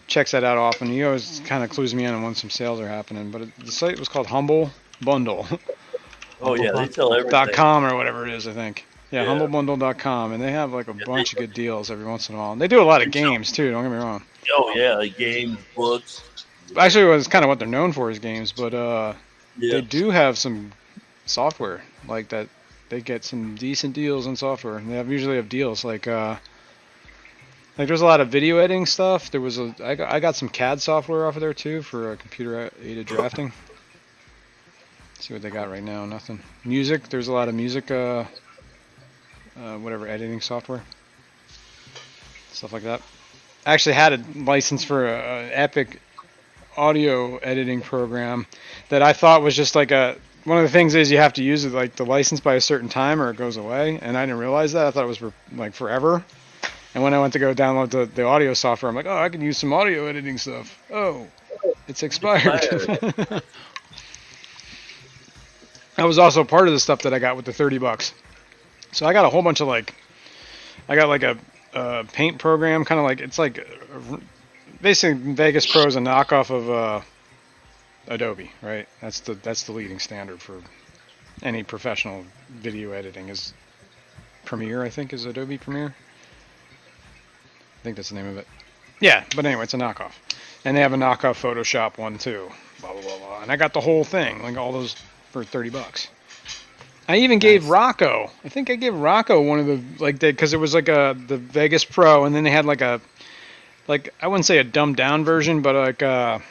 checks that out often. He always kind of clues me in on when some sales are happening. But the site was called Humble Bundle.
Oh, yeah, they sell everything.
.com or whatever it is, I think. Yeah, humblebundle.com, and they have like a bunch of good deals every once in a while. And they do a lot of games too. Don't get me wrong.
Oh, yeah, like games, books.
Actually, it was kind of what they're known for is games, but
Yeah.
they do have some software like that. They get some decent deals on software. And they usually have deals like there's a lot of video editing stuff. There was I got some CAD software off of there too for computer aided drafting. See what they got right now. Nothing. Music. There's a lot of music. Whatever editing software. Stuff like that. I actually had a license for an Epic audio editing program that I thought was just like one of the things is you have to use it like the license by a certain time or it goes away, and I didn't realize that. I thought it was for like forever. And when I went to go download the audio software, I'm like, oh, I can use some audio editing stuff. Oh, it's expired. That was also part of the stuff that I got with the $30. So I got a whole bunch of like I got like a paint program, kind of like it's like basically Vegas Pro is a knockoff of Adobe, right? That's the leading standard for any professional video editing. Is Premiere, I think, is Adobe Premiere. I think that's the name of it. Yeah, but anyway, it's a knockoff, and they have a knockoff Photoshop one too. Blah blah blah blah. And I got the whole thing, like all those for $30. I even gave Rocco. I think I gave Rocco one of the because it was like the Vegas Pro, and then they had like I wouldn't say a dumbed down version, but like a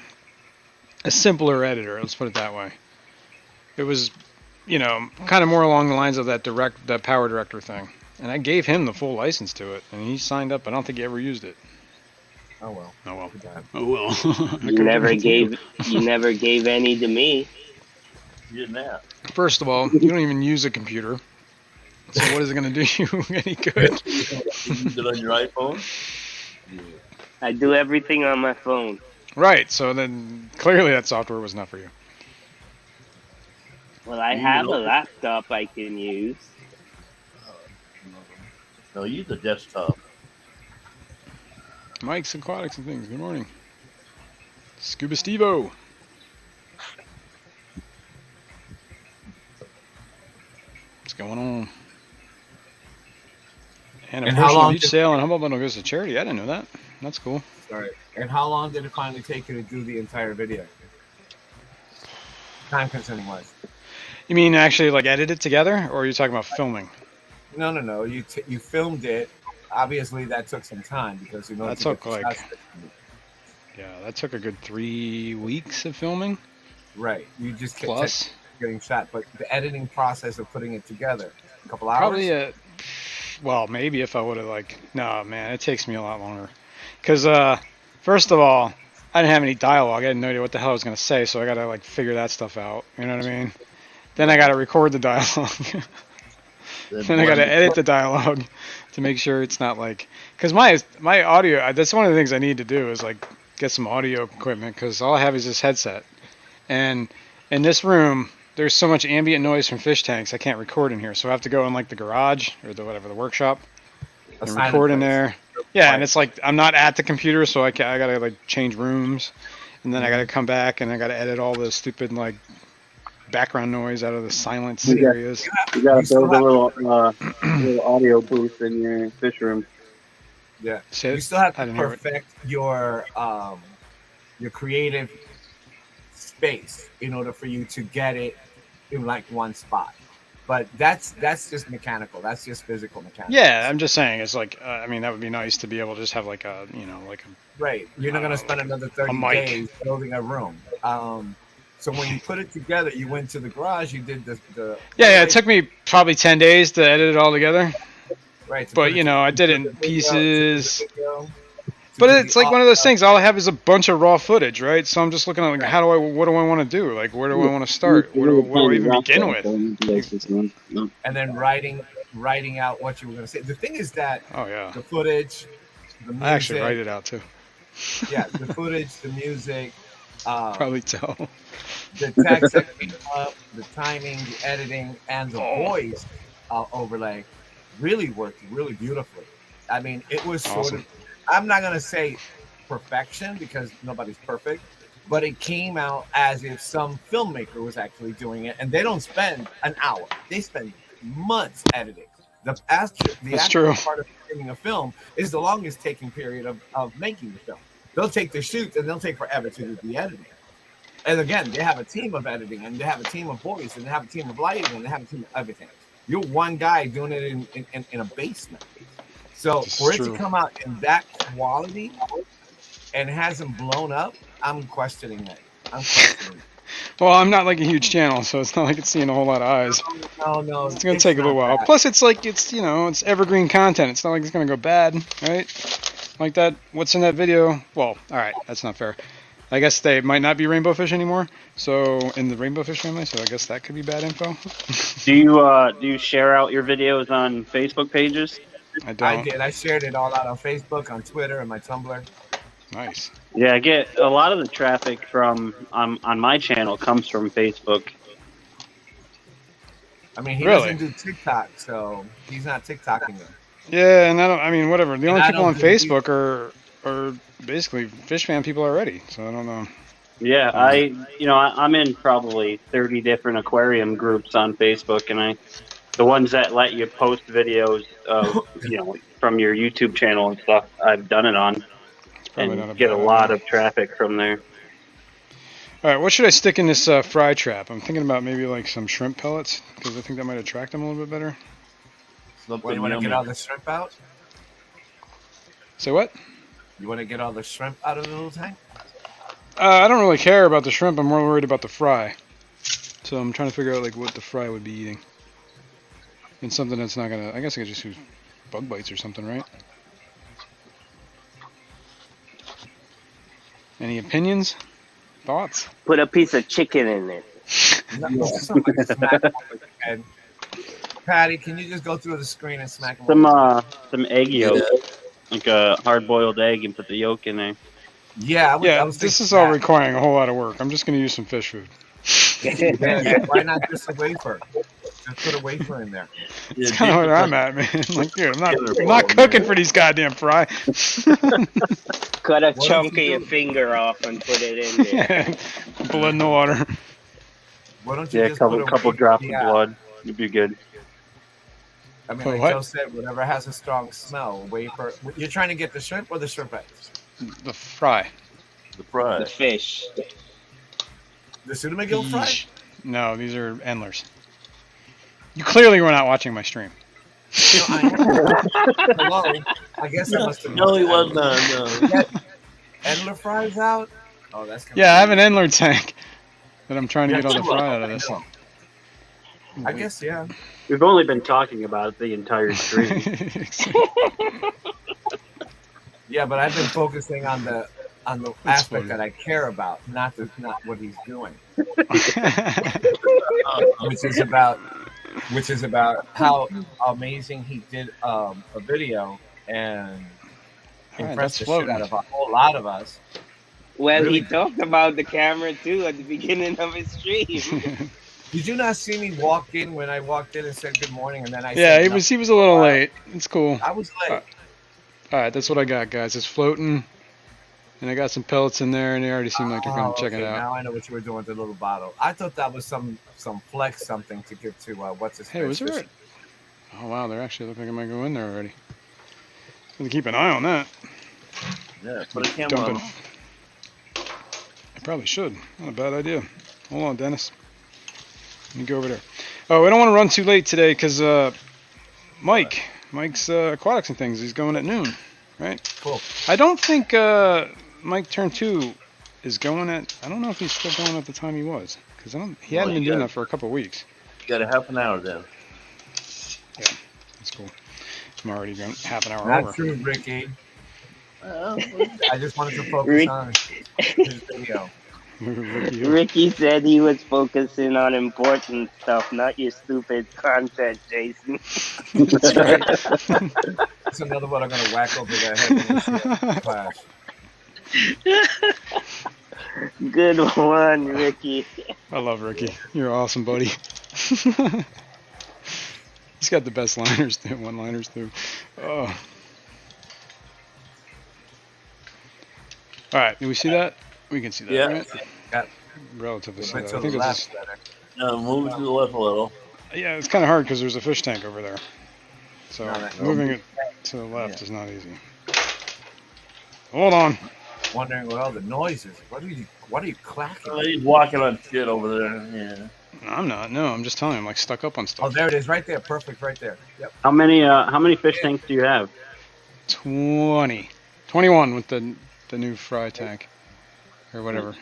simpler editor. Let's put it that way. It was, kind of more along the lines of that Power Director thing. And I gave him the full license to it, and he signed up. I don't think he ever used it.
Oh well.
Oh well. Oh well.
You never gave any to me.
You didn't have.
First of all, you don't even use a computer. So what is it going to do you any good?
You use it on your iPhone? Yeah.
I do everything on my phone.
Right. So then clearly that software was not for you.
Well, I have a laptop I can use.
No, use the desktop.
Mike's Aquatics and Things. Good morning. Scuba Steve-O. What's going on? And a portion of each sale and Humble Bundle goes to charity. I didn't know that. That's cool.
Sorry. And how long did it finally take you to do the entire video? Time consuming wise.
You mean actually like edit it together, or are you talking about filming?
No. You filmed it. Obviously, that took some time because
that took like that took a good 3 weeks of filming.
Right. You just
plus
getting shot, but the editing process of putting it together, a couple hours.
Probably well, maybe if I would have no, man, it takes me a lot longer. Because first of all, I didn't have any dialogue. I had no idea what the hell I was gonna say, so I gotta figure that stuff out. You know what I mean? Then I gotta record the dialogue. Then I gotta edit the dialogue to make sure it's not because my audio. That's one of the things I need to do is get some audio equipment because all I have is this headset, and in this room there's so much ambient noise from fish tanks I can't record in here, so I have to go in the garage or the workshop and record in there. Yeah, and it's I'm not at the computer, so I gotta change rooms, and then I gotta come back and I gotta edit all the stupid background noise out of the silence areas.
You gotta build a little audio booth in your fish room.
Yeah, you still have to perfect your creative space in order for you to get it in one spot. But that's just mechanical. That's just physical mechanics.
Yeah, I'm just saying it's I mean that would be nice to be able to just have a
right. You're not gonna spend another 30 days building a room. So when you put it together, you went to the garage. You did the
yeah. It took me probably 10 days to edit it all together.
Right.
But I did it in pieces. But it's one of those things. All I have is a bunch of raw footage, right? So I'm just looking at what do I want to do? Where do I want to start? Where do I even begin with?
And then writing out what you were going to say. The thing is that the footage, the music.
I actually write it out too.
Yeah, the footage, the music.
Probably tell.
The text that came up, the timing, the editing, and the voice overlay really worked really beautifully. I mean, it was sort of. I'm not gonna say perfection because nobody's perfect, but it came out as if some filmmaker was actually doing it, and they don't spend an hour; they spend months editing. The actual part of making a film is the longest taking period of making the film. They'll take the shoots and they'll take forever to do the editing. And again, they have a team of editing, and they have a team of voice, and they have a team of lighting, and they have a team of everything. You're one guy doing it in a basement. So for it to come out in that quality and it hasn't blown up, I'm questioning it.
Well, I'm not a huge channel, so it's not it's seeing a whole lot of eyes.
No.
It's gonna take a little while. Plus, it's it's evergreen content. It's not like it's gonna go bad, right? Like that. What's in that video? Well, all right, that's not fair. I guess they might not be rainbow fish anymore. So in the rainbow fish family, so I guess that could be bad info.
Do you share out your videos on Facebook pages?
I don't.
I did. I shared it all out on Facebook, on Twitter, and my Tumblr.
Nice.
Yeah, I get a lot of the traffic from on my channel comes from Facebook.
I mean, he doesn't do TikTok, so he's not TikToking it.
Yeah, and I mean, whatever. The
And
only
I
people
don't
on
believe-
Facebook are basically fish fan people already. So I don't know.
Yeah, I'm in probably 30 different aquarium groups on Facebook, and the ones that let you post videos of, from your YouTube channel and stuff, I've done it on,
Probably
and
not a
get
bad
a lot
idea.
of traffic from there.
All right, what should I stick in this fry trap? I'm thinking about maybe like some shrimp pellets because I think that might attract them a little bit better.
Well, you want to get all the shrimp out?
Say what?
You want to get all the shrimp out of the little tank?
I don't really care about the shrimp. I'm more worried about the fry. So I'm trying to figure out like what the fry would be eating. And something that's not gonna. I guess I could just use bug bites or something, right? Any opinions? Thoughts?
Put a piece of chicken in it.
Somebody smack him over the head. Patty, can you just go through the screen and smack him?
Some egg yolk, like a hard-boiled egg, and put the yolk in there.
Yeah, I was
this is
thinking
all requiring a whole lot of work. I'm just gonna use some fish food.
Why not just a wafer? Just put a wafer in there.
That's kind of where I'm at, man. Like, dude, I'm not cooking for these goddamn fry.
Cut a chunk of your finger off and put it in there.
Blood in the water.
Why don't you
Yeah,
just
a couple drops of
Yeah.
blood. You'd be good.
I mean,
Put
like
what?
Joe said, whatever has a strong smell, wafer. You're trying to get the shrimp or the shrimp eggs?
The fry.
The fry.
The fish.
The Sudamagill fry?
Yeesh. No, these are endlers. You clearly were not watching my stream.
Hello. I guess I must have.
No, he wasn't. No.
Endler fries out? Oh, that's kind
Yeah, I have an endler tank that I'm trying to
Yeah,
get all the
two
fry
of
out of
them,
this.
I know. I guess, yeah.
We've only been talking about it the entire stream.
Yeah, but I've been focusing on the aspect
funny.
that I care about, not what he's doing, which is about how amazing he did a video and impressed the shit out of a whole lot of us.
Well,
Really?
he talked about the camera too at the beginning of his stream.
Did you not see me walk in when I walked in and said good morning, and then I
Yeah,
said
he was a little late. It's cool.
I was late.
All right, that's what I got, guys. It's floating, and I got some pellets in there, and they already seem like they're going to check it out.
Now I know what you were doing with the little bottle. I thought that was some flex something to give to what's his
Hey,
face.
was it right? Oh wow, they actually look like I might go in there already. Gonna keep an eye on that.
Yeah, put a camera
Dumping.
on.
I probably should. Not a bad idea. Hold on, Dennis. Let me go over there. Oh, we don't want to run too late today because Mike's aquatics and things. He's going at noon, right?
Cool.
I don't think Mike Turn 2 is going at. I don't know if he's still going at the time he was because he hadn't been doing that for a couple of weeks.
You got a half an hour then.
Yeah, that's cool. I'm already going half an hour
Not
over.
true, Ricky.
Well,
I just wanted to focus on his video.
Ricky said he was focusing on important stuff, not your stupid content, Jason.
That's right.
That's another one I'm gonna whack over their head when we see it clash.
Good one, Ricky.
I love Ricky. You're awesome, buddy. He's got the best liners too, one-liners too. Oh. All right, do we see that? We can see that,
Yeah.
right?
Yeah.
Relatively see
Went
that.
to
I
the
think
left
it's
better.
move to the left a little.
yeah, it's kind of hard because there's a fish tank over there. So
No, that-
moving it to the left is not easy. Hold on.
Wondering what all the noises. What are you clacking?
Oh, he's walking on shit over there. Yeah.
I'm not. No, I'm just telling you, I'm like stuck up on
Oh,
stuff.
there it is, right there. Perfect, right there. Yep.
How many fish tanks do you have?
20. 21 with the new fry tank. Or whatever.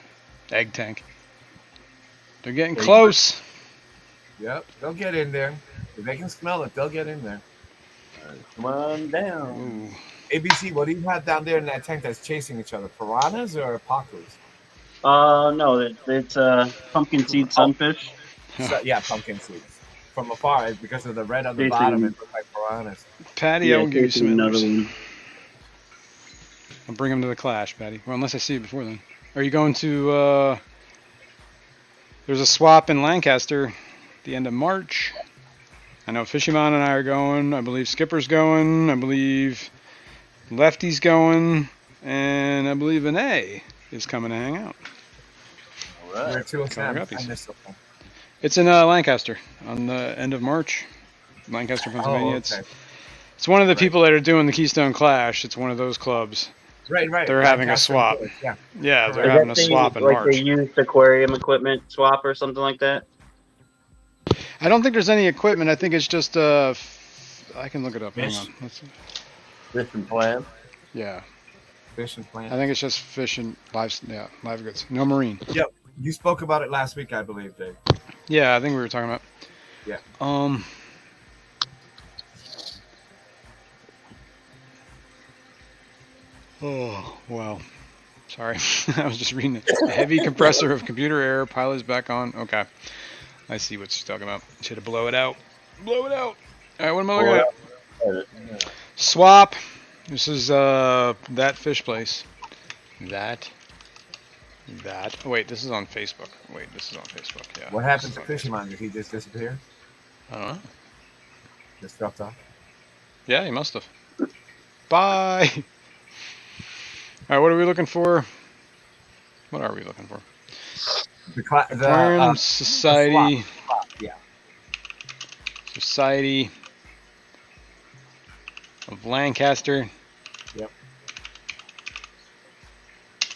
Egg tank. They're getting close.
Yep. They'll get in there. If they can smell it, they'll get in there.
Come on down.
Ooh.
ABC, what do you have down there in that tank that's chasing each other? Piranhas or pacus?
No, it's pumpkin seed sunfish.
So, yeah, pumpkin seeds. From afar, because of the red on the
Chasing-
bottom, it looks like piranhas.
Patty, I will give you some
another
endlers.
one.
I'll bring him to the clash, Patty. Well, unless I see it before then. Are you going to, there's a swap in Lancaster at the end of March. I know Fishymon and I are going. I believe Skipper's going. I believe Lefty's going. And I believe an A is coming to hang out.
All right.
Where to?
Color
I
guppies.
missed something.
It's in Lancaster on the end of March. Lancaster, Pennsylvania.
Oh, okay.
It's one of the people that are doing the Keystone Clash. It's one of those clubs.
Right.
They're having a swap.
Yeah.
Yeah, they're
Correct.
having a swap in
like
March.
they used aquarium equipment swap or something like that?
I don't think there's any equipment. I think it's just I can look it up.
Fish.
Hang on. Let's see.
Fish and plan.
Yeah,
Fish and plant.
I think it's just fish and live goods. No marine.
Yep. You spoke about it last week, I believe, Dave.
Yeah, I think we were talking about.
Yeah.
Oh, wow. Sorry. I was just reading it. A heavy compressor of computer error. Pilot is back on. Okay. I see what she's talking about. Should have blow it out. Blow it out. All right, what am I looking at? Swap. This is that fish place. That. Oh, wait, this is on Facebook. This is on Facebook, yeah.
What happened
This
to
is on
Fishymon? Did he just disappear?
Facebook. I don't know.
Just dropped off?
Yeah, he must have. Bye. All right, what are we looking for? What are we looking for? Aquarium Society.
Swap. Yeah.
Society of Lancaster.
Yep.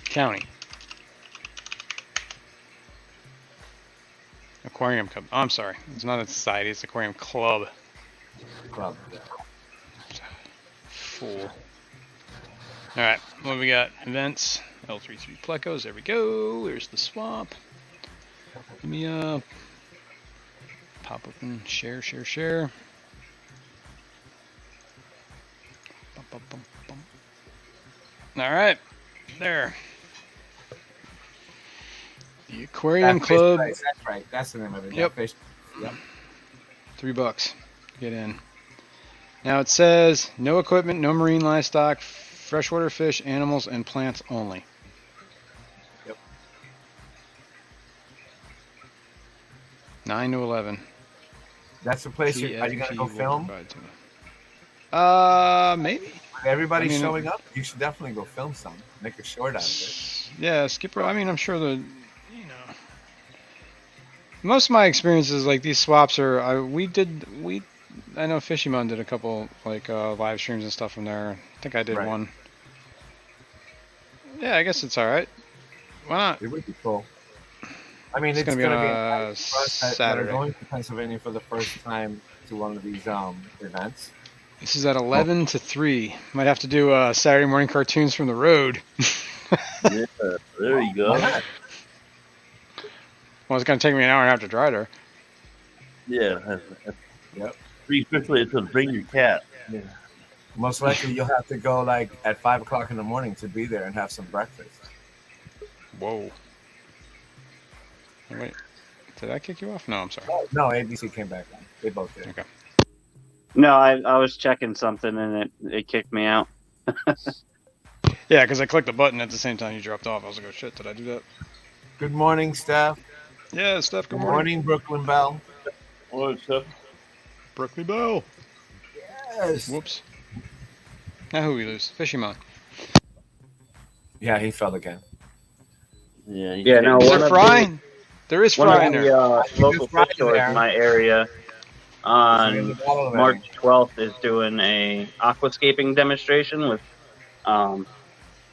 County. Aquarium Club. Oh, I'm sorry. It's not a society. It's Aquarium Club.
Club.
Fool. All right. What do we got? Events. L33 Plecos. There we go. There's the swap. Let me pop open. Share. Bum, bum, bum. All right. There. The Aquarium Club.
That's right. That's the name of it.
Yep.
Fish. Yep.
$3 to get in. Now it says no equipment, no marine livestock, freshwater fish, animals, and plants only.
Yep.
9 to 11.
That's the place. Are you gonna go film?
Maybe.
If everybody's
I mean,
showing up, you should definitely go film some. Make a short out of it.
Yeah, Skipper. I mean, I'm sure most of my experiences like these swaps are. I know Fishymon did a couple like live streams and stuff from there. I think I did one. Yeah, I guess it's all right. Why not?
It would be cool. I mean, it's
gonna be
going to be
on
nice for us that are
Saturday.
going to Pennsylvania for the first time to one of these events.
This is at 11 to 3. Might have to do Saturday morning cartoons from the road.
Yeah, there you go.
Why not?
Well, it's going to take me an hour and a half to drive there.
Yeah.
Yep.
Pretty quickly, it's going to bring your cat.
Yeah. Most likely, you'll have to go like at 5 o'clock in the morning to be there and have some breakfast.
Whoa. Wait, did I kick you off? No, I'm sorry.
No, ABC came back on. They both did.
Okay.
No, I was checking something and it kicked me out.
Yeah, because I clicked the button at the same time you dropped off. I was like, oh shit, did I do that?
Good morning, Steph.
Yeah, Steph,
Good morning, Brooklyn Bell.
What's up?
Brooklyn Bell.
Yes.
Whoops. Now who we lose? Fishymon.
Yeah, he fell again.
Yeah.
Yeah, no.
Is
one
there
of
fry? There is
One
fry in
of
there.
the local
fry
fish stores
there.
in my area on March 12th is doing a aquascaping demonstration with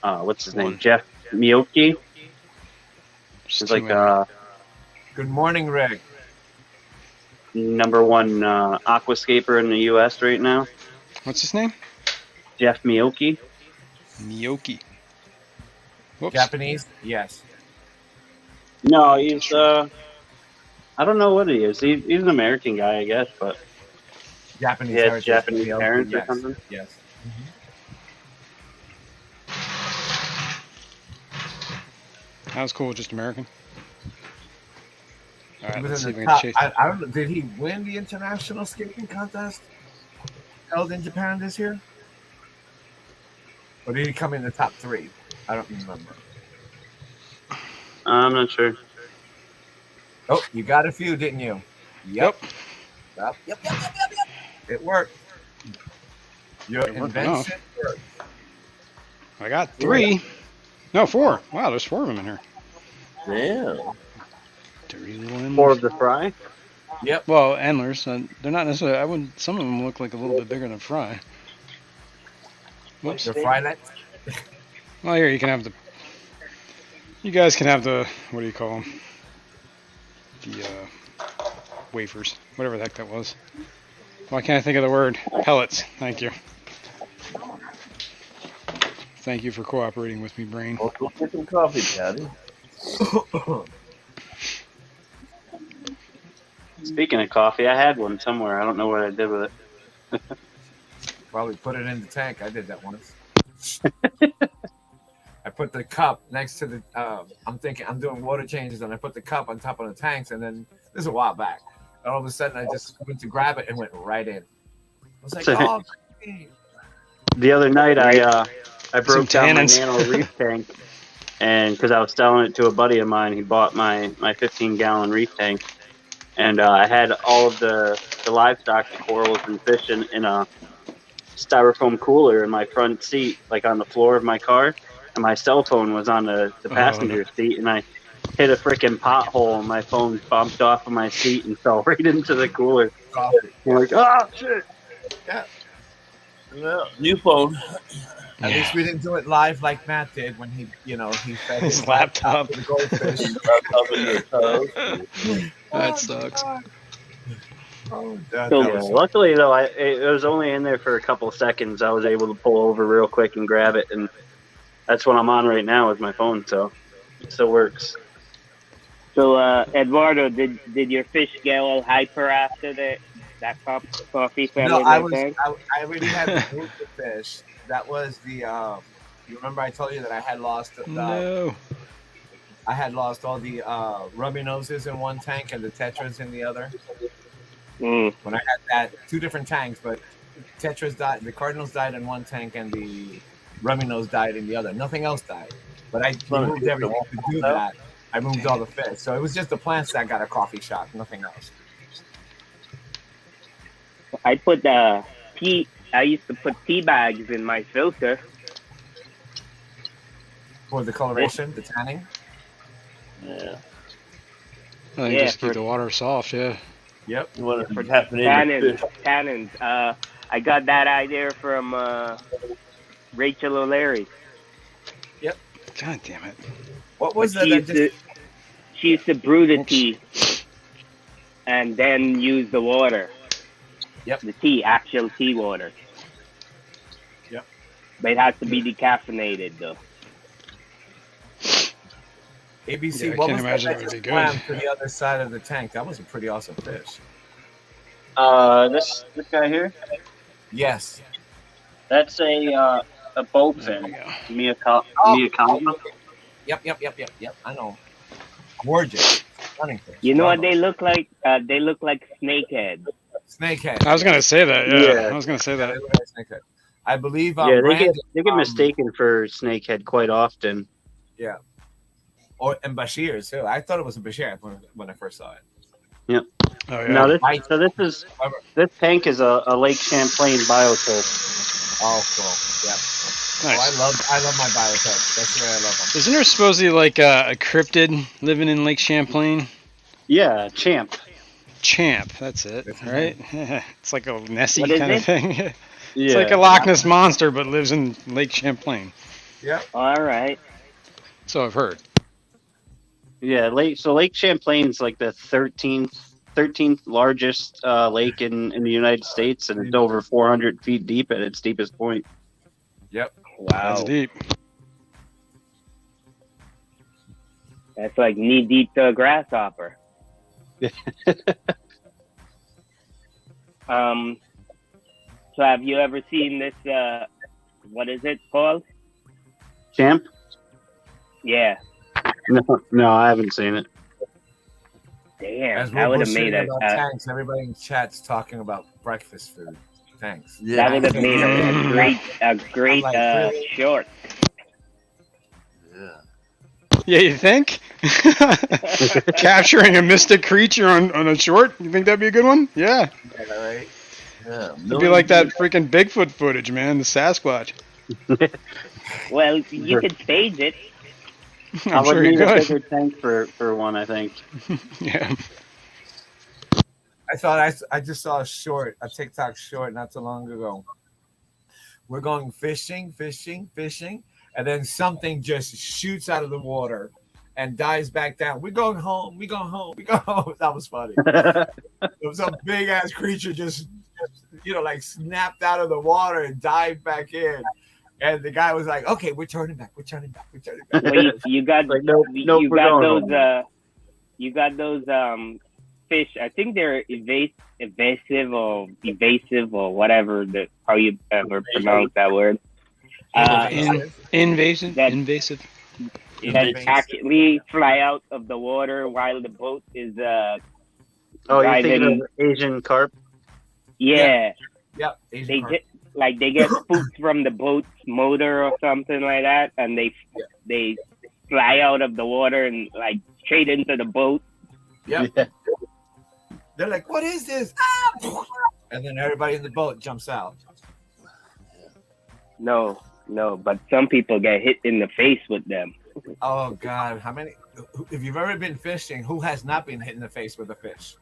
what's his name?
One.
Jeff Miyoki.
Just
He's
two
like
in.
Good morning, Rick.
number one aquascaper in the U.S. right now.
What's his name?
Jeff Miyoki.
Miyoki. Whoops.
Japanese? Yes.
No, he's I don't know what he is. He's an American guy, I guess, but
Japanese
he has
heritage.
Japanese
Yes.
parents or something.
Yes.
That was cool, just American. All
He
right,
was
let's see
in
if we
the
can
top.
chase.
I don't know. Did he win the international skating contest held in Japan this year? Or did he come in the top 3? I don't remember.
I'm not sure.
Oh, you got a few, didn't you?
Yep.
Yep. It worked. Your
It worked
invention worked.
I got 3. No, 4. Wow, there's 4 of them in here.
Yeah.
3 little endlers.
4 of the fry.
Yep.
Well, endlers. They're not necessarily. I wouldn't. Some of them look like a little bit bigger than fry. Whoops.
The fry nets.
Well, here you can have the. You guys can have the. What do you call them? The wafers, whatever the heck that was. Why can't I think of the word? Pellets. Thank you. Thank you for cooperating with me, brain.
Well, go get some coffee, Patty.
Speaking of coffee, I had one somewhere. I don't know what I did with it.
Probably put it in the tank. I did that once. I put the cup next to the. I'm thinking I'm doing water changes, and I put the cup on top of the tanks, and then this is a while back. And all of a sudden, I just went to grab it and went right in. I was like, oh.
The other night, I broke down my
tannins.
nano reef tank, and because I was selling it to a buddy of mine, he bought my 15-gallon reef tank, and I had all of the livestock, the corals and fish in a styrofoam cooler in my front seat, like on the floor of my car, and my cell phone was on the passenger seat, and I hit a freaking pothole, and my phone bumped off of my seat and fell right into the cooler. I'm like, oh shit!
Yeah.
Yeah, new phone.
At least we didn't do it live like Matt did when he fed
His laptop.
to the goldfish.
That sucks.
Oh,
luckily though, it was only in there for a couple of seconds. I was able to pull over real quick and grab it, and that's what I'm on right now with my phone. So it still works.
So, Eduardo, did your fish get all hyper after that coffee fell
No,
in
I
that
was.
tank?
I really had to move the fish. That was the. You remember I told you that I had lost.
No.
I had lost all the rummy noses in one tank and the tetras in the other.
Mm.
When I had that, 2 different tanks, but tetras died. The cardinals died in one tank and the rummy nose died in the other. Nothing else died. But I removed everything to do that. I moved all the fish. So it was just the plants that got a coffee shot, nothing else.
I used to put tea bags in my filter.
For the coloration, the tanning.
Yeah.
I think just keep the water soft, yeah.
Yep.
You want to happen in
Tannins. I got that idea from Rachel O'Leary.
Yep.
God damn it.
What was that?
She used to brew the tea and then use the water.
Yep.
The tea, actual tea water.
Yep.
But it has to be decaffeinated, though.
ABC,
Yeah, I
what
can't
was
imagine
that
it would be
swam
good.
to the other side of the tank? That was a pretty awesome fish.
This guy here,
Yes.
that's a bowfin, Miyakama.
Yep. I know. Gorgeous. Stunning fish.
You know what they look like? They look like snakehead.
Snakehead.
I was gonna say that. Yeah,
Yeah.
I was gonna say
They
that.
look like snakehead. I believe.
Yeah,
Brandon,
they get mistaken for snakehead quite often.
Yeah. And Bashir too. I thought it was a Bashir when I first saw it.
Oh yeah.
No, this tank is a Lake Champlain biotope.
Oh, cool. Yep.
Nice.
Oh, I love my biotopes. That's the way I love them.
Isn't there supposedly like a cryptid living in Lake Champlain?
Yeah, Champ.
Champ, that's it, right? It's like a Nessie
What is
kind of
it?
thing.
Yeah.
It's like a Loch Ness monster, but lives in Lake Champlain.
Yep.
All right.
So I've heard.
Yeah, Lake Champlain's like the 13th largest lake in the United States, and it's over 400 feet deep at its deepest point.
Yep.
Wow.
That's deep.
That's like knee deep to a grasshopper. So have you ever seen this? What is it called?
Champ?
Yeah.
No, I haven't seen it.
Damn,
As
that
we're
would have made
bullshitting
a
about tanks, everybody in chat's talking about breakfast food. Thanks.
that would have made a great
really?
short.
Yeah.
Yeah, you think? Capturing a mystic creature on a short? You think that'd be a good one? Yeah.
Yeah, right.
Yeah,
It'd be like that freaking Bigfoot footage, man. The Sasquatch.
Well, you could stage it.
I
I'm
would
sure you
need a
could.
bigger tank for one, I think.
Yeah.
I thought I just saw a TikTok short not too long ago. We're going fishing, and then something just shoots out of the water and dives back down. We're going home. We go home. We go home. That was funny. It was some big ass creature just like snapped out of the water and dived back in. And the guy was like, "Okay, we're turning back. We're turning back. We're turning back."
Well, you got
Like, nope,
you
we're
got
going
those
home.
you got those fish. I think they're evasive or whatever how you ever pronounce that word.
Invasive.
That
Invasive.
that actually fly out of the water while the boat is
Oh, you're thinking
driving.
of Asian carp?
Yeah,
Yep.
they get spooked from the boat's motor or something like that, and they fly out of the water and like straight into the boat.
Yep.
Yeah.
They're like, "What is this?" Ah! And then everybody in the boat jumps out.
No, but some people get hit in the face with them.
Oh God, how many? If you've ever been fishing, who has not been hit in the face with a fish?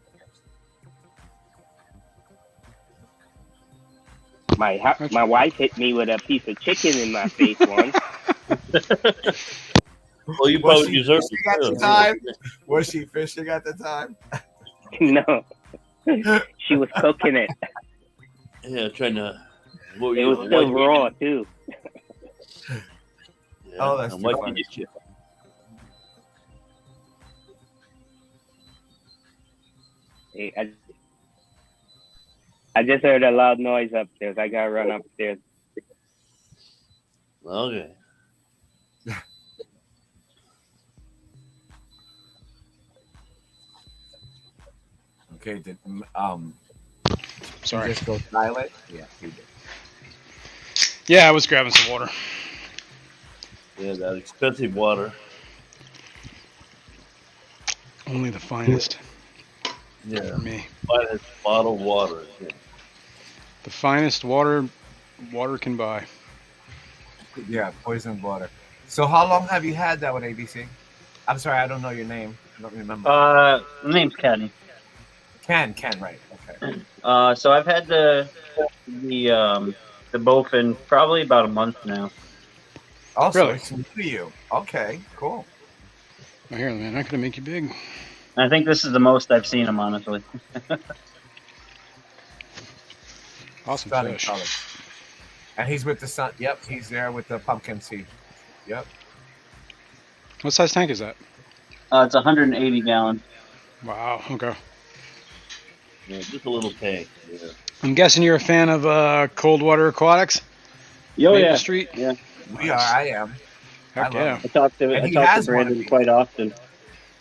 My wife hit me with a piece of chicken in my face once.
Well, you probably deserve it.
At the time? Was she fishing at the time?
No, she was cooking it.
Yeah, trying to.
It was still raw too.
Yeah,
Oh, that's
and
too
what
funny.
did you-
Hey, I just heard a loud noise upstairs. I gotta run upstairs.
Okay.
Okay, did
Sorry.
just go silent? Yeah, he did.
Yeah, I was grabbing some water.
Yeah, that expensive water.
Only the finest
Yeah,
for me.
finest bottled water. Yeah.
The finest water can buy.
Yeah, poisoned water. So how long have you had that with ABC? I'm sorry, I don't know your name. I don't remember.
My name's Ken.
Ken, right? Okay.
So I've had the bowfin probably about a month now.
Also,
Really?
it's new to you. Okay, cool.
Oh, here, man, I'm gonna make you big.
I think this is the most I've seen him, honestly.
Awesome
Stunning
fish.
color. And he's with the sun. Yep, he's there with the pumpkin seed. Yep.
What size tank is that?
It's 180 gallon.
Wow. Okay.
Yeah, just a little tank. Yeah.
I'm guessing you're a fan of cold water aquatics.
Oh
Maple
yeah,
Street.
yeah.
We are. I am.
Heck
I love
yeah.
it.
I talk to
And he
I talk
has
to
one of
Brandon
these.
quite often.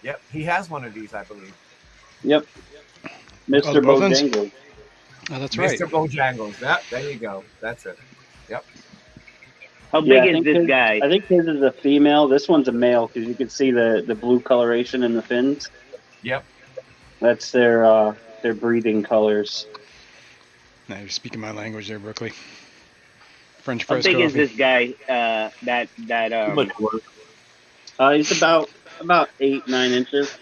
Yep, he has one of these, I believe.
Yep.
the
Mr.
Bowfins?
Bojangles.
Oh, that's right.
Mr. Bojangles. Yep, there you go. That's it.
How
Yeah, I
big is
think
this
his-
guy?
I think his is a female. This one's a male because you can see the blue coloration in the fins.
Yep.
That's their breeding colors.
Now you're speaking my language there, Brookley. French
How
press
big is
coffee.
this guy? That
Too much work.
He's about 8-9 inches.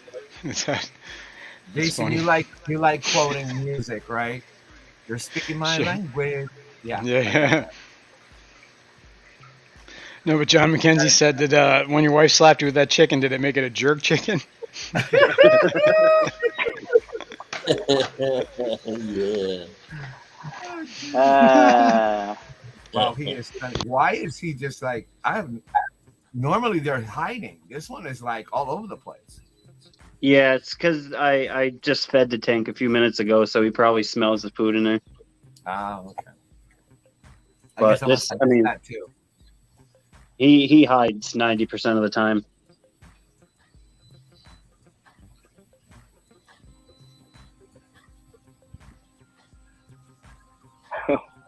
It's that.
Jason,
funny.
you like quoting music, right? You're speaking my
Sure.
language. Yeah.
Yeah. No, but John McKenzie said that when your wife slapped you with that chicken, did it make it a jerk chicken?
Yeah.
Wow, he is stunning. Why is he just like normally they're hiding. This one is like all over the place.
Yeah, it's because I just fed the tank a few minutes ago, so he probably smells the food in there.
Ah, okay.
But
guess
this,
I'm
I mean,
that too.
he hides 90% of the time.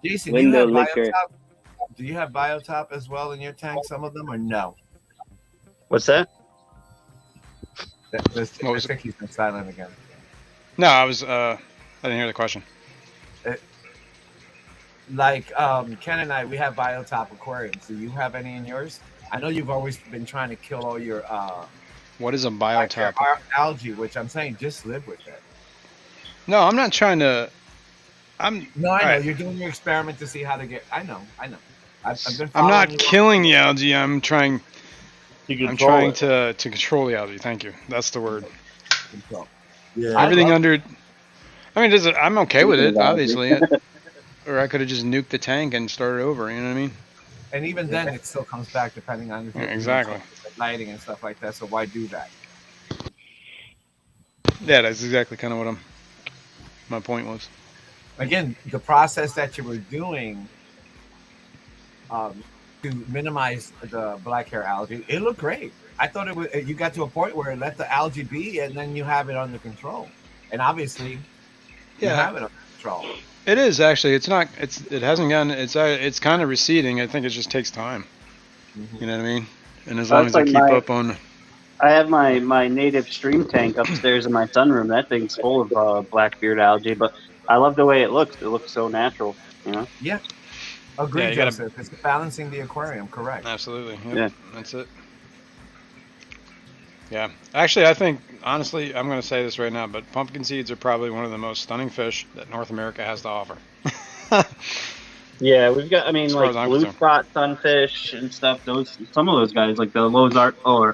Jason,
Window liquor.
biotop? Do you have biotop as well in your tank? Some of them or no?
What's that?
What was
I think he's been silent again.
No, I didn't hear the question.
like Ken and I, we have biotop aquariums. Do you have any in yours? I know you've always been trying to kill all your
What is a
like your
biotop?
algae, which I'm saying just live with it.
No, I'm not trying to.
No, I
all
know
right.
you're doing your experiment to see how to get. I know. I've been
I'm
following
not
you.
killing the algae. I'm trying.
To
I'm
control
trying
it.
to control the algae. Thank you. That's the word.
Control.
Yeah.
I
Everything
love
under. I mean, I'm okay with
Speaking
it,
of algae.
obviously. Or I could have just nuked the tank and started over. You know what I mean?
and even then, it still comes back depending on if
Yeah,
you're
exactly.
lighting and stuff like that. So why do that?
Yeah, that's exactly kind of what my point was.
Again, the process that you were doing um, to minimize the black hair algae, it looked great. I thought it was. You got to a point where it let the algae be, and then you have it under control. And obviously, you
Yeah,
have it under control.
it is actually. It's not. It hasn't gotten. It's kind of receding. I think it just takes time.
Mm-hmm.
You know what I mean? And as long
That's
as I
like
keep up on.
I have my native stream tank upstairs in my sunroom. That thing's full of blackbeard algae, but I love the way it looks. It looks so natural, you know.
Yeah,
Yeah,
agree,
you gotta.
Joseph. It's balancing the aquarium, correct?
Absolutely. Yep.
Yeah.
That's it. Yeah. Actually, I think honestly, I'm going to say this right now, but pumpkin seeds are probably one of the most stunning fish that North America has to offer.
Yeah, we've got. I mean,
As far as
like
I'm
blue
concerned.
spot sunfish and stuff. Some of those guys, like the Ozark, or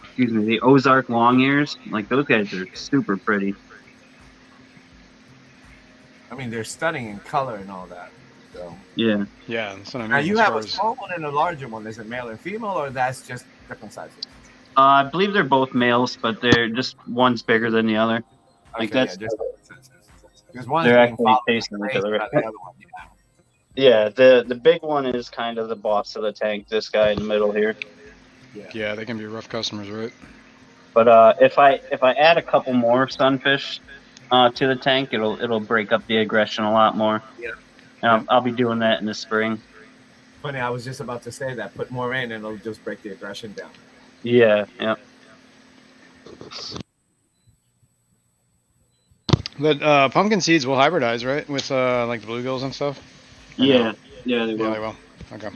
excuse me, the Ozark long ears. Like those guys are super pretty.
I mean, they're stunning in color and all that. So
Yeah.
Yeah, that's what I
now
mean.
you
As
have
far
a
as
small one and a larger one. Is it male and female, or that's just different sizes?
I believe they're both males, but they're just one's bigger than the other. Like
Okay, yeah,
that's
just because one is
they're
being
actually
followed
facing
by
each
Grace,
other.
the other one.
Yeah, the big one is kind of the boss of the tank. This guy in the middle here.
Yeah.
yeah, they can be rough customers, right?
But if I add a couple more sunfish to the tank, it'll break up the aggression a lot more.
Yeah.
And
Yeah.
I'll be doing that in the spring.
Funny, I was just about to say that. Put more in, and it'll just break the aggression down.
Yeah, yeah.
But pumpkin seeds will hybridize, right? With like the bluegills and stuff. Or no?
Yeah, yeah, they
Yeah,
will.
they will. Okay.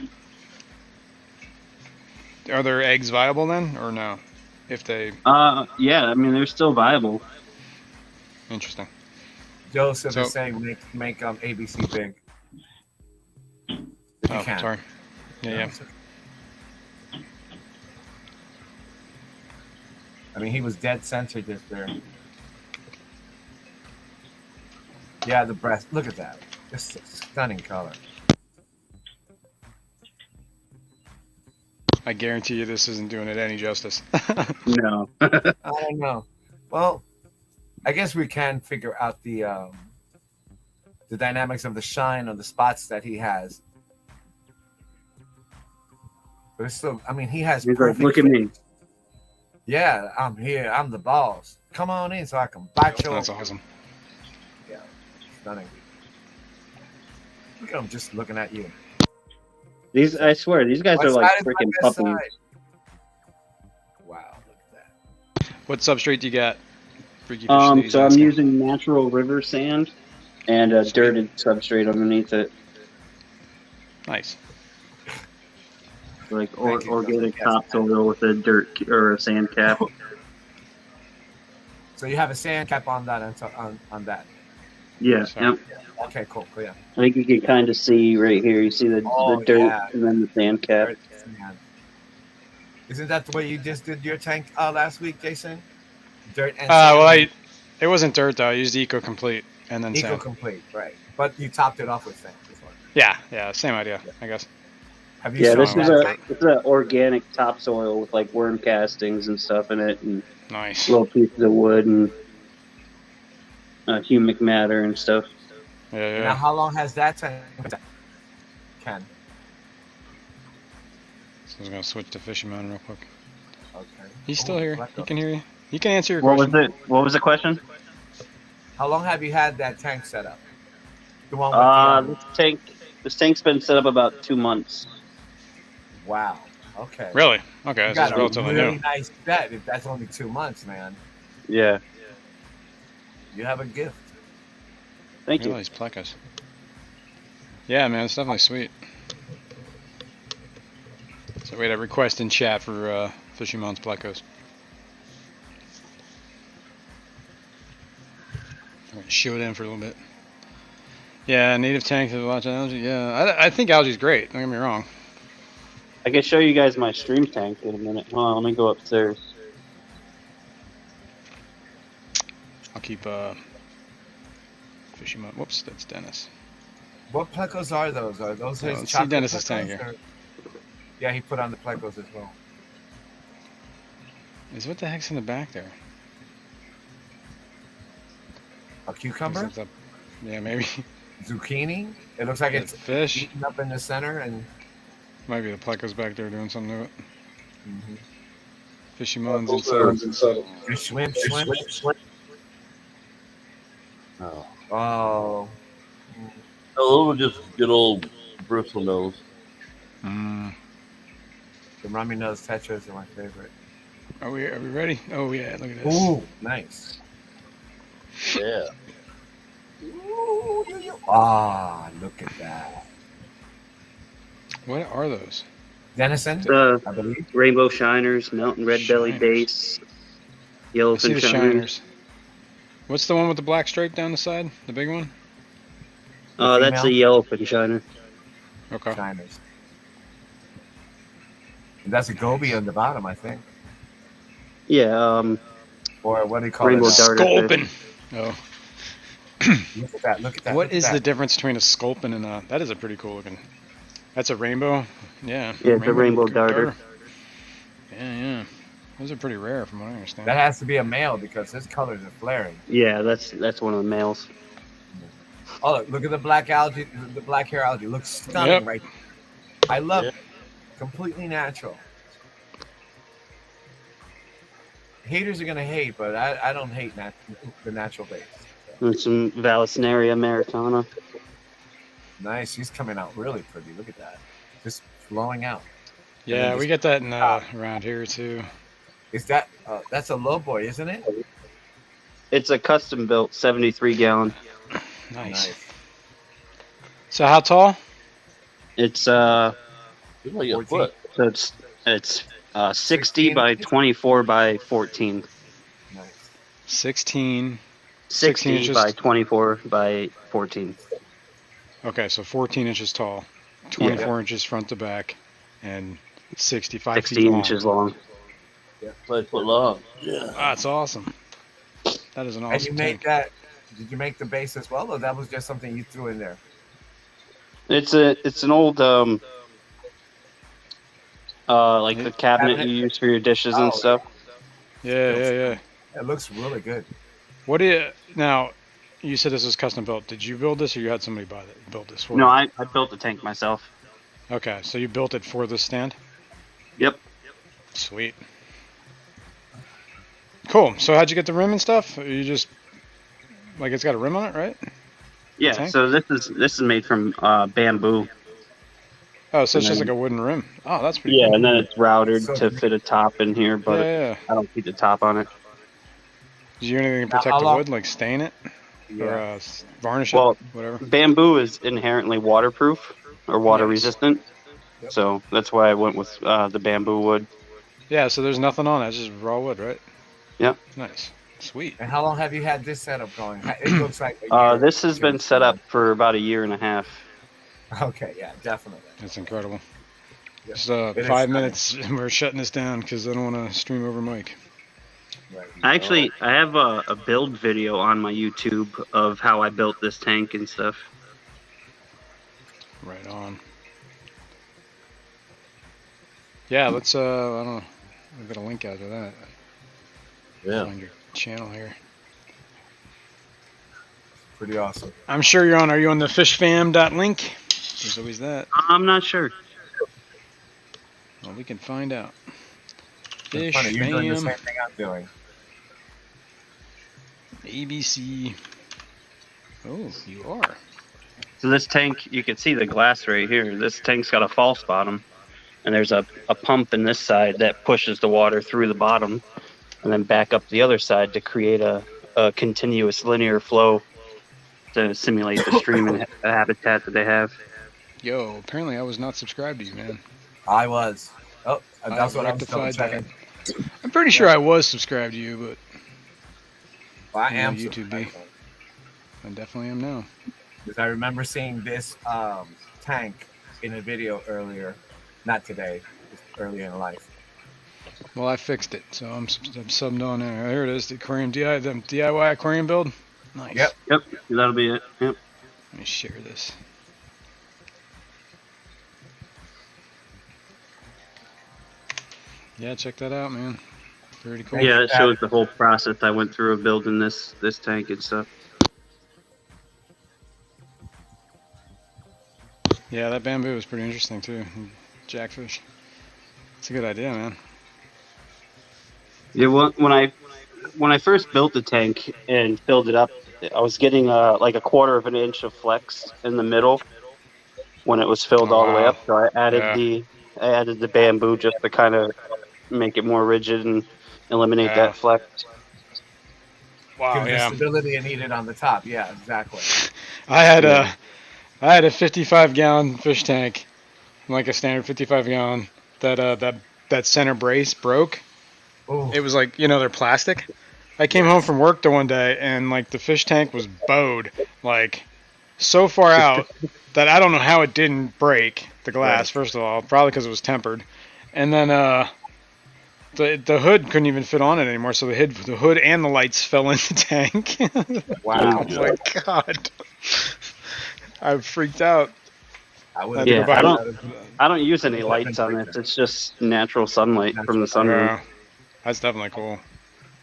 Are their eggs viable then, or no? If they
Yeah. I mean, they're still viable.
interesting.
Joseph
So-
is saying make ABC big. If you
Oh,
can.
sorry. Yeah,
No,
yeah.
it's okay. I mean, he was dead center just there. Yeah, the breast. Look at that. Just a stunning color.
I guarantee you this isn't doing it any justice.
No.
I don't know. Well, I guess we can figure out the dynamics of the shine of the spots that he has. But it's still, I mean, he has
He's like,
perfect.
look at me.
Yeah, I'm here. I'm the boss. Come on in so I can bite your.
That's awesome.
Yeah, stunning. Look at him just looking at you.
I swear, these guys
What
are like
side is my
freaking
best
puppies.
side? Wow, look at that.
What substrate do you got? Freaky fish that he's
So I'm
asking.
using natural river sand and a
Sweet.
dirted substrate underneath it,
Nice.
like
Thank you,
organic
Joseph. Yes.
topsoil with a dirt or a sand cap.
So you have a sand cap on that on that.
Yeah,
So-
yep.
Okay, cool. Yeah.
I think you can kind of see right here. You see the dirt
yeah.
and then the sand cap.
Dirt sand. Isn't that the way you just did your tank last week, Jason? Dirt and sand.
Well, it wasn't dirt though. I used Eco Complete and then
Eco
sand.
complete, right? But you topped it off with sand. This one.
Yeah, same idea, I guess.
Have you
Yeah,
shown
this is
that?
it's an organic topsoil with like worm castings and stuff in it, and
Nice.
little pieces of wood and humic matter and stuff.
Yeah,
Now,
yeah.
how long has that tank? Ken.
So I was gonna switch to Fisherman real quick.
Okay.
He's still
Oh,
here.
let
He
go.
can hear you. He can answer your
What
question.
was it? What was the question?
How long have you had that tank set up? The one with
This tank's been set up about 2 months.
wow. Okay.
Really? Okay,
You
this
got
is
a
relatively
really
new.
nice bet if that's only 2 months, man.
Yeah.
You have a gift.
Thank
Look at all
you.
these plecas. Yeah, man, it's definitely sweet. So we had a request in chat for Fishymon's Plecos. I'm going to show it in for a little bit. Yeah, native tank to watch algae. Yeah, I think algae's great. Don't get me wrong.
I can show you guys my stream tank in a minute. Hold on, let me go upstairs.
I'll keep Fishymon. Whoops, that's Dennis.
What plecos are those? Are those his
Let's see
chocolate
Dennis's
plecos,
tank here.
or- Yeah, he put on the plecos as well.
Is what the heck's in the back there?
A cucumber?
Is that the- yeah, maybe.
Zucchini? It looks like it's
Fish.
eaten up in the center and
Might be the Plecos back there doing something to it.
mm-hmm.
Fishymon's inside.
Swim.
Oh.
Oh.
A little just good old bristle nose.
Mm.
The rummy nose tetras are my favorite.
Are we ready? Oh yeah, look at this.
Ooh, nice.
Yeah.
Ah, look at that.
What are those?
Venison,
The
I believe.
rainbow shiners, mountain red belly
Shiners.
base,
I see
yellowfin
the
shiners.
shiners. What's the one with the black stripe down the side? The big one?
That's a yellowfin shiner.
Okay.
Shiners. And that's a goby on the bottom, I think.
Yeah,
Or what do you call
Rainbow
it?
darter.
Sculpin. Oh.
Look at that. Look at that.
What
look
is
at
the
that.
difference between a sculpin and a? That is a pretty cool looking. That's a rainbow. Yeah.
Yeah, it's a rainbow darter.
Yeah. Those are pretty rare, from what I understand.
That has to be a male because his colors are flaring.
Yeah, that's one of the males.
Oh, look at the black algae, the black hair algae. Looks stunning,
Yep.
right? I love
Yeah.
it. Completely natural. Haters are gonna hate, but I don't hate the natural base.
And some Vallisneria americana.
Nice. He's coming out really pretty. Look at that. Just flowing out.
Yeah,
And
we get that in, around here too.
Is that that's a low boy, isn't it?
It's a custom built 73 gallon.
Nice. So how tall?
It's
It's like a
14.
foot.
so it's 60 by 24 by 14.
Nice.
16.
60
inches.
by 24 by 14.
Okay, so 14 inches tall, 24 inches front to back, and 65 feet
16
long.
inches long.
5 foot long. Yeah.
That's awesome. That is an
And you
awesome
made
tank.
that? Did you make the base as well, or that was just something you threw in there?
It's an old like the cabinet you use for your dishes and
Oh,
stuff.
Yeah.
It looks really good.
What do you now? You said this was custom built. Did you build this, or you had somebody build this for
No,
you?
I built the tank myself.
Okay, so you built it for this stand.
Yep.
Sweet. Cool. So how'd you get the rim and stuff? You just like it's got a rim on it, right?
Yeah.
tank?
So this is made from bamboo.
Oh, so it's
And
just
then-
like a wooden rim. Oh, that's pretty
Yeah,
cool.
and then it's routed
So-
to fit a top in here, but
yeah.
I don't keep the top on it.
Did you do anything to
Now,
protect
how
the
long-
wood, like stain it or
Yeah.
varnish
Well,
it, whatever?
Bamboo is inherently waterproof or water
Nice.
resistant,
Yep.
so that's why I went with the bamboo wood.
Yeah. So there's nothing on it. It's just raw wood, right?
Yep.
Nice. Sweet.
And how long have you had this setup going? It looks like a year.
This has been set up for about a year and a half.
Okay, yeah, definitely.
That's incredible.
Yeah.
Just
It is
5
stunning.
minutes, and we're shutting this down because I don't want to stream over Mike.
Right.
I have a build video on my YouTube of how I built this tank and stuff.
Right on. Yeah, let's. I don't know. I've got a link out to that.
Yeah.
Find your channel here.
Pretty awesome.
I'm sure you're on. Are you on the fishfam.link? There's always that.
I'm not sure.
Well, we can find out.
It's funny, you're doing the
Fishfam
same thing I'm doing.
ABC. Oh, you are.
So this tank, you can see the glass right here. This tank's got a false bottom, and there's a pump in this side that pushes the water through the bottom, and then back up the other side to create a continuous linear flow to simulate the stream and habitat that they have.
Yo, apparently I was not subscribed to you, man.
I was. Oh, that's what I was double
rectified
checking.
that. I'm pretty sure I was subscribed to you, but
Well, I am
YouTube B. I definitely am now.
Because I remember seeing this tank in a video earlier, not today, just earlier in life.
Well, I fixed it, so I'm subbed on there. There it is, the aquarium DIY aquarium build. Nice.
Yep. That'll be it. Yep.
Let me share this. Yeah, check that out, man. Pretty cool.
Yeah, it shows the whole process I went through of building this tank and stuff.
Yeah, that bamboo is pretty interesting too. Jackfish. It's a good idea, man.
Yeah, well, when I first built the tank and filled it up, I was getting like a quarter of an inch of flex in the middle when it was filled all the way up. So I added the bamboo just to kind of make it more rigid and eliminate that flex.
Wow,
yeah. The stability it needed on the top. Yeah, exactly.
I had a 55-gallon fish tank, like a standard 55-gallon. That center brace broke.
Ooh.
It was like, they're plastic. I came home from work the one day and like the fish tank was bowed like so far out that I don't know how it didn't break the glass. First of all, probably because it was tempered, and then the hood couldn't even fit on it anymore. So the hood and the lights fell in the tank.
Wow!
Oh my god! I freaked out.
I don't use any lights on it. It's just natural sunlight from the sunroom.
That's definitely cool.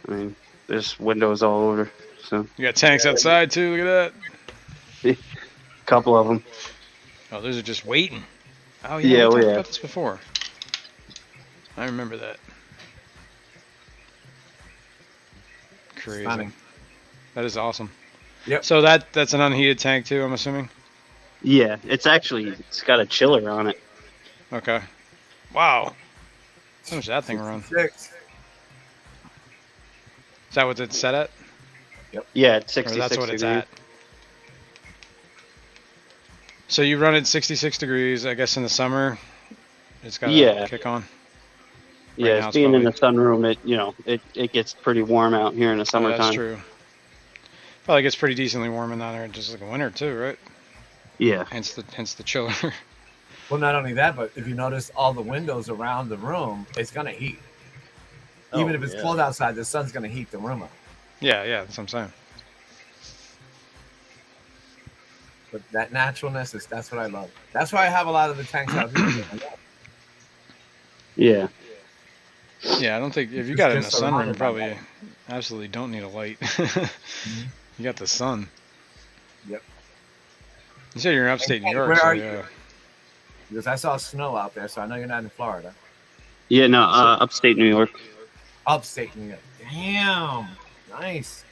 I mean, there's windows all over. So
you got tanks outside too. Look at
that. A couple of them.
Oh, those are just waiting. Oh yeah, we talked about this before. I remember that. Crazy. Stunning. That is awesome.
Yep.
So that's an unheated tank too, I'm assuming?
Yeah, it's got a chiller on it.
Okay. Wow. How much that thing run?
6.
Is that what it's set at?
Yep.
Yeah, it's 66
that's what
degrees.
It's at. So you run it 66 degrees, I guess in the summer. It's got a kick on.
Yeah, it's being in the sunroom, it gets pretty warm out here in the summertime.
That's true. Probably gets pretty decently warm in there, just like winter too, right?
Yeah.
Hence the chiller.
Well, not only that, but if you notice all the windows around the room, it's gonna heat. Even if it's cold outside, the sun's gonna heat the room up.
Yeah, that's what I'm saying.
But that naturalness that's what I love. That's why I have a lot of the tanks out here.
Yeah.
Yeah, I don't think if you got it in the sunroom, you probably absolutely don't need a light. You got the sun.
Yep.
You said you're in upstate New York.
Where are you? Because I saw snow out there, so I know you're not in Florida.
Yeah, no, upstate New York.
Upstate New York. Damn. Nice.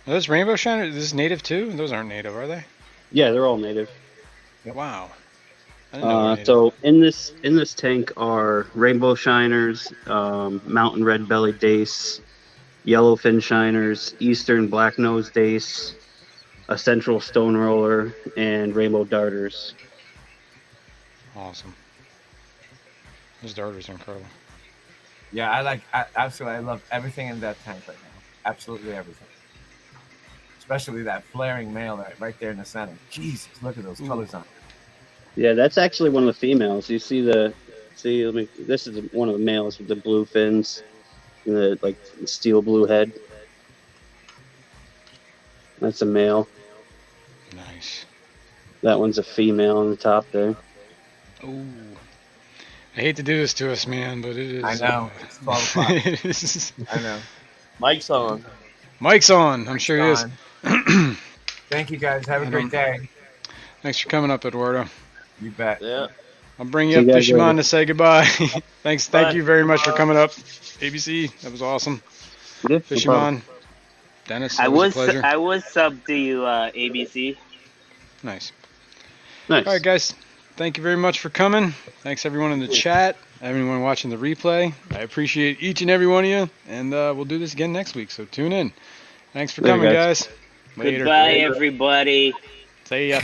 Are those rainbow shiners? This is native too? Those aren't native, are they?
Yeah, they're all native.
Wow.
So in this tank are rainbow shiners, mountain red bellied dace, yellowfin shiners, eastern black nose dace, a central stone roller, and rainbow darters.
Awesome. Those darters are incredible.
Yeah, I love everything in that tank right now. Absolutely everything. Especially that flaring male right there in the center. Jesus, look at those colors on it.
Yeah, that's actually one of the females. You see this is one of the males with the blue fins and the steel blue head. That's a male.
Nice.
That one's a female on the top there.
Ooh. I hate to do this to us, man, but it is.
I know. It's 12 o'clock.
It is.
I know.
Mike's on.
Mike's on. I'm sure he is.
Thank you, guys. Have a great day.
Thanks for coming up, Eduardo.
You bet.
Yeah.
I'll bring you up, Fishimon, to say goodbye. Thank you very much for coming up, ABC. That was awesome.
Yeah,
Fishimon, Dennis,
I
was a pleasure.
I was sub to you, ABC.
Nice.
Nice.
All right, guys. Thank you very much for coming. Thanks everyone in the chat, everyone watching the replay. I appreciate each and every one of you, and we'll do this again next week. So tune in. Thanks for coming, guys. Later.
Goodbye, everybody.
See ya.